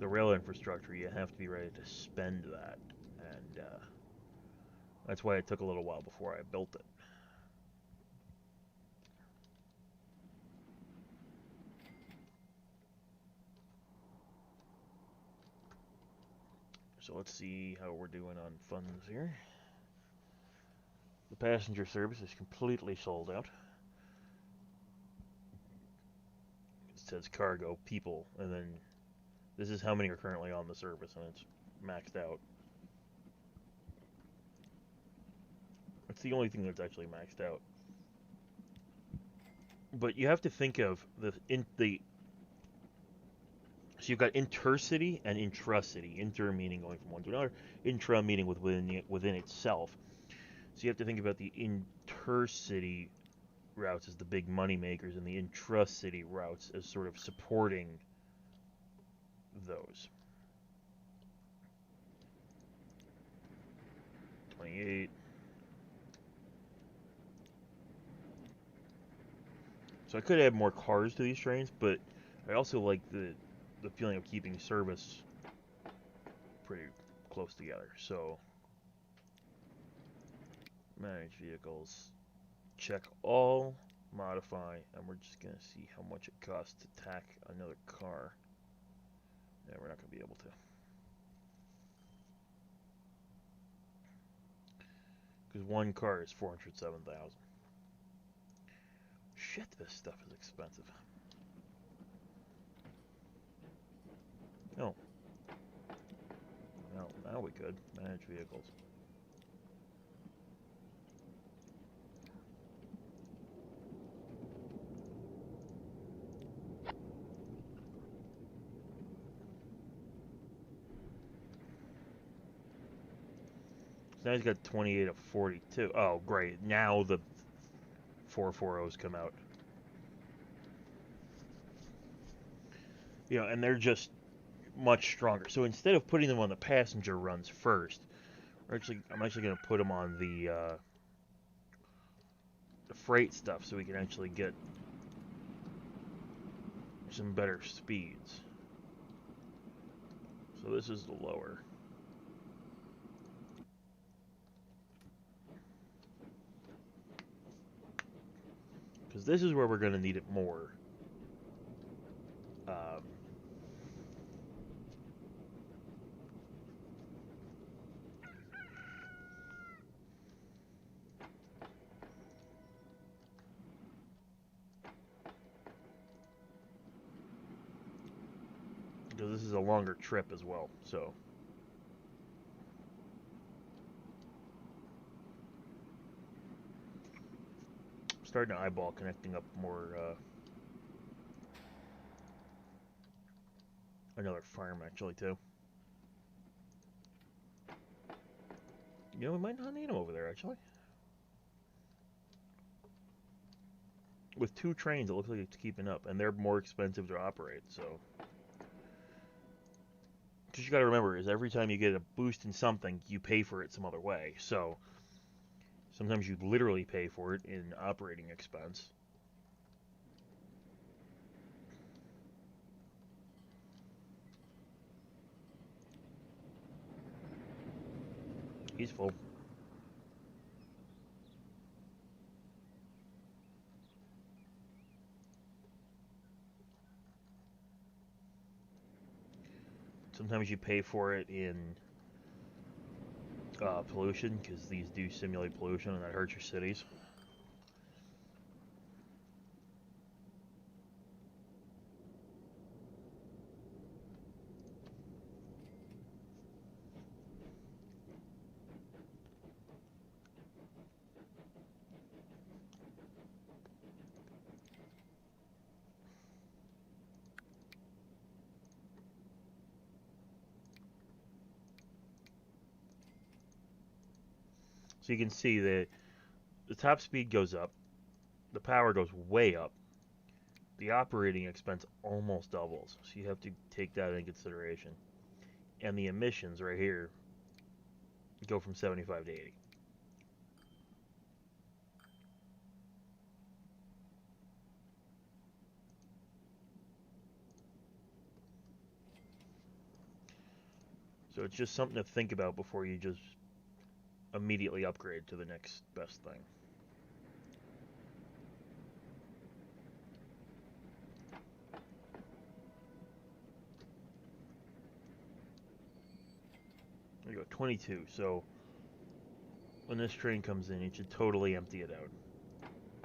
the rail infrastructure, you have to be ready to spend that, and that's why it took a little while before I built it. So let's see how we're doing on funds here. The passenger service is completely sold out. It says cargo, people, and then this is how many are currently on the service, and it's maxed out. It's the only thing that's actually maxed out. But you have to think of so you've got intercity and intracity. Inter meaning going from one to another, intra meaning within itself. So you have to think about the intercity routes as the big money makers, and the intracity routes as sort of supporting those. 28. So I could add more cars to these trains, but I also like the feeling of keeping service pretty close together. So manage vehicles, check all, modify, and we're just gonna see how much it costs to tack another car. Yeah, we're not gonna be able to, because one car is 407,000. Shit, this stuff is expensive. Oh. Well, now we could manage vehicles. So now he's got 28 of 42. Oh, great. Now the 440s come out. You know, and they're just much stronger. So instead of putting them on the passenger runs first, I'm actually going to put them on the freight stuff so we can actually get some better speeds. So this is the lower. Because this is where we're going to need it more. Because this is a longer trip as well, so. I'm starting to eyeball connecting up more, another farm actually too. You know, we might not need them over there actually. With 2 trains, it looks like it's keeping up, and they're more expensive to operate, so. Because you got to remember is every time you get a boost in something, you pay for it some other way. So sometimes you literally pay for it in operating expense. He's full. Sometimes you pay for it in pollution, because these do simulate pollution, and that hurts your cities. So you can see that the top speed goes up, the power goes way up, the operating expense almost doubles. So you have to take that into consideration. And the emissions right here go from 75 to 80. So it's just something to think about before you just immediately upgrade to the next best thing. There you go, 22. So when this train comes in, it should totally empty it out.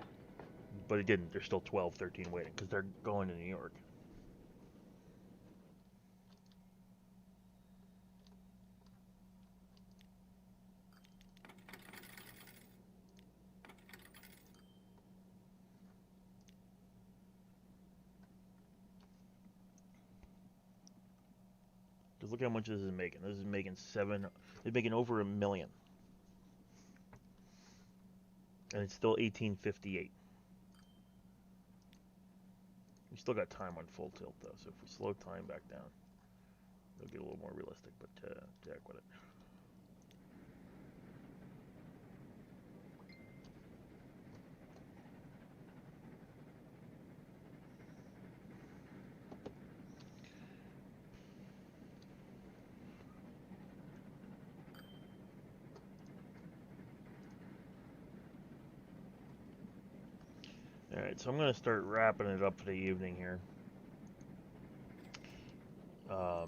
But it didn't. There's still 12, 13 waiting because they're going to New York. Because look how much this is making. This is making it's making over $1 million. And it's still 1858. We still got time on full tilt though, so if we slow time back down, it'll get a little more realistic, but jack with it. Alright, so I'm going to start wrapping it up for the evening here. I'll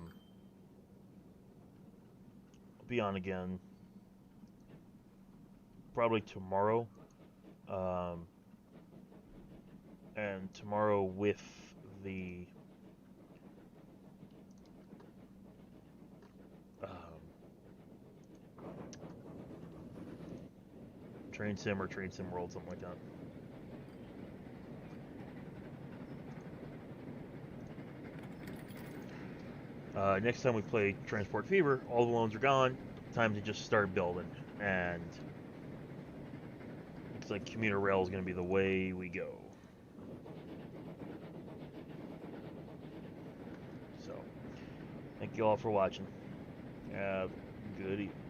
be on again probably tomorrow. And tomorrow with the Train Sim or Train Sim World, something like that. Next time we play Transport Fever, all the loans are gone. Time to just start building. And looks like commuter rail is going to be the way we go. So, thank you all for watching. Have a good evening.